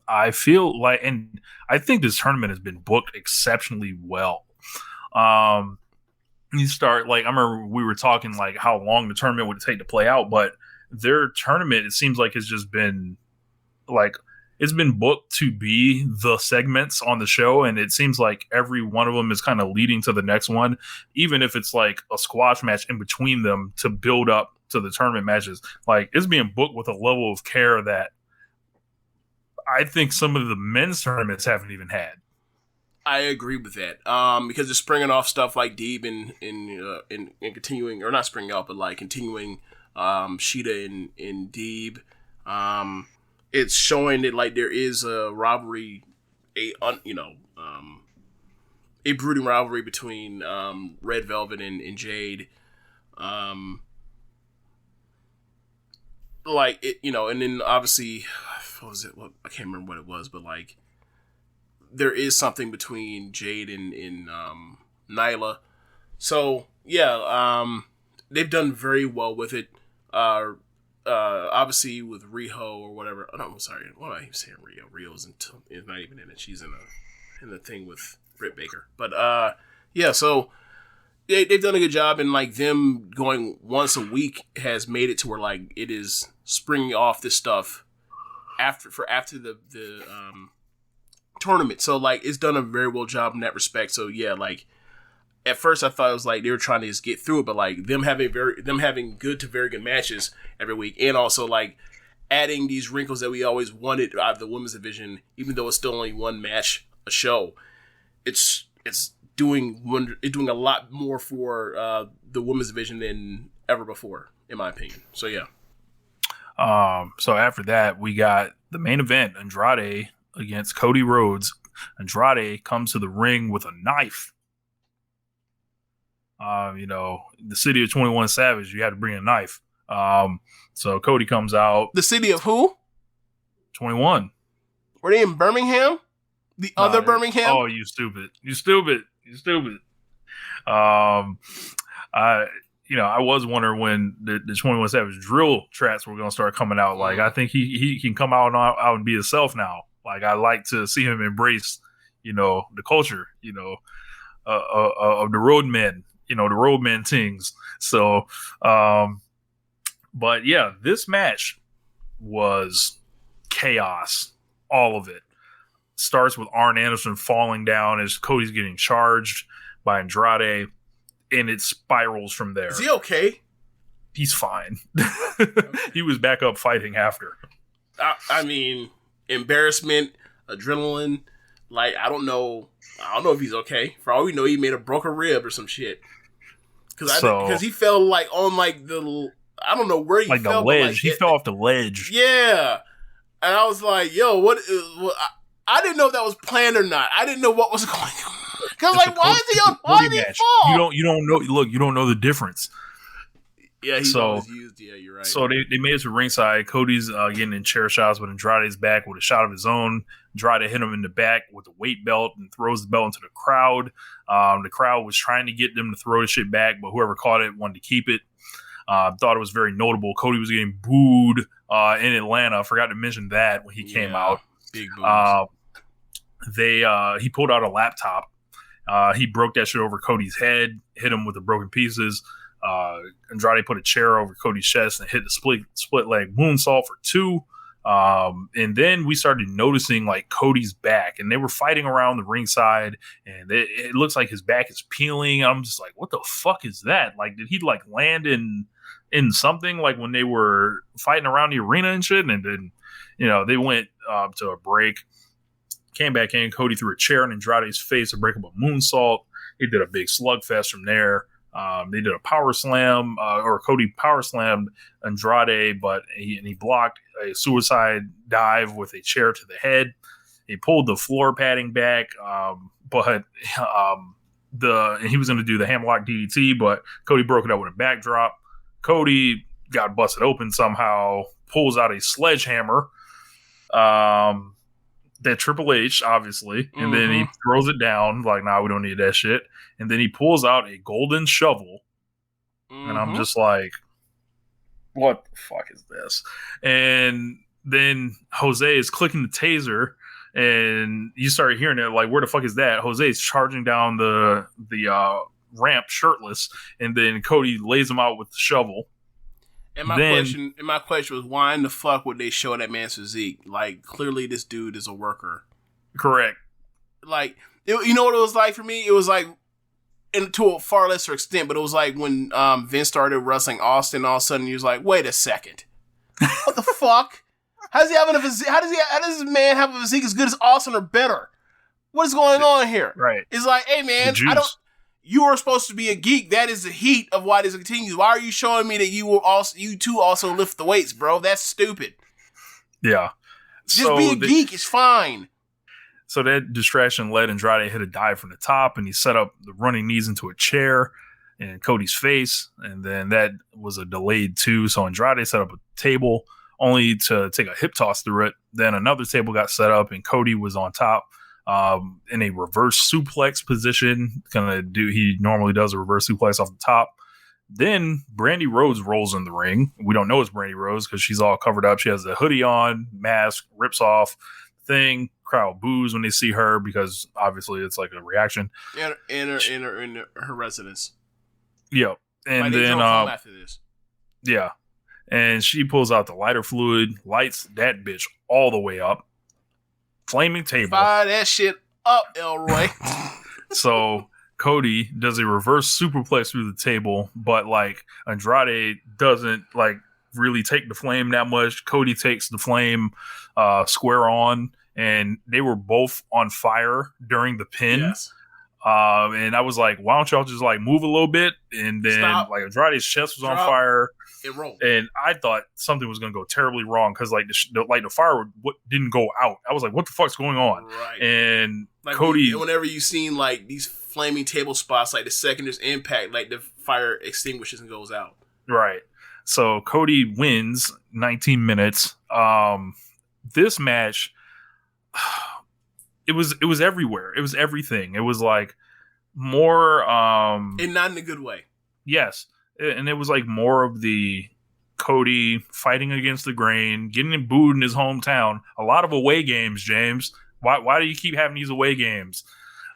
I feel like, and I think this tournament has been booked exceptionally well. You start like, I remember we were talking like how long the tournament would take to play out, but their tournament, it seems like it's just been like, it's been booked to be the segments on the show, and it seems like every one of them is kind of leading to the next one, even if it's like a squash match in between them to build up to the tournament matches. Like, it's being booked with a level of care that I think some of the men's tournaments haven't even had. I agree with that. Because they're springing off stuff like Deeb and continuing, or not springing off, but like continuing Sheeta and Deeb. It's showing that like there is a rivalry, a brooding rivalry between Red Velvet and Jade. Like it, and then obviously what was it? Well, I can't remember what it was, but like there is something between Jade and Nyla. So yeah, they've done very well with it. Obviously with Riho or whatever. Oh, no, I'm sorry. What am I even saying? Rio. Rio's is not even in it. She's in the thing with Britt Baker. But yeah. So they've done a good job, and like them going once a week has made it to where like it is springing off this stuff after the tournament. So like it's done a very well job in that respect. So yeah, like at first I thought it was like they were trying to just get through it, but like them having good to very good matches every week, and also like adding these wrinkles that we always wanted out of the women's division, even though it's still only one match a show. It's doing a lot more for the women's division than ever before, in my opinion. So yeah. So after that, we got the main event: Andrade against Cody Rhodes. Andrade comes to the ring with a knife. The city of 21 Savage, you had to bring a knife. So Cody comes out. The city of who? 21. Were they in Birmingham? The other Birmingham? Oh, you stupid. I was wondering when the 21 Savage drill tracks were going to start coming out. Like, I think he can come out and be himself now. Like, I like to see him embrace, the culture, of the roadmen. The roadman things. So, but yeah, this match was chaos. All of it starts with Arn Anderson falling down as Cody's getting charged by Andrade, and it spirals from there. Is he okay? He's fine. He was back up fighting after. I mean, embarrassment, adrenaline. Like, I don't know if he's okay. For all we know, he made a broken rib or some shit. Because he fell like on like the, I don't know where he fell. Like the ledge. He fell off the ledge. Yeah. And I was like, yo, what I didn't know if that was planned or not. I didn't know what was going on. Because like, why did he fall? You don't know. Look, you don't know the difference. Yeah, he's always used. Yeah, you're right. So they made it to ringside. Cody's getting in chair shots, but Andrade's back with a shot of his own. Andrade hit him in the back with a weight belt and throws the belt into the crowd. The crowd was trying to get them to throw the shit back, but whoever caught it wanted to keep it. Thought it was very notable. Cody was getting booed in Atlanta. I forgot to mention that when he came out. Big boos. He pulled out a laptop. He broke that shit over Cody's head, hit him with the broken pieces. Andrade put a chair over Cody's chest and hit the split leg moonsault for 2. And then we started noticing like Cody's back, and they were fighting around the ringside, and it looks like his back is peeling. I'm just like, what the fuck is that? Like, did he like land in something like when they were fighting around the arena and shit? And then, they went to a break, came back in. Cody threw a chair in Andrade's face to break up a moonsault. He did a big slugfest from there. They did a power slam, or Cody power slammed Andrade, but he blocked a suicide dive with a chair to the head. He pulled the floor padding back, but he was going to do the hammerlock DDT, but Cody broke it up with a backdrop. Cody got busted open somehow, pulls out a sledgehammer, that Triple H, obviously, and then he throws it down, like, nah, we don't need that shit. And then he pulls out a golden shovel, and I'm just like, what the fuck is this? And then Jose is clicking the taser, and you start hearing it, like, where the fuck is that? Jose is charging down the ramp shirtless, and then Cody lays him out with the shovel. And my question was, why in the fuck would they show that man's physique? Like, clearly this dude is a worker. Correct. Like, you know what it was like for me? It was like, and to a far lesser extent, but it was like when Vince started wrestling Austin, all of a sudden he was like, wait a second. What the fuck? How does he have a physique? How does this man have a physique as good as Austin or better? What is going on here? Right. It's like, hey man, you are supposed to be a geek. That is the heat of why this continues. Why are you showing me that you too also lift the weights, bro? That's stupid. Yeah. Just be a geek. It's fine. So that distraction led Andrade hit a dive from the top, and he set up the running knees into a chair in Cody's face, and then that was a delayed 2. So Andrade set up a table only to take a hip toss through it. Then another table got set up, and Cody was on top in a reverse suplex position. He normally does a reverse suplex off the top. Then Brandy Rhodes rolls in the ring. We don't know it's Brandy Rhodes because she's all covered up. She has a hoodie on, mask, rips off thing. Crowd boos when they see her because obviously it's like a reaction. In her residence. Yeah. And then after this. Yeah. And she pulls out the lighter fluid, lights that bitch all the way up. Flaming table. Fire that shit up, Elroy. So Cody does a reverse superplex through the table, but like Andrade doesn't like really take the flame that much. Cody takes the flame square on, and they were both on fire during the pin. Yes. And I was like, why don't y'all just like move a little bit? And then like Andrade's chest was on fire. It rolled. And I thought something was going to go terribly wrong because like the fire didn't go out. I was like, what the fuck's going on? Right. And like Cody, whenever you've seen like these flaming table spots, like the second there's impact, like the fire extinguishes and goes out. Right. So Cody wins 19 minutes. This match, it was everywhere. It was everything. It was like more and not in a good way. Yes. And it was like more of the Cody fighting against the grain, getting booed in his hometown. A lot of away games, James. Why do you keep having these away games?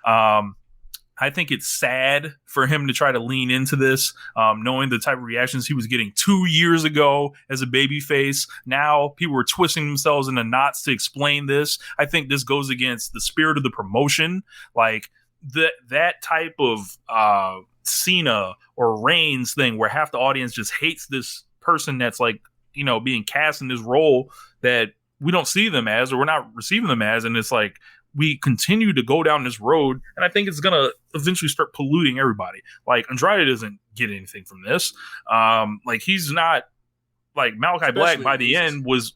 I think it's sad for him to try to lean into this, knowing the type of reactions he was getting 2 years ago as a babyface. Now people were twisting themselves into knots to explain this. I think this goes against the spirit of the promotion. Like that type of Cena or Reigns thing where half the audience just hates this person that's like, being cast in this role that we don't see them as, or we're not receiving them as. And it's like, we continue to go down this road, and I think it's going to eventually start polluting everybody. Like, Andrade doesn't get anything from this. Like, he's not, like, Malachi Black by the end was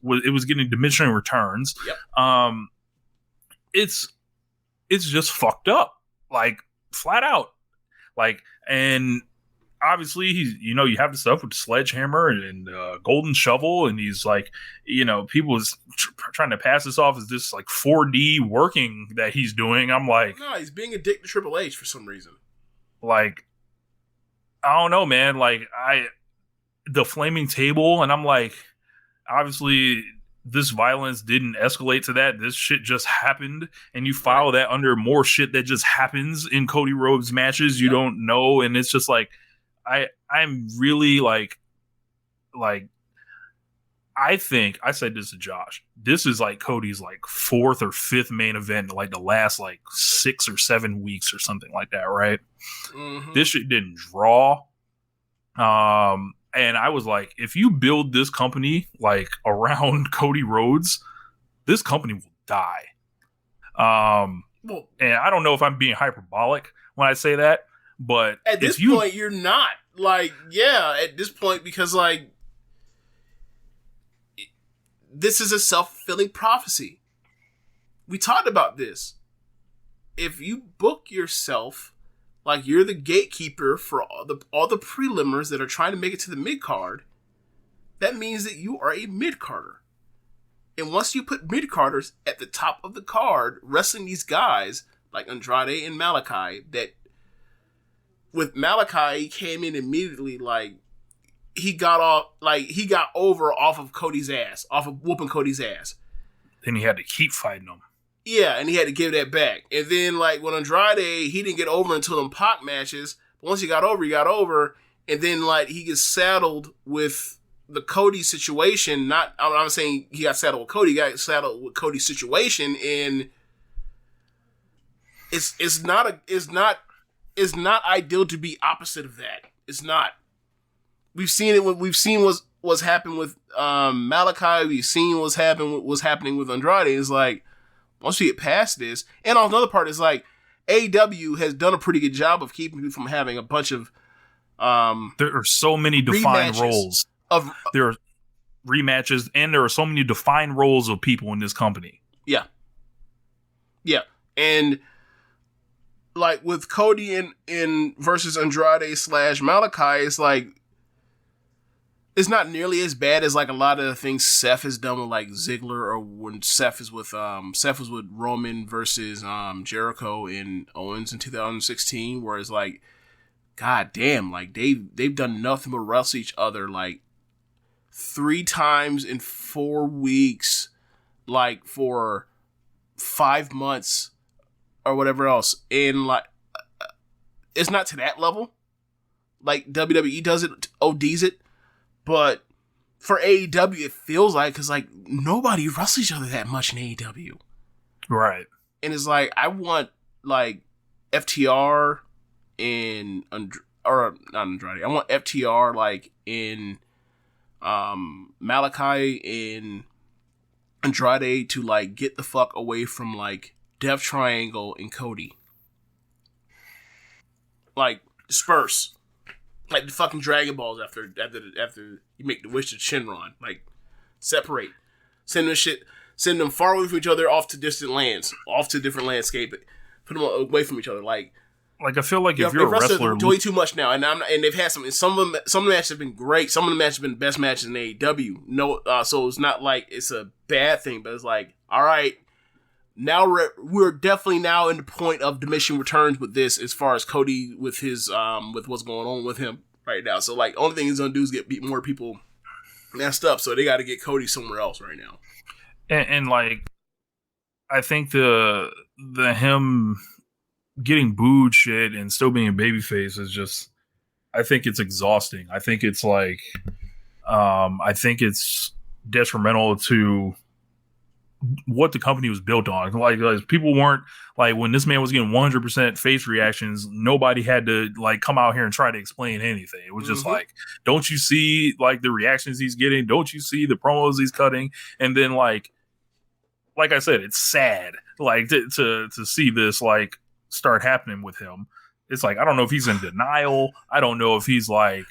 getting diminishing returns. Yep. It's just fucked up. Like, flat out. Like, and obviously he's, you have the stuff with the sledgehammer and golden shovel, and he's like, people is trying to pass this off as this like 4D working that he's doing. I'm like, no, he's being a dick to Triple H for some reason. Like, I don't know, man. Like the flaming table, and I'm like, obviously this violence didn't escalate to that. This shit just happened, and you file that under more shit that just happens in Cody Rhodes matches. You don't know, and it's just like, I'm really like I think I said this to Josh. This is like Cody's like 4th or 5th main event in like the last like 6 or 7 weeks or something like that, right? Mm-hmm. This shit didn't draw. And I was like, if you build this company like around Cody Rhodes, this company will die. And I don't know if I'm being hyperbolic when I say that, but at this point, you're not. Like, yeah, at this point, because, like, this is a self-fulfilling prophecy. We talked about this. If you book yourself like you're the gatekeeper for all the prelimers that are trying to make it to the mid-card, that means that you are a mid-carder. And once you put mid-carders at the top of the card, wrestling these guys like Andrade and Malachi, that with Malachi, he came in immediately like he got over off of Cody's ass, off of whooping Cody's ass. Then he had to keep fighting him. Yeah, and he had to give that back. And then like with Andrade, he didn't get over until them Pac matches. But once he got over. And then like he gets saddled with the Cody situation. I'm saying he got saddled with Cody. He got saddled with Cody's situation, and it's not ideal to be opposite of that. It's not. We've seen it. We've seen what's happened with Malachi. We've seen what's happening with Andrade. It's like once we get past this, and on another part, it's like AEW has done a pretty good job of keeping you from having a bunch of. There are so many defined roles. There are rematches, and there are so many defined roles of people in this company. Yeah, and. Like with Cody in versus Andrade / Malachi, it's it's not nearly as bad as like a lot of the things Seth has done with like Ziggler, or when Seth was with Roman versus Jericho and Owens in 2016, where it's like, god damn, like they've done nothing but wrestle each other like 3 times in 4 weeks, like for 5 months or whatever else, and like it's not to that level. Like WWE does it, ODs it. But for AEW, it feels like, because like nobody wrestles each other that much in AEW, right? And it's like I want like FTR in or not Andrade. I want FTR like in Malachi and Andrade to like get the fuck away from like Death Triangle and Cody, like disperse. Like the fucking Dragon Balls after you make the wish to Shenron. Like, separate. Send them far away from each other, off to distant lands, off to different landscape. Put them away from each other. Like I feel like if you're a wrestler, way too much now, and they've had some of the matches have been great. Some of the matches have been the best matches in AEW. No, so it's not like it's a bad thing, but it's like, all right, now we're definitely now in the point of diminishing returns with this, as far as Cody with his with what's going on with him right now. So like, only thing he's gonna do is get more people messed up. So they got to get Cody somewhere else right now. And like, I think the him getting booed shit and still being a babyface is just, I think it's exhausting. I think it's like, I think it's detrimental to what the company was built on. Like people weren't like, when this man was getting 100% face reactions, nobody had to like come out here and try to explain anything. It was just like, don't you see like the reactions he's getting? Don't you see the promos he's cutting? And then like I said, it's sad like to see this like start happening with him. It's like, I don't know if he's in denial. I don't know if he's like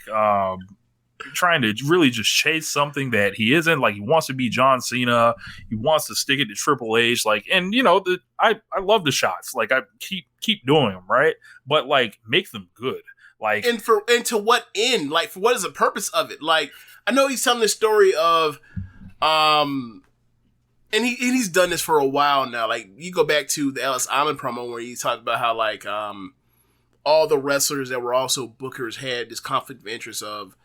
trying to really just chase something that he isn't. Like, he wants to be John Cena. He wants to stick it to Triple H. Like, and you know, I love the shots. Like, I keep doing them, right? But like, make them good. Like, and to what end? Like, for what is the purpose of it? Like, I know he's telling the story of, and he's done this for a while now. Like, you go back to the Ellis Allen promo where he talked about how like all the wrestlers that were also bookers had this conflict of interest of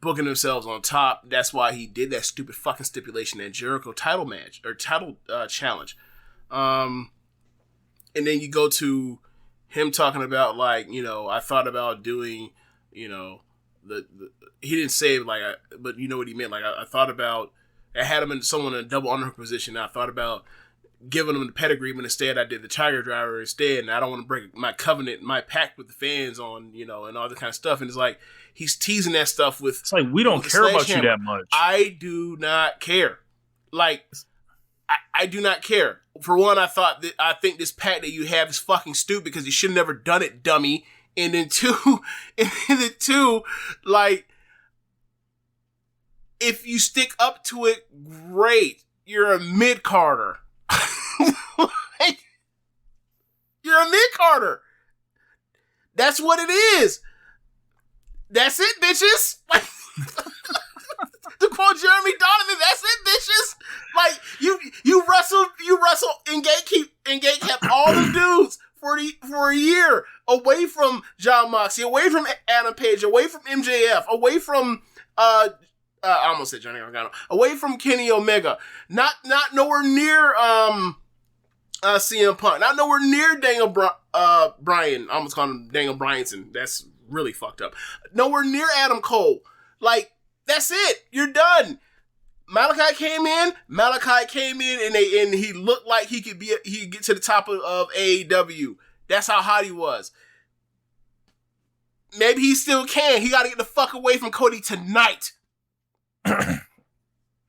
booking themselves on top. That's why he did that stupid fucking stipulation at Jericho title match or title challenge. And then you go to him talking about like, you know, I thought about doing, you know, the he didn't say it like, but you know what he meant. Like I thought about, I had him in someone in a double underhook position. I thought about giving him the pedigree, but instead I did the Tiger Driver instead. And I don't want to break my covenant, my pact with the fans on, you know, and all that kind of stuff. And it's like, he's teasing that stuff with. It's like, we don't care about you that much. I do not care. Like, I do not care. For one, I think this pact that you have is fucking stupid because you should have never done it, dummy. And then two, like, if you stick up to it, great. You're a mid-carder. You're a mid-carder. That's what it is. That's it, bitches. Like, to quote Jeremy Donovan, that's it, bitches. Like, you wrestle and gatekept all the dudes for a year away from Jon Moxley, away from Adam Page, away from MJF, away from I almost said Johnny Gargano, away from Kenny Omega, not nowhere near CM Punk, not nowhere near Daniel Bryan. I almost called him Daniel Bryanson. That's really fucked up. Nowhere near Adam Cole. Like, that's it. You're done. Malachi came in and he looked like he could get to the top of AEW. That's how hot he was. Maybe he still can. He got to get the fuck away from Cody tonight.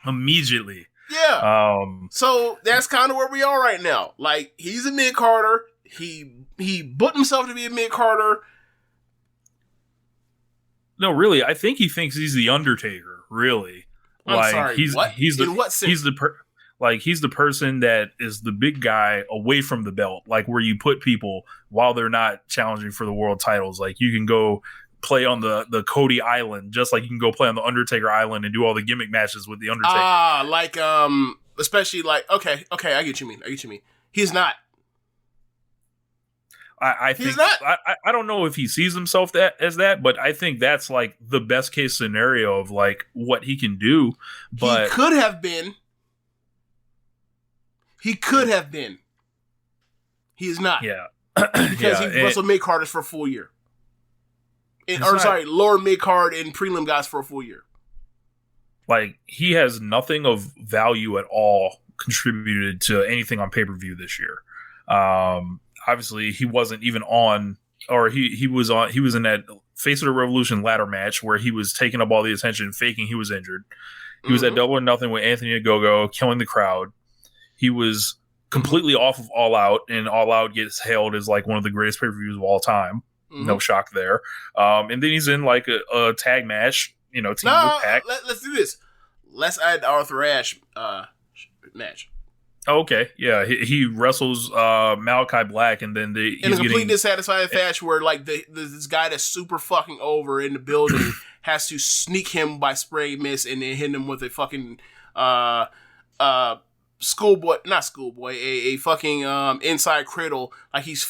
Immediately. Yeah. So that's kind of where we are right now. Like, he's a mid-carder. He booked himself to be a mid-carder. No, really, I think he thinks he's the Undertaker, really. I'm sorry, what? In what sense? He's the person that is the big guy away from the belt, like where you put people while they're not challenging for the world titles. Like, you can go play on the Cody Island, just like you can go play on the Undertaker Island and do all the gimmick matches with the Undertaker. Especially like okay, I get you mean. He's not. I think I don't know if he sees himself as that, but I think that's like the best case scenario of like what he can do. But he could have been. He is not. Yeah. Because he wrestled mid-carders for a full year. Lower mid-card and prelim guys for a full year. Like, he has nothing of value at all contributed to anything on pay-per-view this year. Obviously, he wasn't even on, or he was in that Face of the Revolution ladder match where he was taking up all the attention, faking he was injured. He was at Double or Nothing with Anthony Ogogo, killing the crowd. He was completely off of All Out, and All Out gets hailed as like one of the greatest pay-per-views of all time. No shock there. And then he's in like a tag match, team with Pac. Let's do this. Let's add the Arthur Ashe match. Okay, yeah, he wrestles Malachi Black, and then in a complete dissatisfied fashion where like this guy that's super fucking over in the building has to sneak him by spray mist and then hit him with a fucking a fucking inside cradle like he's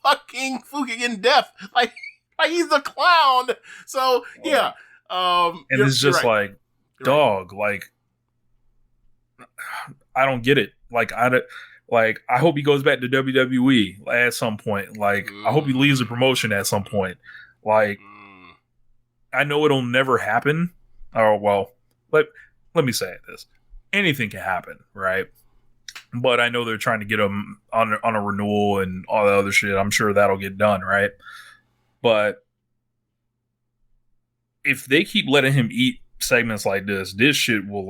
fucking fucking in death like he's a clown. So yeah, and it's just right. Dog, like I don't get it. Like I hope he goes back to WWE at some point. Like I hope he leaves the promotion at some point. Like I know it'll never happen. Oh well, let me say this. Anything can happen, right? But I know they're trying to get him on a renewal and all that other shit. I'm sure that'll get done, right? But if they keep letting him eat segments like this shit will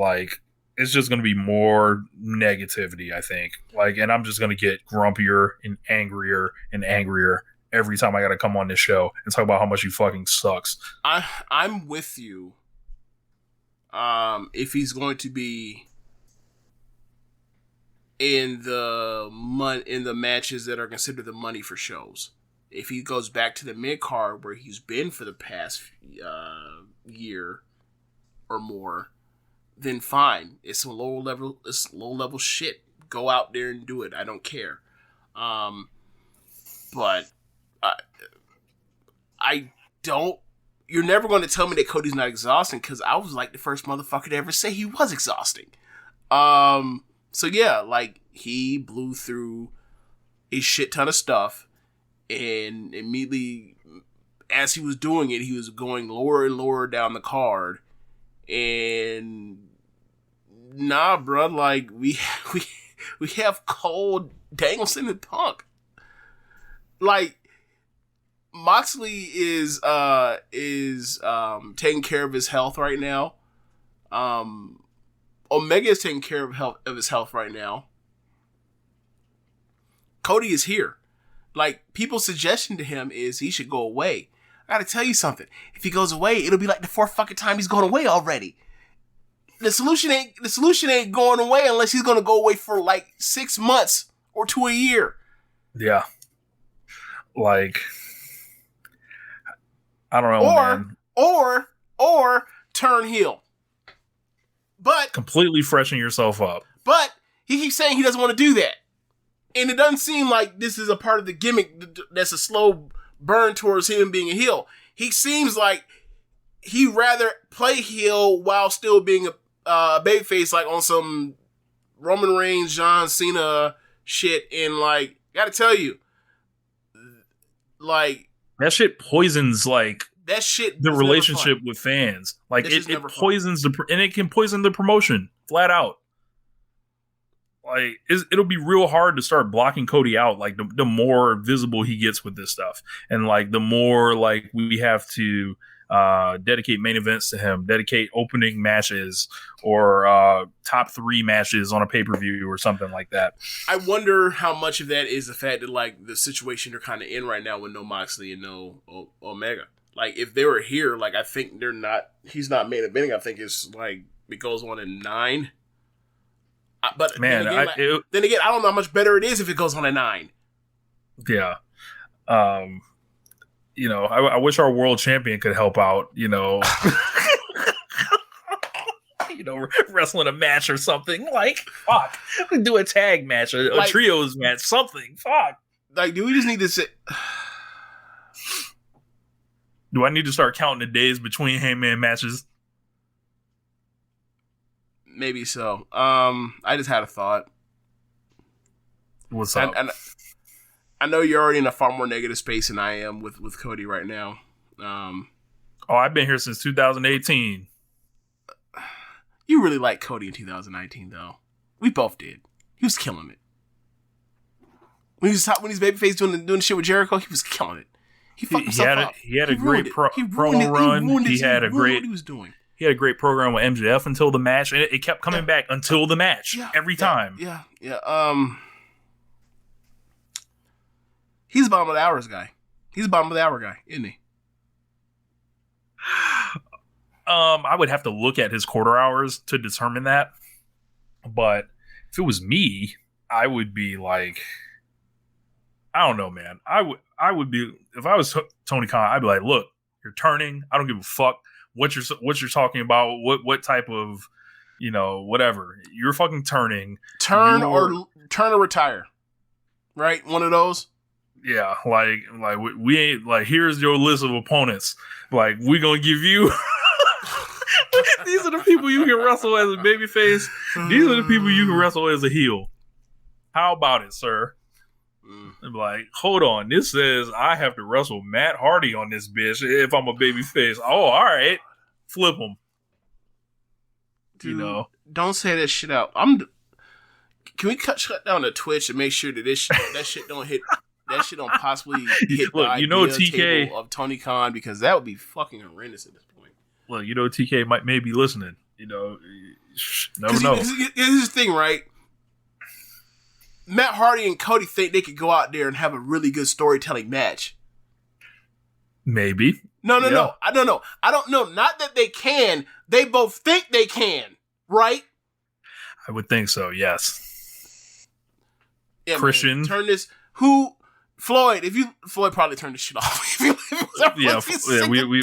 it's just going to be more negativity, I think. And I'm just going to get grumpier and angrier every time I got to come on this show and talk about how much he fucking sucks. I'm with you. If he's going to be in the matches that are considered the money for shows, if he goes back to the mid card where he's been for the past year or more, then fine. It's low level shit. Go out there and do it. I don't care. But I don't. You're never going to tell me that Cody's not exhausting because I was like the first motherfucker to ever say he was exhausting. So yeah, like he blew through a shit ton of stuff, and immediately as he was doing it, he was going lower and lower down the card. And nah, bro, like we have Cole, Danielson, and Punk. Like Moxley is taking care of his health right now. Omega is taking care of his health right now. Cody is here. Like, people's suggestion to him is he should go away. I gotta tell you something. If he goes away, it'll be like the fourth fucking time he's going away already. The solution ain't going away unless he's gonna go away for like 6 months or to a year. Yeah. Like, I don't know, man. Or turn heel. But completely freshen yourself up. But he keeps saying he doesn't want to do that. And it doesn't seem like this is a part of the gimmick that's a slow burn towards him being a heel. He seems like he'd rather play heel while still being a babyface, like on some Roman Reigns, John Cena shit. And like, gotta tell you, like, that shit poisons that shit the relationship with fans. Like it poisons and it can poison the promotion flat out. Like it'll be real hard to start blocking Cody out. Like the more visible he gets with this stuff, and like the more like we have to dedicate main events to him, dedicate opening matches or top 3 matches on a pay-per-view or something like that. I wonder how much of that is the fact that like the situation they're kind of in right now with no Moxley and no Omega. Like, if they were here, like, I think he's not main eventing. I think it's, like, it goes on in 9. But man, then again, I don't know how much better it is if it goes on at 9. Yeah. I wish our world champion could help out, wrestling a match or something. Like, fuck. We do a tag match, a trios match, something. Fuck. Like, do we just need to sit? Do I need to start counting the days between Hangman matches? Maybe so. I just had a thought. What's up? I know you're already in a far more negative space than I am with Cody right now. I've been here since 2018. You really liked Cody in 2019, though. We both did. He was killing it. When he's babyface doing shit with Jericho, he was killing it. He fucked himself up. He had a great promo run. He had a great. What he was doing. He had a great program with MJF until the match, and it kept coming back until the match every time. Yeah. He's a bottom of the hours guy. He's a bottom of the hour guy, isn't he? I would have to look at his quarter hours to determine that. But if it was me, I would be like, I don't know, man. I would be, if I was Tony Khan, I'd be like, look, you're turning. I don't give a fuck what you're talking about. What type of, whatever. You're fucking turning. Turn or retire. Right? One of those. Yeah, like we ain't like, here's your list of opponents. Like, we gonna give you. These are the people you can wrestle as a babyface. These are the people you can wrestle as a heel. How about it, sir? I'm like, hold on. This says I have to wrestle Matt Hardy on this bitch if I'm a babyface. Oh, all right, flip him. Dude, don't say that shit out. Can we shut down the Twitch and make sure that that shit don't hit. That shit don't possibly hit the idea TK table of Tony Khan, because that would be fucking horrendous at this point. Well, TK may be listening. Never know. Here's the thing, right? Matt Hardy and Cody think they could go out there and have a really good storytelling match. Maybe. No. I don't know. Not that they can. They both think they can, right? I would think so, yes. Yeah, Christian. Man, turn this. Floyd probably turned this shit off. We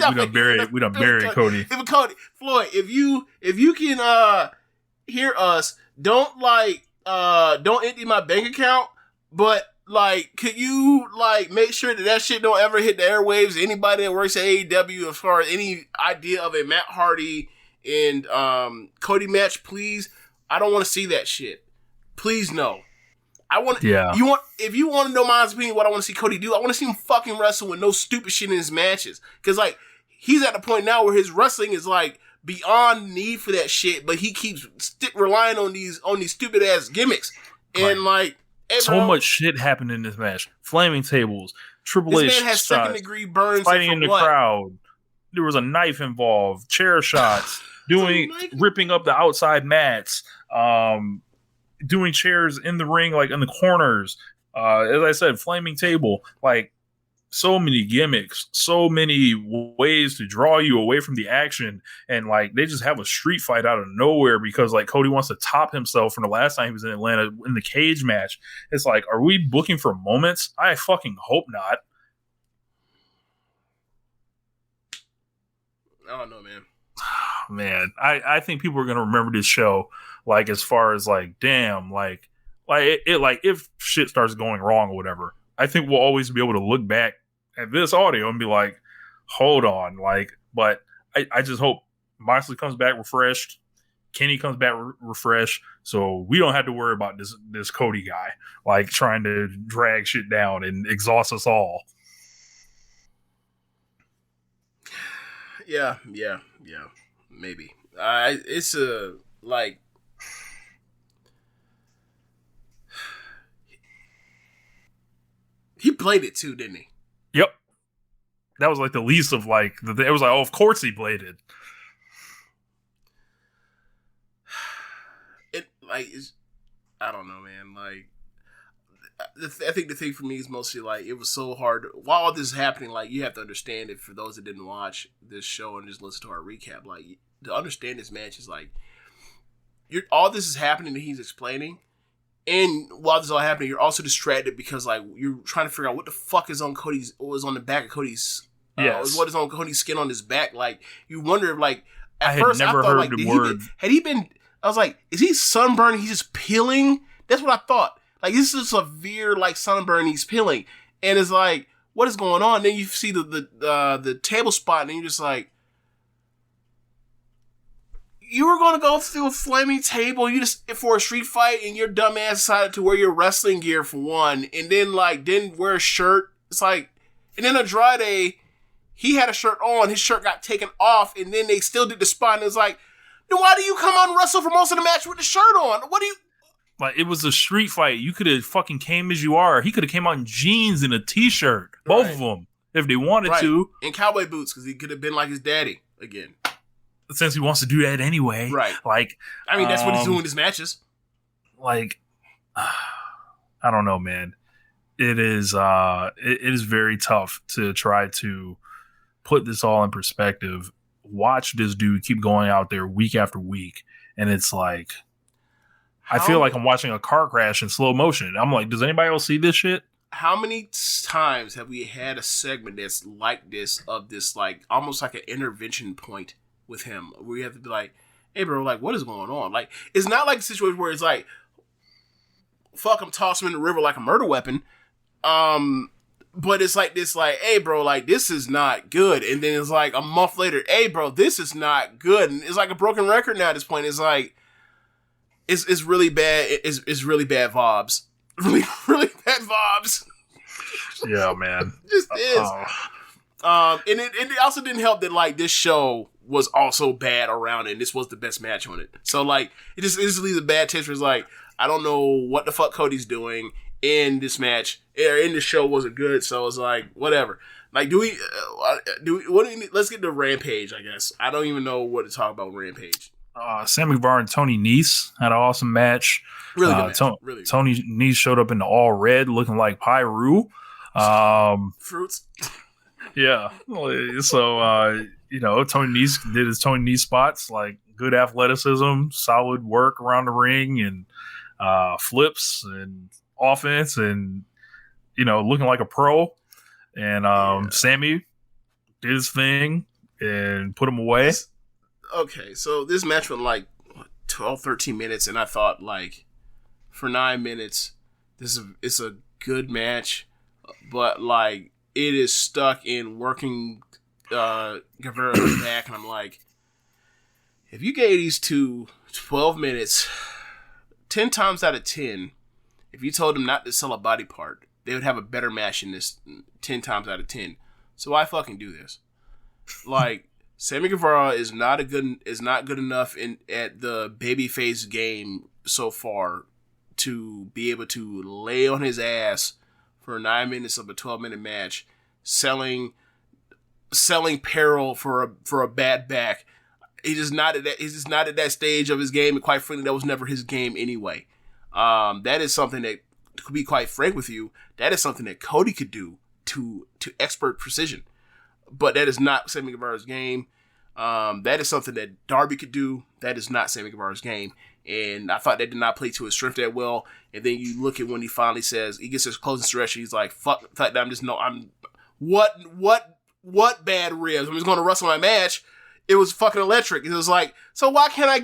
done buried Cody. Floyd, if you can hear us, don't empty my bank account, but could you make sure that shit don't ever hit the airwaves? Anybody that works at AEW, as far as any idea of a Matt Hardy and Cody match, please. I don't want to see that shit. Please no. If you want to know my opinion, what I want to see Cody do, I want to see him fucking wrestle with no stupid shit in his matches. Because he's at the point now where his wrestling is beyond need for that shit, but he keeps relying on these stupid ass gimmicks. And hey, so much shit happened in this match. Flaming tables, Triple H this man has second degree burns, fighting in the crowd. There was a knife involved, chair shots, ripping up the outside mats, doing chairs in the ring, in the corners. As I said, flaming table, so many gimmicks, so many ways to draw you away from the action. And they just have a street fight out of nowhere because Cody wants to top himself from the last time he was in Atlanta in the cage match. It's are we booking for moments? I fucking hope not. I don't know, man. Man, I think people are going to remember this show as far as damn, if shit starts going wrong or whatever, I think we'll always be able to look back at this audio and be hold on, but I just hope Moxley comes back refreshed, Kenny comes back refreshed, so we don't have to worry about this Cody guy trying to drag shit down and exhaust us all. Yeah, maybe. It's he played it too, didn't he? Yep. That was the least of it was oh, of course he played it. I don't know, man. I think the thing for me is mostly it was so hard while all this is happening. You have to understand it, for those that didn't watch this show and just listen to our recap. To understand this match is all this is happening that he's explaining. And while this is all happening, you're also distracted because like you're trying to figure out what the fuck is on Cody's, what was on the back of Cody's, what is on Cody's skin on his back. Like you wonder if like at first I thought like had he been? I was like, is he sunburned? He's just peeling. That's what I thought. Like this is a severe like sunburn. He's peeling, and it's like what is going on? And then you see the table spot, and you're just like. You were going to go through a flaming table for a street fight, and your dumb ass decided to wear your wrestling gear for one, and then like didn't wear a shirt. It's like, and then Andrade, he had a shirt on, his shirt got taken off, and then they still did the spot. And it's like, then why do you come on and wrestle for most of the match with the shirt on? What do you? Like it was a street fight. You could have fucking came as you are. He could have came out in jeans and a t-shirt, both of them, if they wanted to, and cowboy boots because he could have been like his daddy again. Since he wants to do that anyway. Right. Like, I mean, that's what he's doing in his matches. Like, I don't know, man. It is very tough to try to put this all in perspective. Watch this dude keep going out there week after week. And it's like, I feel like I'm watching a car crash in slow motion. I'm like, does anybody else see this shit? How many times have we had a segment that's like this, of this, like, almost like an intervention point with him, where you have to be like, hey bro, like what is going on? Like it's not like a situation where it's like fuck him, toss him in the river like a murder weapon. But it's like this, like, hey bro, like this is not good. And then it's like a month later, hey bro, this is not good. And it's like a broken record now at this point. It's like it's really bad. It's really bad vibes. Really bad vibes. Yeah, man. It just is. And it also didn't help that like this show was also bad around it, and this was the best match on it. So like it just leaves a bad taste. Where it's like I don't know what the fuck Cody's doing in this match or in this show wasn't good. So it's like whatever. Like let's get to Rampage. I guess I don't even know what to talk about Rampage. Sammy Guevara and Tony Nese had an awesome match. Really good match. Tony Nese showed up in the all red, looking like Pyru. Fruits. Yeah. So, Tony Nese did his Tony Nese spots, like good athleticism, solid work around the ring, and flips and offense, and, looking like a pro. And Sammy did his thing and put him away. Okay, so this match went like 12, 13 minutes, and I thought, like, for 9 minutes, it's a good match, but, like, it is stuck in working Guevara's back, and I'm like, if you gave these two 12 minutes, 10 times out of 10, if you told them not to sell a body part, they would have a better match in this 10 times out of 10. So why fucking do this? Like, Sammy Guevara is not good enough at the babyface game so far to be able to lay on his ass for 9 minutes of a 12-minute match, selling peril for a bad back. He's just not at that stage of his game, and quite frankly, that was never his game anyway. That is something that, to be quite frank with you, that is something that Cody could do to expert precision. But that is not Sammy Guevara's game. That is something that Darby could do. That is not Sammy Guevara's game. And I thought that did not play to his strength that well. And then you look at when he finally says, he gets his closing stretch, and he's like, fuck that, what bad ribs? I'm just going to wrestle my match. It was fucking electric. It was like, so why can't I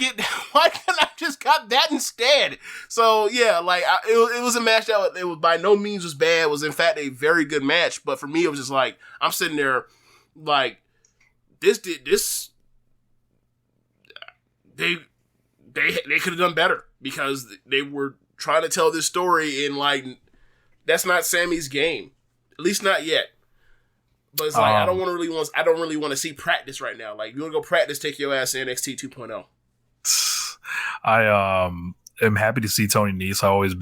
just got that instead? So yeah, like it was a match that it was by no means was bad. It was in fact a very good match. But for me, it was just like, I'm sitting there like, they could have done better because they were trying to tell this story and like, that's not Sammy's game. At least not yet. But it's like, I don't really want to see practice right now. Like, you want to go practice, take your ass to NXT 2.0. I am happy to see Tony Nese. I always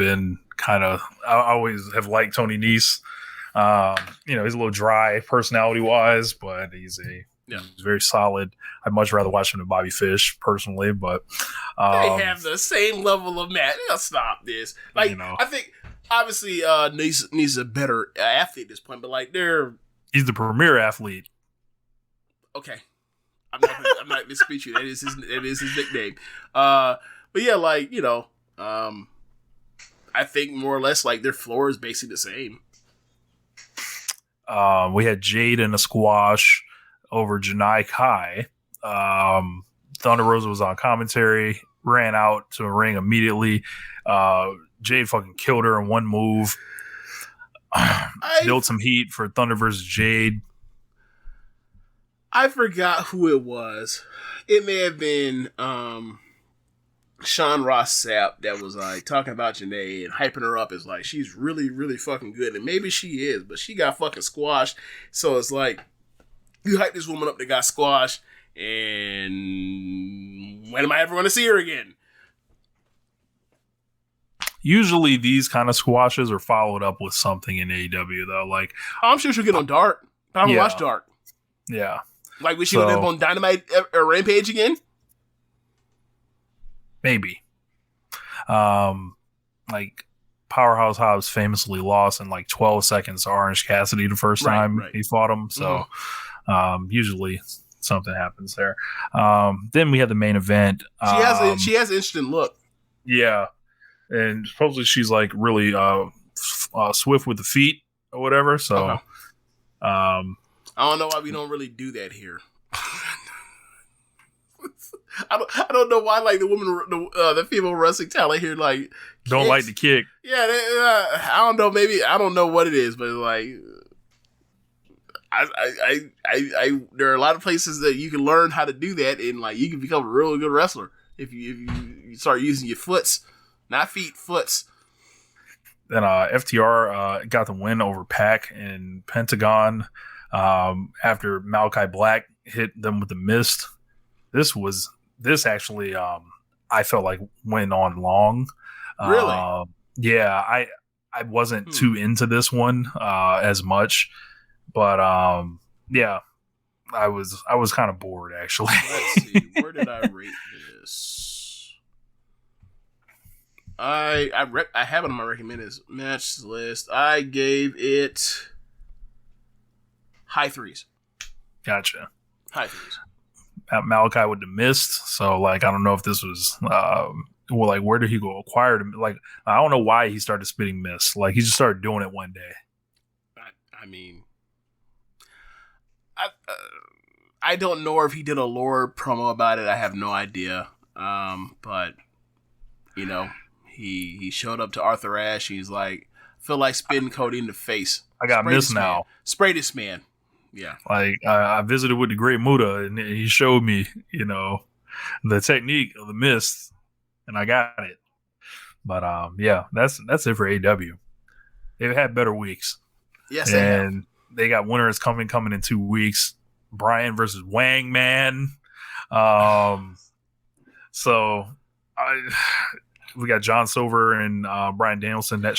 have liked Tony Nese. He's a little dry personality wise, but he's very solid. I'd much rather watch him than Bobby Fish personally, but they have the same level of match. They'll stop this. Like, I think obviously Nese is a better athlete at this point, but like he's the premier athlete. Okay, I'm not going to dispute you. That is his nickname. But yeah, like I think more or less like their floor is basically the same. We had Jade in a squash over Janai Kai. Thunder Rosa was on commentary, ran out to a ring immediately. Jade fucking killed her in one move. Built some heat for Thunder versus Jade. I forgot who it was. It may have been Sean Ross Sapp that was like talking about Janae and hyping her up as like she's really, really fucking good. And maybe she is, but she got fucking squashed. So it's like you hype this woman up that got squashed, and when am I ever going to see her again? Usually these kind of squashes are followed up with something in AEW though. Like I'm sure she'll get on Dark. I haven't watched Dark. Yeah. Like, would she end up on Dynamite or Rampage again? Maybe. Like, Powerhouse Hobbs famously lost in like 12 seconds to Orange Cassidy the first time he fought him. So, usually something happens there. Then we had the main event. She has an interesting look. Yeah. And supposedly she's like really swift with the feet or whatever. So, I don't know why we don't really do that here. I don't know why like the female wrestling talent here like don't like the kick. Yeah, I don't know. Maybe I don't know what it is, but like I there are a lot of places that you can learn how to do that, and like you can become a really good wrestler if you start using your foots, not feet, foots. Then FTR got the win over Pac and Pentagon. After Malachi Black hit them with the mist. This actually I felt like went on long. Really? Yeah, I wasn't too into this one as much, but yeah, I was kind of bored actually. Let's see, where did I rate this? I have it on my recommended match list. I gave it high threes. Gotcha. High threes. Malachi with the mist. So, like, I don't know if this was, like, where did he go acquire him? Like, I don't know why he started spitting mist. Like, he just started doing it one day. I mean, I don't know if he did a lore promo about it. I have no idea. But, you know, he showed up to Arthur Ashe. He's like, I feel like spitting Cody in the face. I got mist now. Spray this man. Yeah. Like, I visited with the Great Muta, and he showed me, you know, the technique of the mist, and I got it. But, yeah, that's it for AEW. They've had better weeks. Yes, they have. And they got winners coming in 2 weeks. Bryan versus Wang Man. So, we got John Silver and Bryan Danielson. That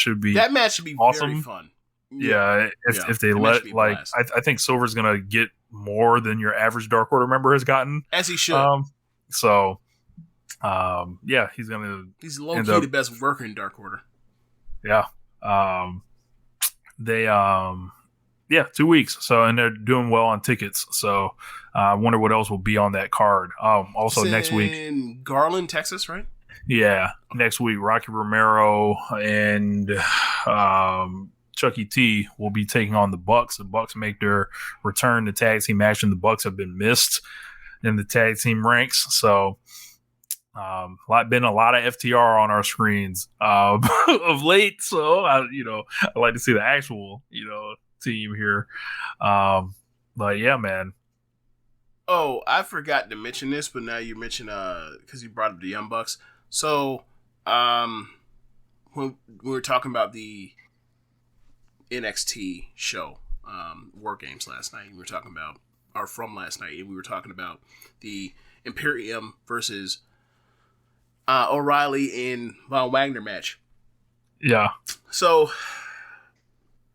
match should be awesome. Very fun. Yeah, if they let, like, I think Silver's gonna get more than your average Dark Order member has gotten, as he should. Yeah, he's low key the best worker in Dark Order. Yeah, they 2 weeks. So, and they're doing well on tickets. So, I wonder what else will be on that card. Also it's next week in Garland, Texas, right? Yeah, next week Rocky Romero and Chucky T will be taking on the Bucks. The Bucks make their return to tag team action. The Bucks have been missed in the tag team ranks, so been a lot of FTR on our screens of late. So I like to see the actual team here. But yeah, man. Oh, I forgot to mention this, but now you mentioned because you brought up the Young Bucks. So when we were talking about the NXT show, War Games last night, we were talking about, or from last night, and we were talking about the Imperium versus O'Reilly and Von Wagner match. Yeah. So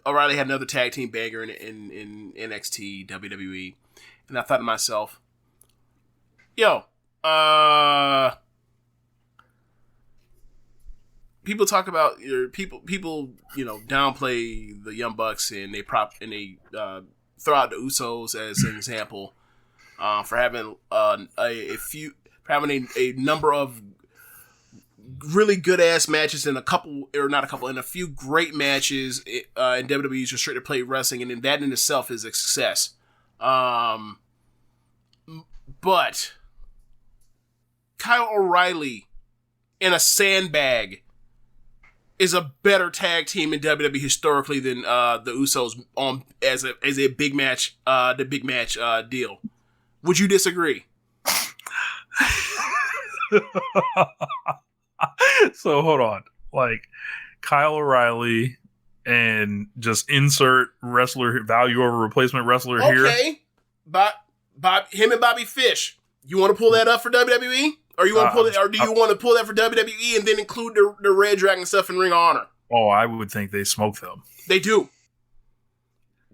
O'Reilly had another tag team banger in NXT WWE, and I thought to myself, people talk about people downplay the Young Bucks and they throw out the Usos as an example for having a number of really good ass matches and in a few great matches in WWE's restricted play wrestling, and then that in itself is a success. But Kyle O'Reilly in a sandbag is a better tag team in WWE historically than the Usos as a big match, the big match deal. Would you disagree? So hold on, like Kyle O'Reilly and just insert wrestler value over replacement wrestler here. Okay, him and Bobby Fish. You want to pull that up for WWE, or you want to pull it, or do you want to pull that for WWE and then include the Red Dragon stuff in Ring of Honor? Oh, I would think they smoke them. They do.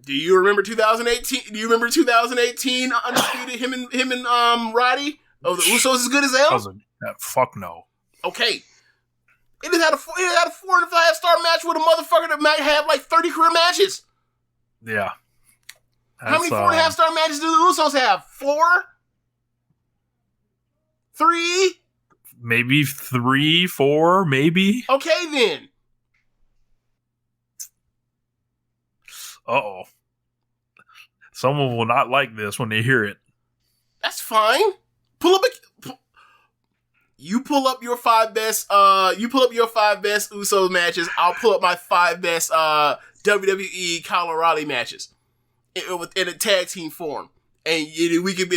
Do you remember 2018? Do you remember 2018 Undisputed him and Roddy? Oh, the Usos as good as hell? Fuck no. Okay. It had a 4.5-star match with a motherfucker that might have like 30 career matches. Yeah. How many 4.5-star matches do the Usos have? 4? 3? Maybe 3, 4, maybe. Okay, then. Uh-oh. Someone will not like this when they hear it. That's fine. You pull up your 5 best Usos matches. I'll pull up my 5 best WWE Kyle O'Reilly matches in a tag team form, and we can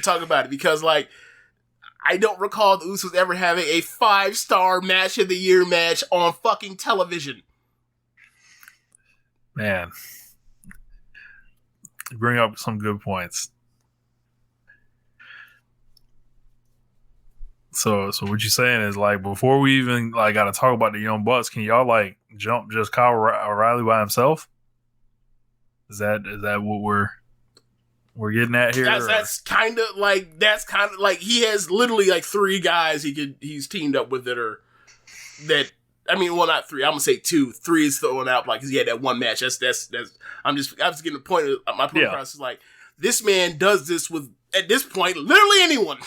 talk about it, because like I don't recall the Usos ever having a 5-star match of the year match on fucking television. Man, you bring up some good points. So what you're saying is, like, before we even like got to talk about the Young Bucks, can y'all like jump just Kyle O'Reilly by himself? Is that what we're getting at here? That's kind of like he has literally like 3 guys he's teamed up with that. I mean, well, not 3. I'm gonna say 2. 3 is throwing out like, 'cause he had that one match. That's. I was getting the point of my point across is like, this man does this with, at this point, literally anyone.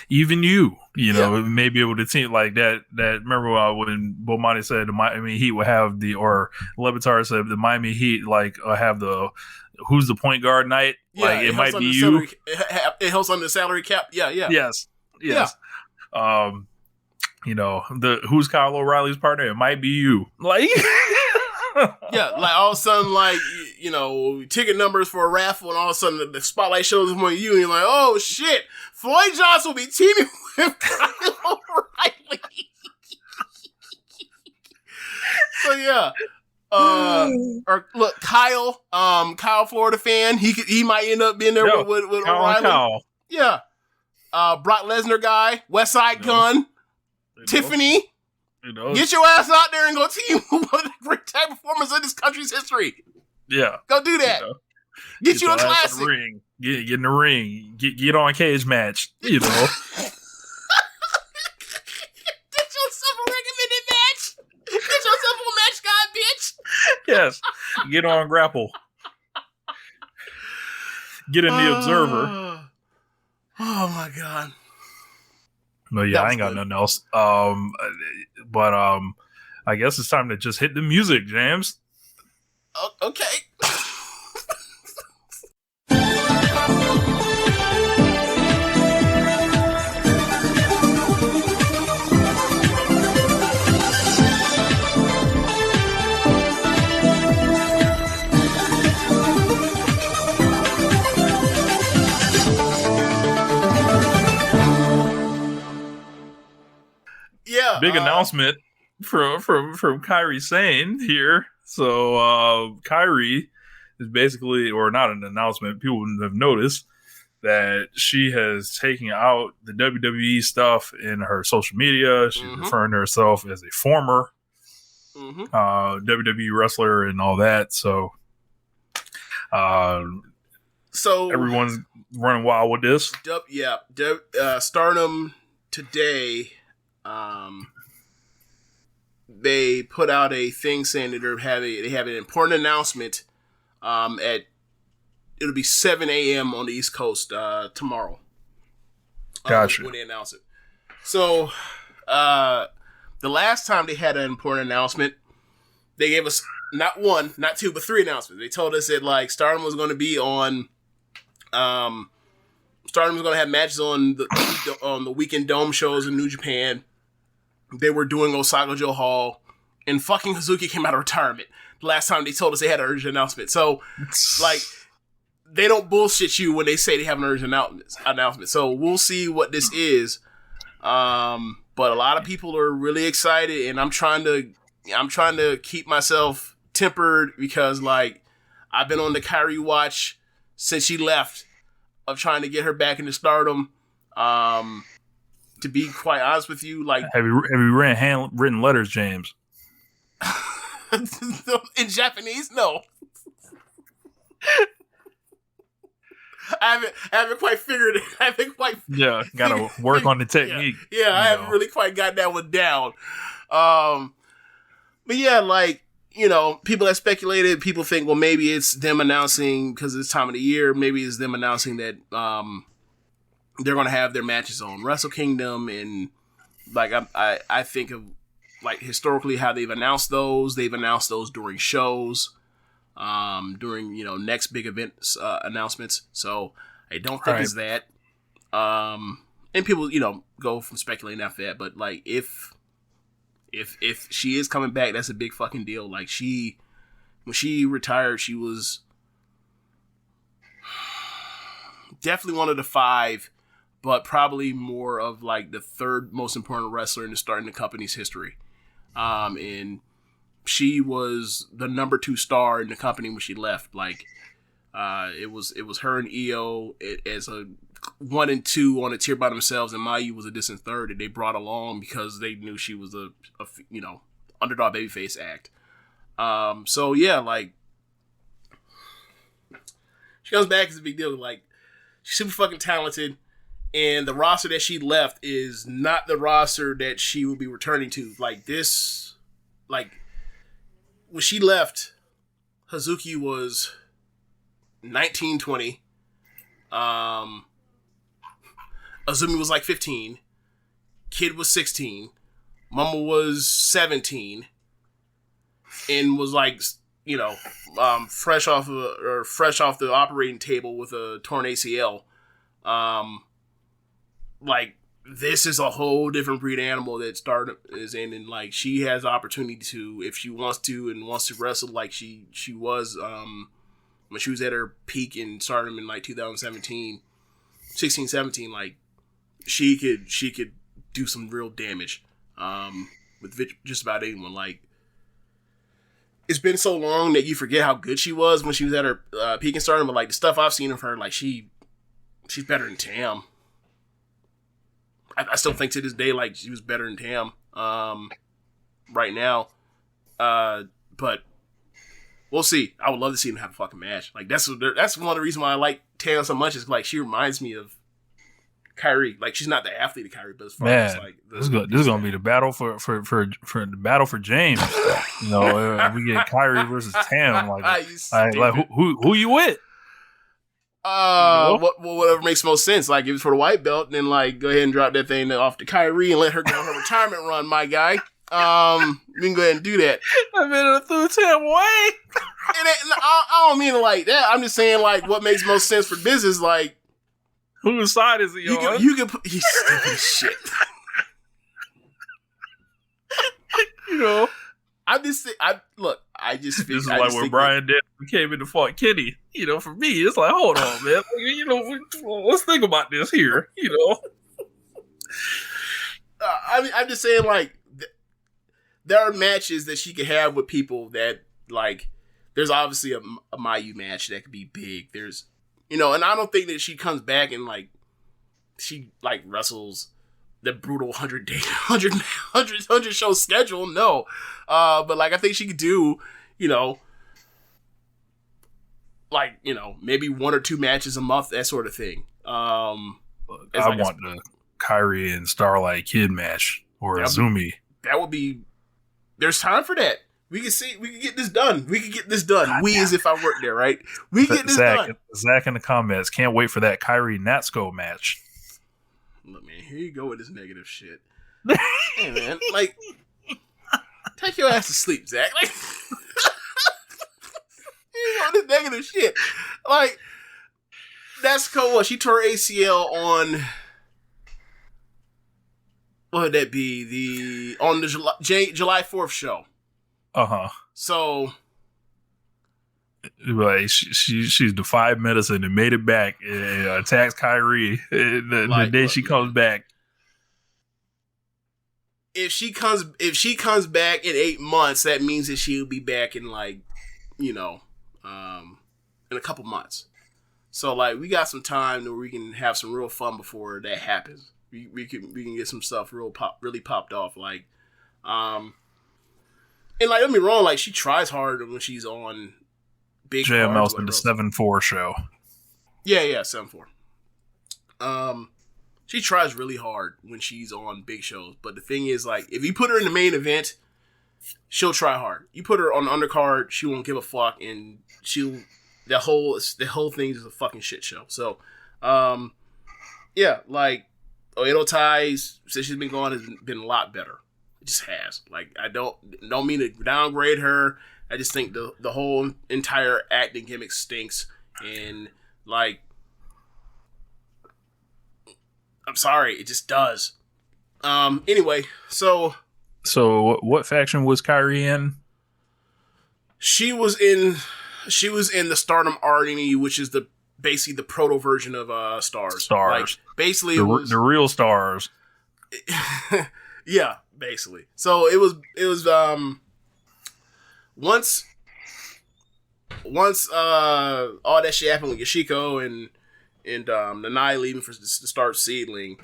Even you know, may be able to team like that. Remember when Bomani said the Miami Heat would have or Levitar said the Miami Heat like have the who's the point guard night? Yeah, like it might be you. It helps on the salary cap. Yeah. Yes. You know, who's Kyle O'Reilly's partner? It might be you. Like yeah, like all of a sudden, like, you know, ticket numbers for a raffle, and all of a sudden the spotlight shows them on you, and you're like, oh shit, Floyd Johnson will be teaming with Kyle O'Reilly. So yeah, or look, Kyle, Florida fan, he might end up being there with O'Reilly. Kyle. Yeah, Brock Lesnar guy, West Side Gun, Tiffany. Get your ass out there and go team one of the great tag performers in this country's history. Yeah. Go do that. Get you a classic. Ring. Get in the ring. Get on cage match. You know. Get yourself a recommended match. Get yourself a match guy, bitch. Yes. Get on grapple. Get in the Observer. Oh my God. No, yeah, I ain't got nothing else. But I guess it's time to just hit the music, James. Okay. Yeah. Big announcement from Kyrie Sane here. So Kyrie is basically, or not an announcement, people have noticed that she has taken out the WWE stuff in her social media. She's referring to herself as a former WWE wrestler and all that. So everyone's running wild with this. Stardom today, they put out a thing saying that they have an important announcement it'll be 7 a.m. on the East Coast tomorrow. Gotcha. When they announce it. So, the last time they had an important announcement, they gave us not one, not two, but 3 announcements. They told us that like Stardom was going to be on, Stardom was going to have matches on the weekend dome shows in New Japan. They were doing Osaka Joe Hall, and fucking Hazuki came out of retirement. The last time they told us they had an urgent announcement. So, like, they don't bullshit you when they say they have an urgent announcement. So we'll see what this is. But a lot of people are really excited, and I'm trying to keep myself tempered because like I've been on the Kyrie watch since she left of trying to get her back into Stardom. To be quite honest with you, like have you handwritten letters, James? In Japanese, no. I haven't quite figured it. I haven't quite. Yeah, gotta work on the technique. Yeah, I haven't really quite got that one down. But yeah, like, you know, people have speculated. People think, well, maybe it's them announcing because it's time of the year. Maybe it's them announcing that they're going to have their matches on Wrestle Kingdom, and like I think of like historically how they've announced those. They've announced those during shows. During, you know, next big events, announcements. So I don't think it's that. And people, you know, go from speculating after that. But like, if she is coming back, that's a big fucking deal. Like when she retired, she was definitely one of the 5, but probably more of like the 3rd most important wrestler in the company's history. And she was the number 2 star in the company when she left. Like, it was her and Io as a 1 and 2 on a tier by themselves, and Mayu was a distant 3rd that they brought along because they knew she was a you know, underdog babyface act. So yeah, like she comes back is a big deal. Like, she's super fucking talented, and the roster that she left is not the roster that she will be returning to. Like this, like. When she left, Hazuki was 19, 20. Azumi was like 15. Kid was 16. Mama was 17. And was like, you know, fresh off the operating table with a torn ACL. Like, this is a whole different breed animal that Stardom is in, and like she has the opportunity to, if she wants to and wants to wrestle like she was when she was at her peak in Stardom in like 2017, 16, 17, like she could do some real damage with just about anyone. Like, it's been so long that you forget how good she was when she was at her peak in Stardom, but like the stuff I've seen of her, like she's better than Tam. I still think to this day, like, she was better than Tam right now. But we'll see. I would love to see them have a fucking match. Like, that's one of the reasons why I like Tam so much is, like, she reminds me of Kyrie. Like, she's not the athlete of Kyrie, but as far as, like... This is going to be the battle for the battle for James. You know, we get Kyrie versus Tam. Like who you with? Whatever makes most sense. Like, if it's for the white belt, then like go ahead and drop that thing off to Kyrie and let her go on her retirement run, my guy. We can go ahead and do that. I mean, it threw Tam away. I don't mean it like that. I'm just saying like what makes most sense for business. Like, whose side is he on? You can put. He's stupid as shit. You know. I just this is like when Brian Danielson came in to fight Kenny. You know, for me, it's like, hold on, man. You know, let's think about this here. You know, I'm just saying, like, there are matches that she could have with people that, like, there's obviously a Mayu match that could be big. There's, you know, and I don't think that she comes back and like she like wrestles the brutal 100 show schedule. No. But like, I think she could do, you know, like, you know, maybe 1 or 2 matches a month, that sort of thing. I want the Kyrie and Starlight Kid match or Azumi. That would be, there's time for that. We can get this done. God, as if I worked there, right? We get this done. Zach in the comments, can't wait for that Kyrie Natsuko match. look, man, here you go with this negative shit. Hey, man, like, take your ass to sleep, Zach. Like, you know this negative shit. Like, that's cool. What, she tore ACL on. What would that be? On the July 4th show. So, like she's defied medicine and made it back. And attacks Kyrie the day she comes back. If she comes back in 8 months, that means that she'll be back in in a couple months. So we got some time where we can have some real fun before that happens. We can get some stuff really popped off. And don't get me wrong, she tries hard when she's on big JML's in the 7-4 show. Yeah, 7-4. She tries really hard when she's on big shows, but the thing is, if you put her in the main event, she'll try hard. You put her on the undercard, she won't give a fuck, and the whole thing is a fucking shit show. So, Oedo Tai's, since she's been gone, has been a lot better. It just has. I don't mean to downgrade her. I just think the whole entire acting gimmick stinks, and I'm sorry, it just does. Anyway, so what faction was Kyrie in? She was in the Stardom Army, which is basically the proto version of Stars. Basically, the real Stars. Yeah, basically. So it was once all that shit happened with Yoshiko and Nanai leaving to start Seedling,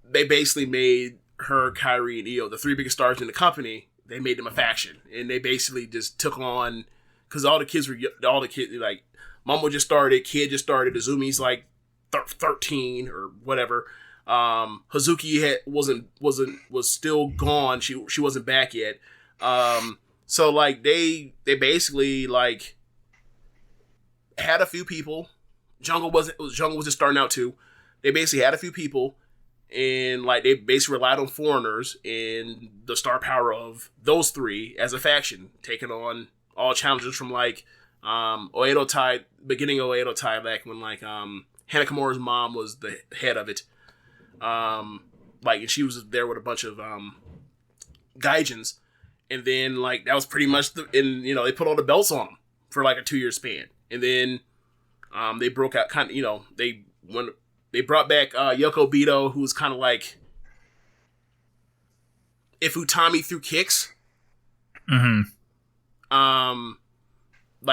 they basically made her, Kyrie, and Io, the three biggest stars in the company. They made them a faction, and they basically just took on, because all the kids Momo just started, Kid just started, Azumi's 13 or whatever. Hazuki was still gone. She wasn't back yet. So they basically had a few people. Jungle was just starting out too. They basically had a few people, and they basically relied on foreigners and the star power of those three as a faction, taking on all challenges from Oedo Tai, beginning of Oedo Tai, back when Hana Kimura's mom was the head of it. And she was there with a bunch of gaijins, and then that was pretty much they put all the belts on them for a 2-year span, and then they broke out they brought back Yoko Bito, who was kind of if Utami threw kicks. Mm-hmm.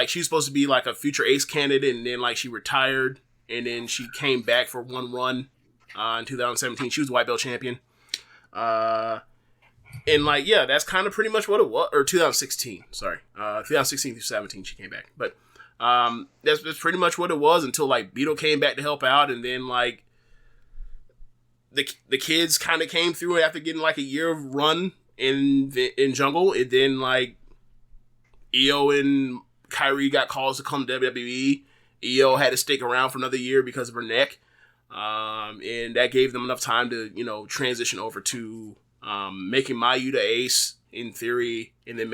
She was supposed to be a future ace candidate, and then she retired, and then she came back for one run in 2017. She was white belt champion. That's kind of pretty much what it was. Or 2016, sorry. 2016 through 17 she came back. But that's pretty much what it was until Bito came back to help out, and then the kids kind of came through after getting a year of run in Jungle, and then Io and Kyrie got calls to come to WWE. Io had to stick around for another year because of her neck, and that gave them enough time to transition over to making Mayu the ace in theory, and then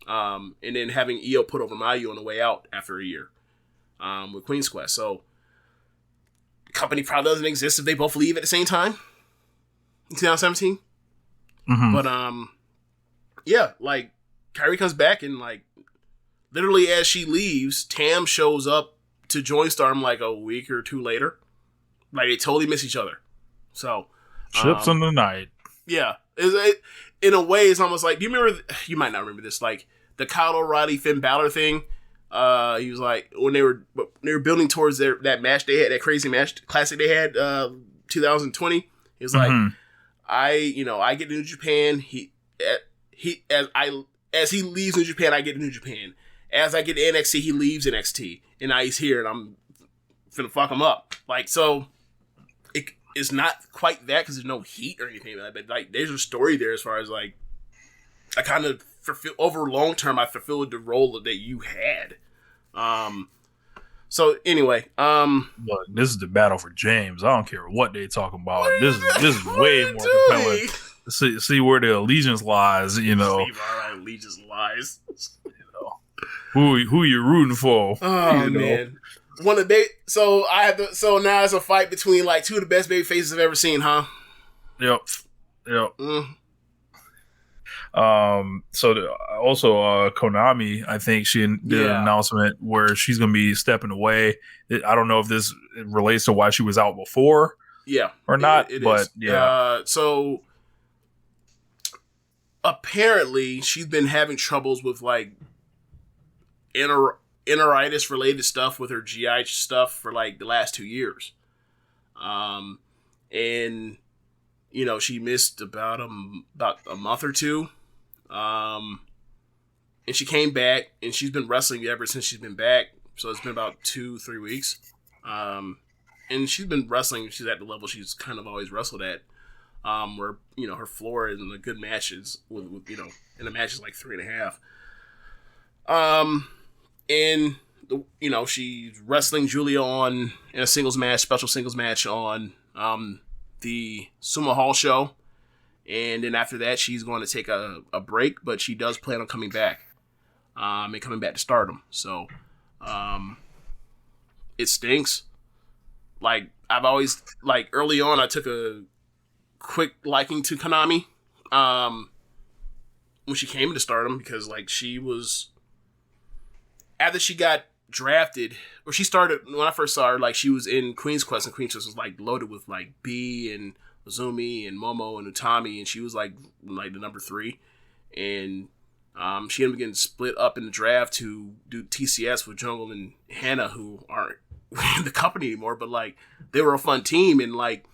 and then having Io put over Mayu on the way out after a year with Queen's Quest. So the company probably doesn't exist if they both leave at the same time in 2017. Mm-hmm. But Kyrie comes back, and literally as she leaves, Tam shows up to join Stardom a week or two later. They totally miss each other. So ships in the night. Yeah. In a way, it's almost do you remember, you might not remember this, the Kyle O'Reilly Finn Balor thing. He was when they were building towards that match they had, that crazy match classic they had 2020. He was I get to New Japan. As he leaves New Japan, I get to New Japan. As I get to NXT, he leaves NXT, and now he's here, and I'm finna fuck him up. So it's not quite that because there's no heat or anything like that, but there's a story there as far as I kind of fulfill over long term. I fulfilled the role that you had. So anyway, look, this is the battle for James. I don't care what they talking about. This is way more compelling. See where the allegiance lies. You know, our allegiance lies. You know, who you rooting for? Oh man, one of the so now it's a fight between like two of the best baby faces I've ever seen, huh? Yep. Mm. Also Konami, I think she did an announcement where she's going to be stepping away. I don't know if this relates to why she was out before, or not. But so apparently she's been having troubles with like enteritis related stuff with her GI stuff for like the last 2 years, and you know she missed about a month or two. And she came back, and she's been wrestling ever since she's been back. So it's been about 2-3 weeks. And she's been wrestling. She's at the level she's kind of always wrestled at, where you know her floor in the good matches with you know, in the match is like 3.5. And you know she's wrestling Julia in a singles match, special singles match on the Sumo Hall show. And then after that, she's going to take a break, but she does plan on coming back, and coming back to Stardom. So, it stinks. Like, I've always, like, early on, I took a quick liking to Konami, when she came into Stardom, because, like, she was, after she got drafted, or she started, when I first saw her, like, she was in Queen's Quest, and Queen's Quest was, like, loaded with, like, B and Azumi and Momo and Utami, and she was like the number 3, and she ended up getting split up in the draft to do TCS with Jungle and Hannah, who aren't in the company anymore, but like they were a fun team, and like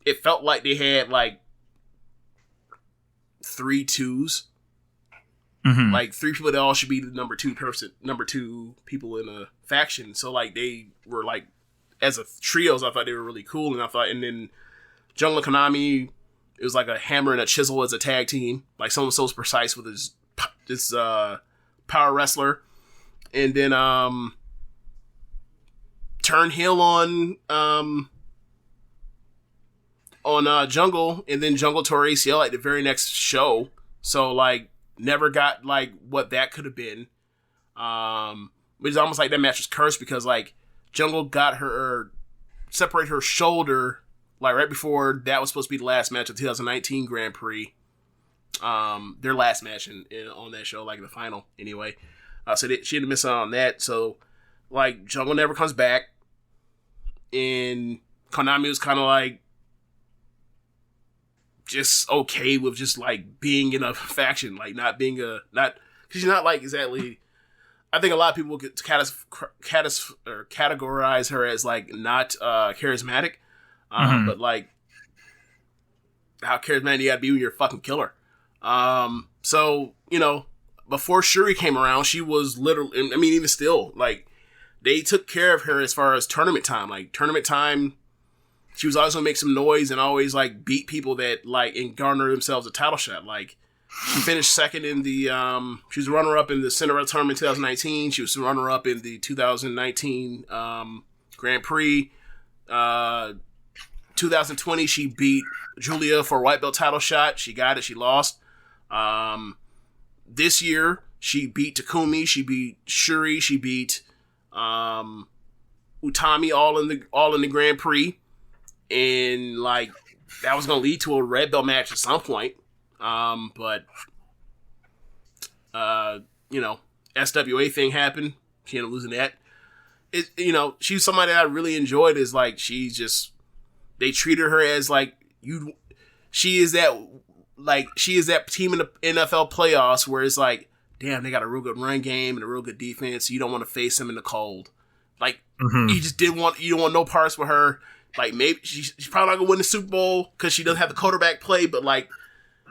it felt like they had like 3 2s, like 3 people that all should be the number 2 people in a faction. So like they were like as a trios, I thought they were really cool, and then Jungle Konami, it was like a hammer and a chisel as a tag team. Like someone so precise with his power wrestler. And then turn heel on Jungle, and then Jungle tore ACL at the very next show. So like never got like what that could have been. It's almost like that match was cursed because like Jungle got separated her shoulder like right before that was supposed to be the last match of the 2019 Grand Prix. Their last match on that show, like the final anyway. So she had to miss out on that. So like Jungle never comes back, and Konami was kind of like just okay with just like being in a faction, like not being because she's not like exactly. I think a lot of people get categorize her as like not charismatic. But like, how charismatic you gotta be when you're a fucking killer. So, you know, before Shuri came around, she was literally, I mean, even still, like, they took care of her as far as tournament time. Like, tournament time, she was always gonna make some noise and always, like, beat people that, like, and garner themselves a title shot. Like, she finished second in the, she was runner-up in the Cinderella tournament in 2019. She was runner-up in the 2019 Grand Prix. 2020, she beat Julia for a white belt title shot. She got it. She lost. This year, she beat Takumi. She beat Shuri. She beat Utami all in the Grand Prix. And like that was going to lead to a red belt match at some point. But you know, SWA thing happened. She ended up losing that. You know, she's somebody that I really enjoyed. Is like they treated her as like she is that team in the NFL playoffs where it's like, damn, they got a real good run game and a real good defense. So you don't want to face them in the cold. Like you don't want no parts with her. Like maybe she's probably not gonna win the Super Bowl because she doesn't have the quarterback play, but like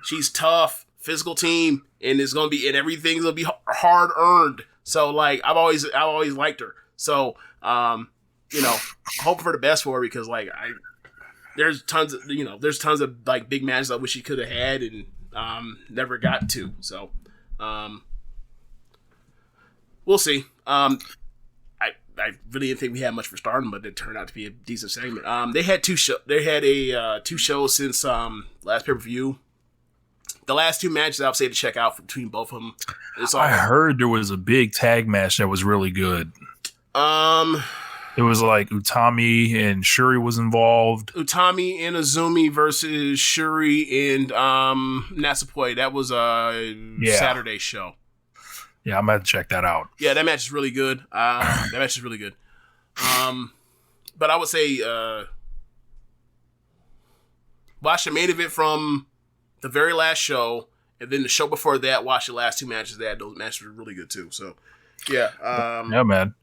she's tough, physical team, and everything's gonna be hard earned. So like I've always liked her. So you know, hoping for the best for her because like there's tons of like big matches I wish she could have had and never got to. So we'll see. I really didn't think we had much for Stardom, but it turned out to be a decent segment. They had two shows since last pay-per-view. The last two matches I would say to check out between both of them. I heard there was a big tag match that was really good. It was like Utami and Shuri was involved. Utami and Azumi versus Shuri and Natsupoi. That was a Saturday show. Yeah, I'm going to have to check that out. Yeah, that match is really good. But I would say watch the main event from the very last show, and then the show before that, watch the last two matches. Those matches were really good too. So, yeah. Yeah, man.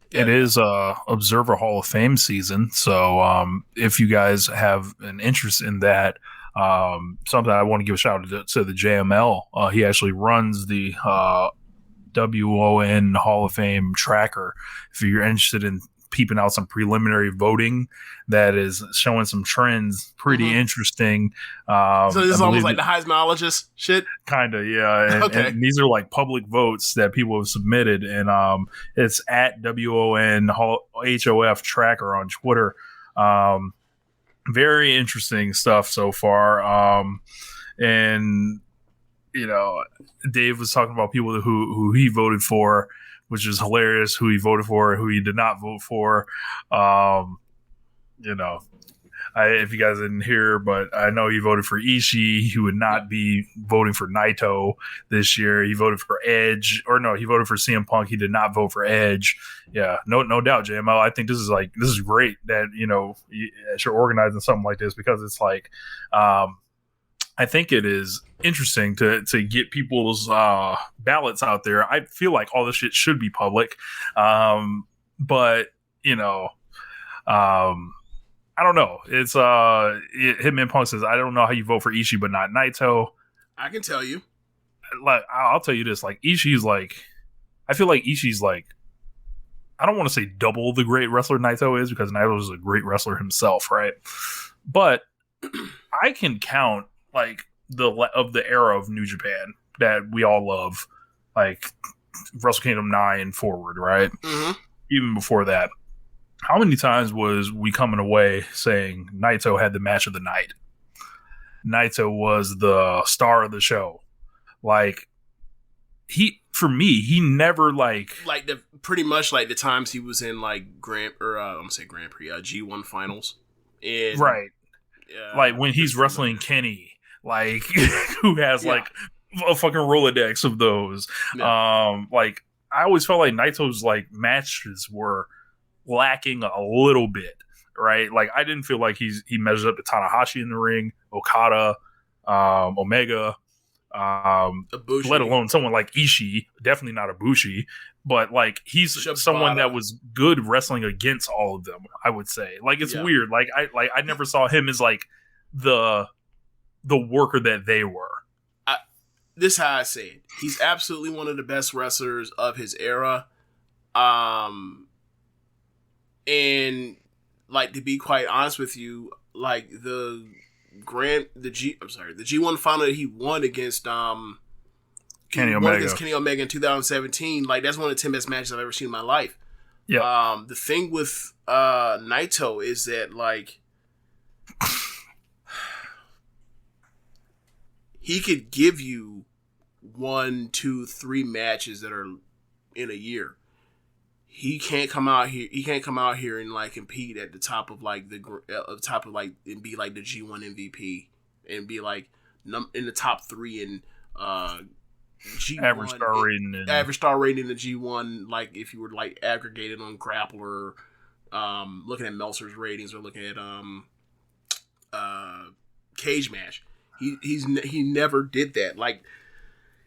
It is Observer Hall of Fame season, so if you guys have an interest in that, something I want to give a shout out to the JML. He actually runs the WON Hall of Fame tracker. If you're interested in peeping out some preliminary voting, that is showing some trends, pretty interesting. So this is almost like the Heismanologist shit? Kind of, yeah. And, okay. And these are like public votes that people have submitted, and it's at WON HOF tracker on Twitter. Very interesting stuff so far. And, you know, Dave was talking about people who he voted for, which is hilarious, who he voted for, who he did not vote for. You know, if you guys didn't hear, but I know he voted for Ishii. He would not be voting for Naito this year. He voted for Edge, or no, he voted for CM Punk. He did not vote for Edge. Yeah, no doubt, JML. I think this is great that, you know, you're organizing something like this, because it's like, I think it is interesting to get people's ballots out there. I feel like all this shit should be public, but you know, I don't know. It's Hitman Punk says, I don't know how you vote for Ishii but not Naito. I can tell you. Like, I'll tell you this. Like, Ishii's like, I feel like Ishii's like, I don't want to say double the great wrestler Naito is, because Naito is a great wrestler himself, right? But I can count like the era of New Japan that we all love, like Wrestle Kingdom 9 forward, right? Mm-hmm. Even before that. How many times was we coming away saying Naito had the match of the night? Naito was the star of the show. Like, for me, he never pretty much like the times he was in like Grand Prix, G1 finals. And, right. Like when he's wrestling Kenny, like who has like a fucking Rolodex of those. Yeah. Like, I always felt like Naito's like matches were lacking a little bit, right? Like, I didn't feel like he measured up to Tanahashi in the ring, Okada, Omega, Ibushi. Let alone someone like Ishii. Definitely not Ibushi, but like he's someone that was good wrestling against all of them, I would say. Like, it's weird. Like I never saw him as like the worker that they were. This is how I say it. He's absolutely one of the best wrestlers of his era. And like, to be quite honest with you, like the G1 final that he won against Kenny Omega in 2017, like that's one of the 10 best matches I've ever seen in my life. Yeah. The thing with Naito is that like he could give you 1, 2, 3 matches that are in a year. He can't come out here and like compete at the top of like and be like the G1 MVP and be like in the top 3 in G1 average star rating in the G1. Like, if you were like aggregated on Grappler, looking at Meltzer's ratings or looking at Cage Match, he never did that. Like,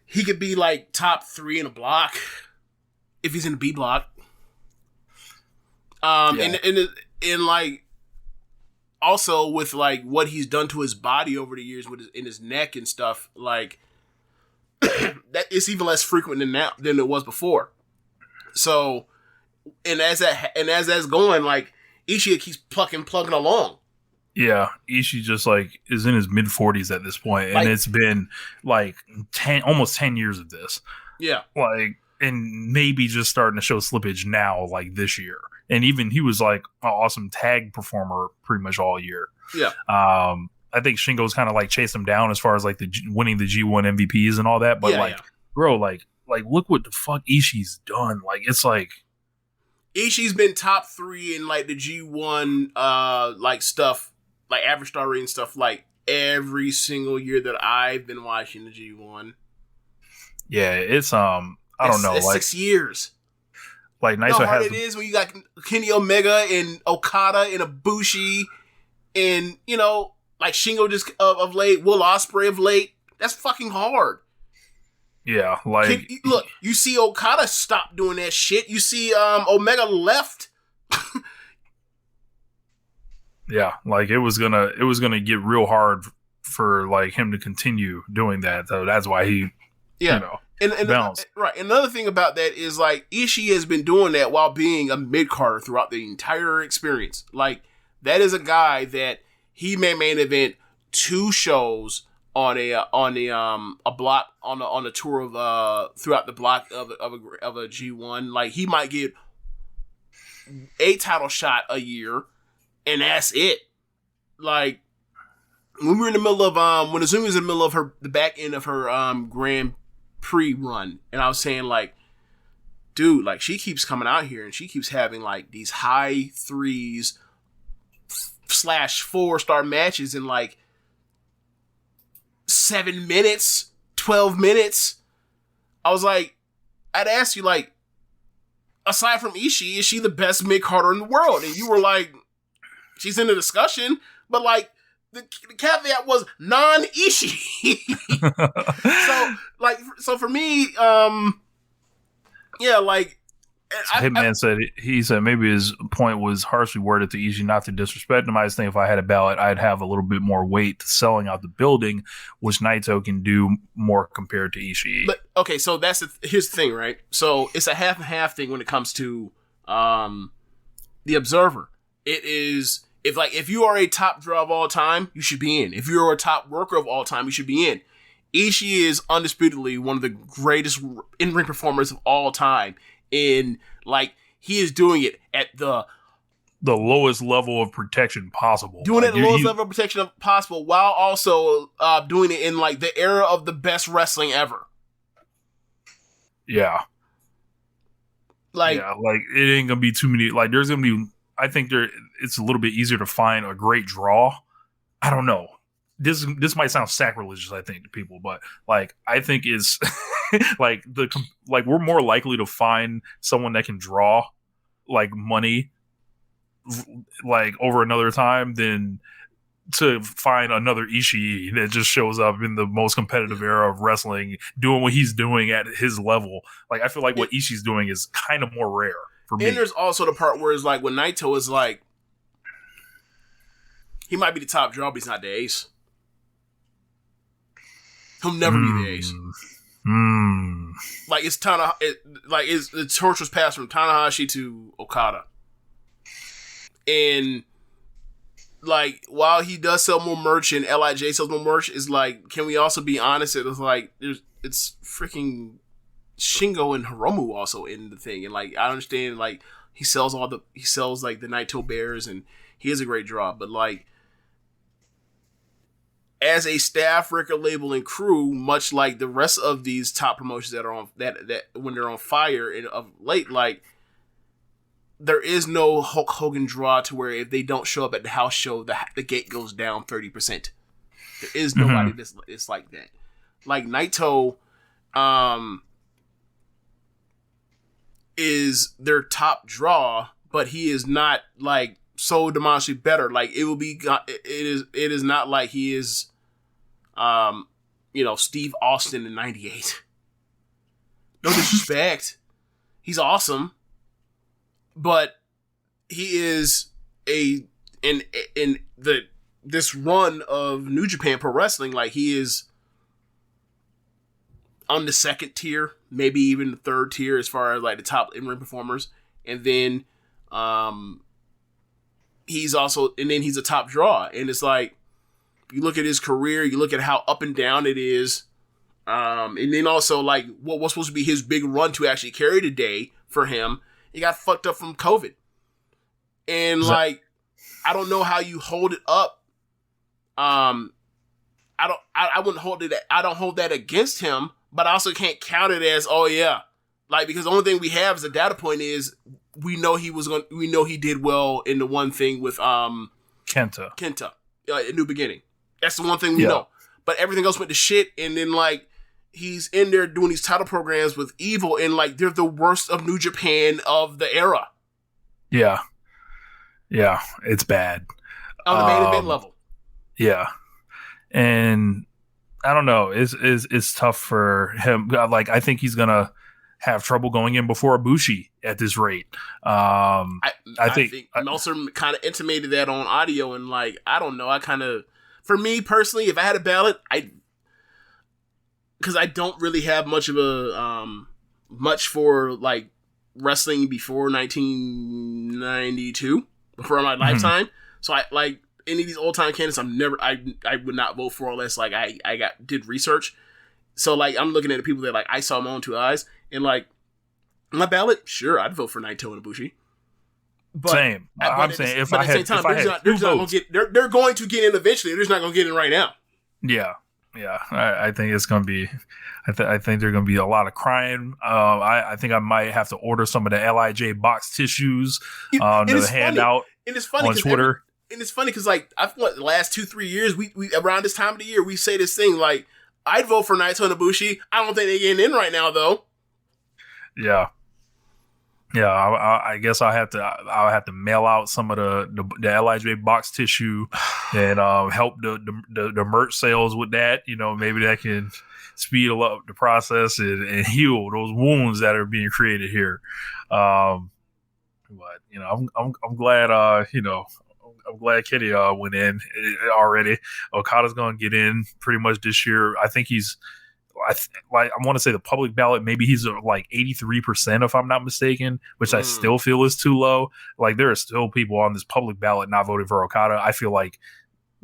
he could be like top 3 in a block if he's in the B block. And like also with like what he's done to his body over the years with in his neck and stuff, like that is even less frequent than it was before. So, and as that's going, like Ishii keeps plugging along. Yeah, Ishii just like is in his mid 40s at this point, and it's been like almost 10 years of this. Yeah, like and maybe just starting to show slippage now, like this year. And even he was like an awesome tag performer pretty much all year. Yeah. I think Shingo's kind of like chased him down as far as like winning the G1 MVPs and all that. But bro, like look what the fuck Ishii's done. Like it's like Ishii's been top 3 in like the G1 like stuff, like average star rating stuff, like every single year that I've been watching the G1. Yeah, it's I don't know, it's like 6 years. Like nice. You know how hard it is when you got Kenny Omega and Okada and Ibushi and like Shingo just of late, Will Ospreay of late. That's fucking hard. Yeah, like look, you see Okada stop doing that shit. You see Omega left. Yeah, like it was gonna get real hard for like him to continue doing that. So that's why he And balanced. Right. Another thing about that is like Ishii has been doing that while being a mid-carder throughout the entire experience. Like that is a guy that he may main event 2 shows on a block on a tour of throughout the block of a G1. Like he might get a title shot a year, and that's it. Like when we were in the middle of when Azumi was in the middle of the back end of her Grand Prix run, and I was saying like, dude, like she keeps coming out here and she keeps having like these high 3s / 4-star matches in like 7 minutes, 12 minutes. I was like, I'd ask you like, aside from Ishii, is she the best mid-carder in the world? And you were like, she's in the discussion, but like the caveat was non-Ishii. so for me, yeah, like Hitman said maybe his point was harshly worded to Ishii, not to disrespect him. I just think if I had a ballot, I'd have a little bit more weight to selling out the building, which Naito can do more compared to Ishii. But okay, so here's the thing, right? So it's a half and half thing when it comes to the Observer. It is if you are a top draw of all time, you should be in. If you're a top worker of all time, you should be in. Ishii is undisputedly one of the greatest in-ring performers of all time. In like he is doing it at the lowest level of protection possible. Doing it at the lowest level of protection possible while also doing it in like the era of the best wrestling ever. Yeah. Like it ain't gonna be too many. Like there's gonna be. I think it's a little bit easier to find a great draw. I don't know. This might sound sacrilegious, I think, to people, but like I think is like we're more likely to find someone that can draw like money like over another time than to find another Ishii that just shows up in the most competitive era of wrestling doing what he's doing at his level. Like I feel like what Ishii's doing is kind of more rare for me. And there's also the part where it's like when Naito is like he might be the top draw, but he's not the ace. He'll never be the ace. Like it's the torch was passed from Tanahashi to Okada, and like while he does sell more merch and LIJ sells more merch, is like, can we also be honest? It's like it's freaking Shingo and Hiromu also in the thing, and like I understand like he sells like the Naito Bears and he is a great draw, but like. As a staff, record label, and crew, much like the rest of these top promotions that are on that when they're on fire and of late, like there is no Hulk Hogan draw to where if they don't show up at the house show, the gate goes down 30%. There is nobody that's like that. Like Naito, is their top draw, but he is not like so demonstrably better. Like it is not like he is Steve Austin in 98. No disrespect. He's awesome. But he is in this run of New Japan Pro Wrestling, like he is on the second tier, maybe even the third tier as far as like the top in-ring performers. And then he's a top draw. And it's like, you look at his career, you look at how up and down it is. And then also, like, what was supposed to be his big run to actually carry the day for him, he got fucked up from COVID. And, like, I don't know how you hold it up. I wouldn't hold it. I don't hold that against him, but I also can't count it as, oh yeah, like, because the only thing we have as a data point is we know he did well in the one thing with Kenta, A New Beginning. That's the one thing we know. But everything else went to shit, and then, like, he's in there doing these title programs with Evil, and, like, they're the worst of New Japan of the era. Yeah, it's bad on the main event level. Yeah. And I don't know. It's tough for him. Like, I think he's gonna have trouble going in before Ibushi at this rate. I think Meltzer kind of intimated that on audio, and, like, I don't know. For me personally, if I had a ballot, because I don't really have much of a much for, like, wrestling before 1992, before my lifetime. So I like. Any of these old time candidates, I would not vote for unless, like, I did research. So, like, I'm looking at the people that, like, I saw my own two eyes, and, like, my ballot, sure, I'd vote for Naito and Ibushi. But, same. I'm saying if I had they're going to get in eventually. They're just not going to get in right now. Yeah. I think it's going to be. I think there's going to be a lot of crying. I think I might have to order some of the LIJ box tissues to hand out on Twitter. And it's funny because, like, I feel like the last 2-3 years, we around this time of the year, we say this thing, like, I'd vote for Naito and Ibushi. I don't think they're getting in right now, though. Yeah. I guess I'll have to mail out some of the LIJ box tissue and help the merch sales with that. You know, maybe that can speed up the process and heal those wounds that are being created here. But you know, I'm glad. I'm glad Kenny went in already. Okada's going to get in pretty much this year. I think I want to say the public ballot, maybe he's like 83% if I'm not mistaken, which I still feel is too low. Like, there are still people on this public ballot not voting for Okada. I feel like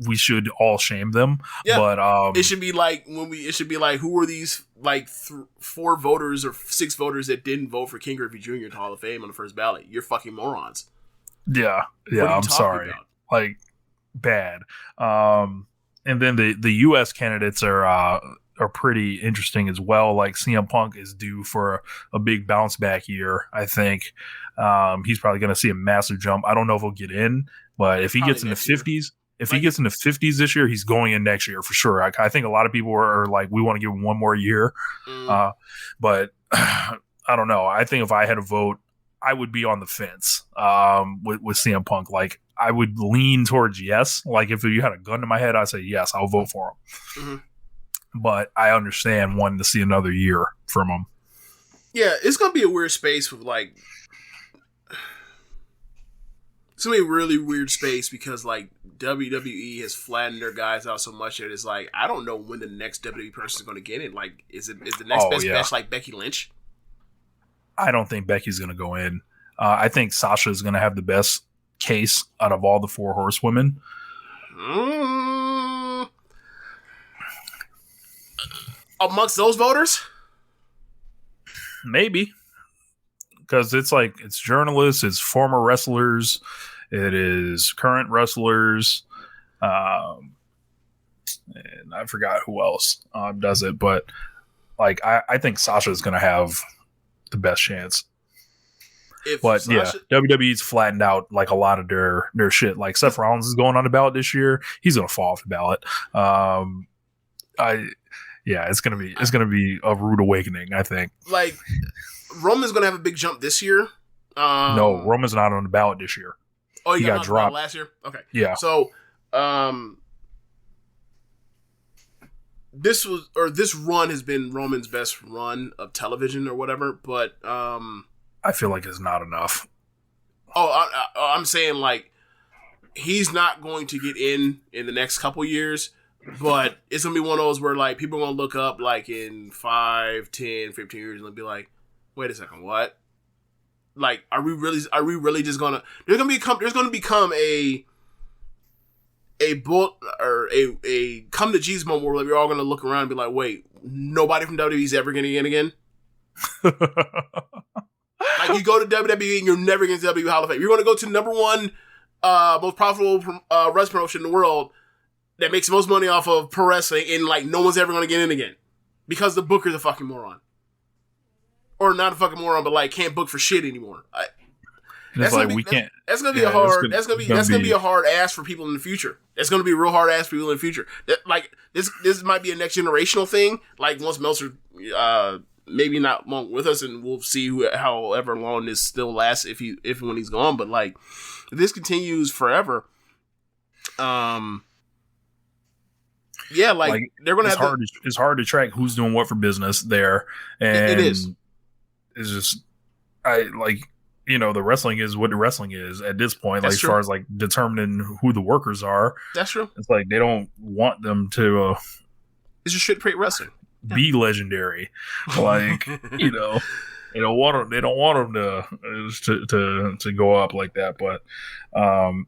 we should all shame them. Yeah, but it should be like who are these, like, 4 voters or 6 voters that didn't vote for King Griffey Jr. to Hall of Fame on the first ballot? You're fucking morons. Yeah, I'm sorry. About? Like, bad. And then the U.S. candidates are pretty interesting as well. Like, CM Punk is due for a big bounce back year, I think. He's probably going to see a massive jump. I don't know if he'll get in, but if he gets in the 50s, he gets in the 50s this year, he's going in next year for sure. I think a lot of people are like, we want to give him one more year. But I don't know. I think if I had a vote, I would be on the fence with CM Punk. Like, I would lean towards yes. Like, if you had a gun to my head, I'd say yes, I'll vote for him. Mm-hmm. But I understand wanting to see another year from him. Yeah, it's going to be a weird space with, like, it's going to be a really weird space because, like, WWE has flattened their guys out so much that it's like, I don't know when the next WWE person is going to get in. Like, is the next best match like Becky Lynch? I don't think Becky's going to go in. I think Sasha is going to have the best case out of all the 4 horsewomen. Amongst those voters? Maybe. Because it's journalists, it's former wrestlers, it is current wrestlers, and I forgot who else does it, but, like, I think Sasha is going to have the best chance. WWE's flattened out, like, a lot of their shit. Like, Seth Rollins is going on the ballot this year. He's going to fall off the ballot. It's gonna be a rude awakening, I think. Like, Roman's gonna have a big jump this year. No, Roman's not on the ballot this year. Oh, he got dropped last year. Okay, yeah. So, this run has been Roman's best run of television or whatever, but I feel like it's not enough. I'm saying, like, he's not going to get in the next couple years, but it's going to be one of those where, like, people are going to look up, like, in 5, 10, 15 years and they'll be like, wait a second, what? Like, are we really just going to, there's going to become a bull or a come to Jesus moment where we're all going to look around and be like, wait, nobody from WWE is ever going to get again. Like, you go to WWE and you're never going to WWE Hall of Fame. You're going to go to the number one most profitable wrestling promotion in the world that makes the most money off of pro wrestling, and like no one's ever going to get in again because the booker's a fucking moron, or not a fucking moron, but like can't book for shit anymore. That's gonna be a hard ask for people in the future. That's gonna be a real hard ask for people in the future. This might be a next generational thing. Like once Meltzer, maybe not long with us, and we'll see however long this still lasts if and when he's gone. But like, if this continues forever, yeah, like they're gonna have. It's hard to track who's doing what for business there, and it is. It's just the wrestling is what the wrestling is at this point. That's like true. As far as like determining who the workers are, that's true. It's like they don't want them to. It's just shit great wrestling. Be legendary, like they don't want them to go up like that. But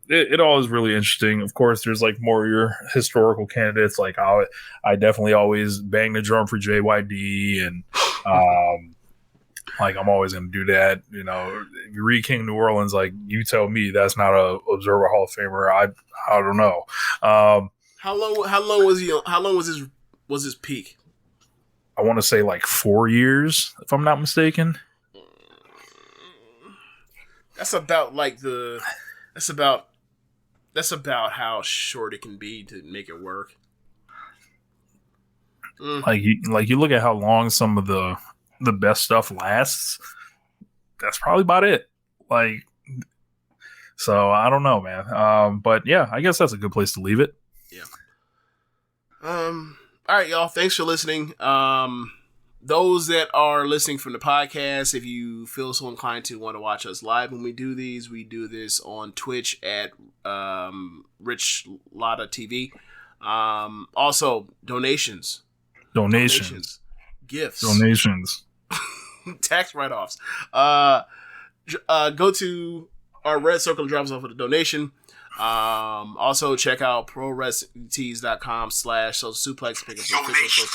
it all is really interesting. Of course, there's like more your historical candidates. Like I definitely always bang the drum for JYD, and like I'm always going to do that. If you read King of New Orleans, like you tell me that's not a Observer Hall of Famer. I don't know. How long was he? How long was his peak? I want to say like 4 years, if I'm not mistaken. That's about how short it can be to make it work. Like you look at how long some of the best stuff lasts. That's probably about it. Like, so I don't know, man. But yeah, I guess that's a good place to leave it. Yeah. All right, y'all. Thanks for listening. Those that are listening from the podcast, if you feel so inclined to want to watch us live when we do these, we do this on Twitch at Rich Lotta TV. Also, donations, gifts, tax write-offs. Go to our red circle and drop us off with a donation. Also check out ProWrestlingTees.com/Social Suplex. Pick up some donations,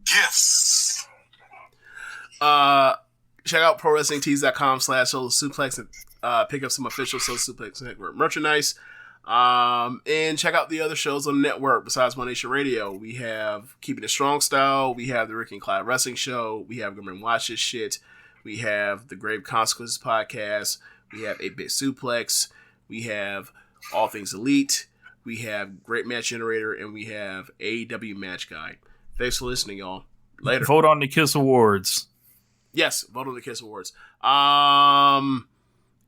gifts. Check out ProWrestlingTees.com/Social Suplex and pick up some official Social Suplex Network merchandise. And check out the other shows on the network besides One Nation Radio. We have Keepin It Strong Style. We have the Ricky Clive Wrestling Show. We have Come and Watch This Shit. We have the Grave Consequences Podcast. We have 8-Bit Suplex. We have All Things Elite. We have Great Match Generator. And we have AEW Match Guide. Thanks for listening, y'all. Later. Vote on the Kiss Awards. Yes, vote on the Kiss Awards.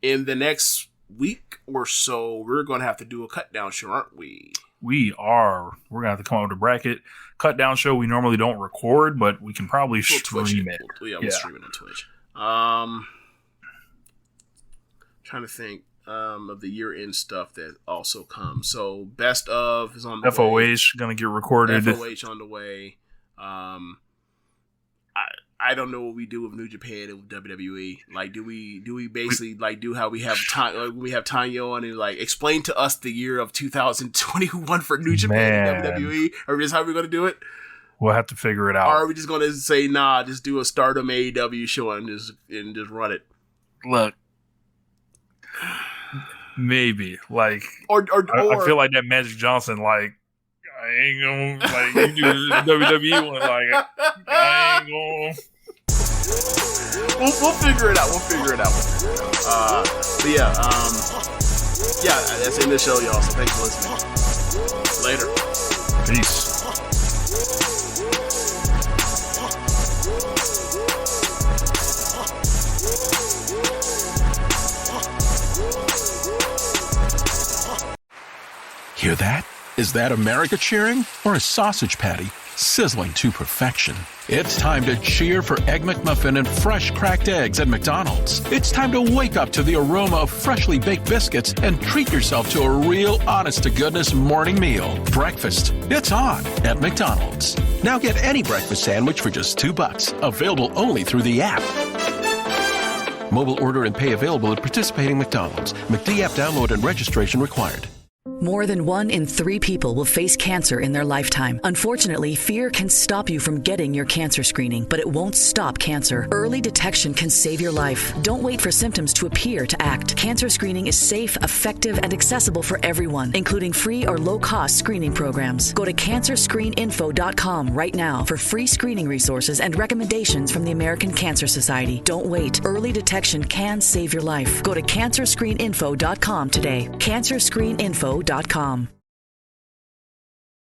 In the next week or so, we're going to have to do a cut down show, aren't we? We are. We're going to have to come up with a bracket. Cut down show we normally don't record, but we can probably stream it. We'll stream it on Twitch. Trying to think of the year-end stuff that also comes. So, Best of is on the way. FOH going to get recorded. FOH on the way. I don't know what we do with New Japan and with WWE. Like, do we basically like do how we have Tanya on and like explain to us the year of 2021 for New Japan and WWE? Or is how we're gonna do it? We'll have to figure it out. Or are we just gonna say nah, just do a Stardom AEW show and just run it? Look, maybe like or I feel like that Magic Johnson like. I ain't gonna like you do the WWE one like I ain't gonna. We'll figure it out. But yeah, that's the end of the show, y'all. So thanks for listening. Later. Peace. Hear that? Is that America cheering or a sausage patty sizzling to perfection. It's time to cheer for Egg McMuffin and fresh cracked eggs at McDonald's. It's time to wake up to the aroma of freshly baked biscuits and treat yourself to a real honest-to-goodness morning meal. Breakfast, it's on at McDonald's. Now get any breakfast sandwich for just $2. Available only through the app. Mobile order and pay available at participating McDonald's. McD app download and registration required. More than 1 in 3 people will face cancer in their lifetime. Unfortunately, fear can stop you from getting your cancer screening, but it won't stop cancer. Early detection can save your life. Don't wait for symptoms to appear to act. Cancer screening is safe, effective, and accessible for everyone, including free or low-cost screening programs. Go to cancerscreeninfo.com right now for free screening resources and recommendations from the American Cancer Society. Don't wait. Early detection can save your life. Go to cancerscreeninfo.com today. cancerscreeninfo.com.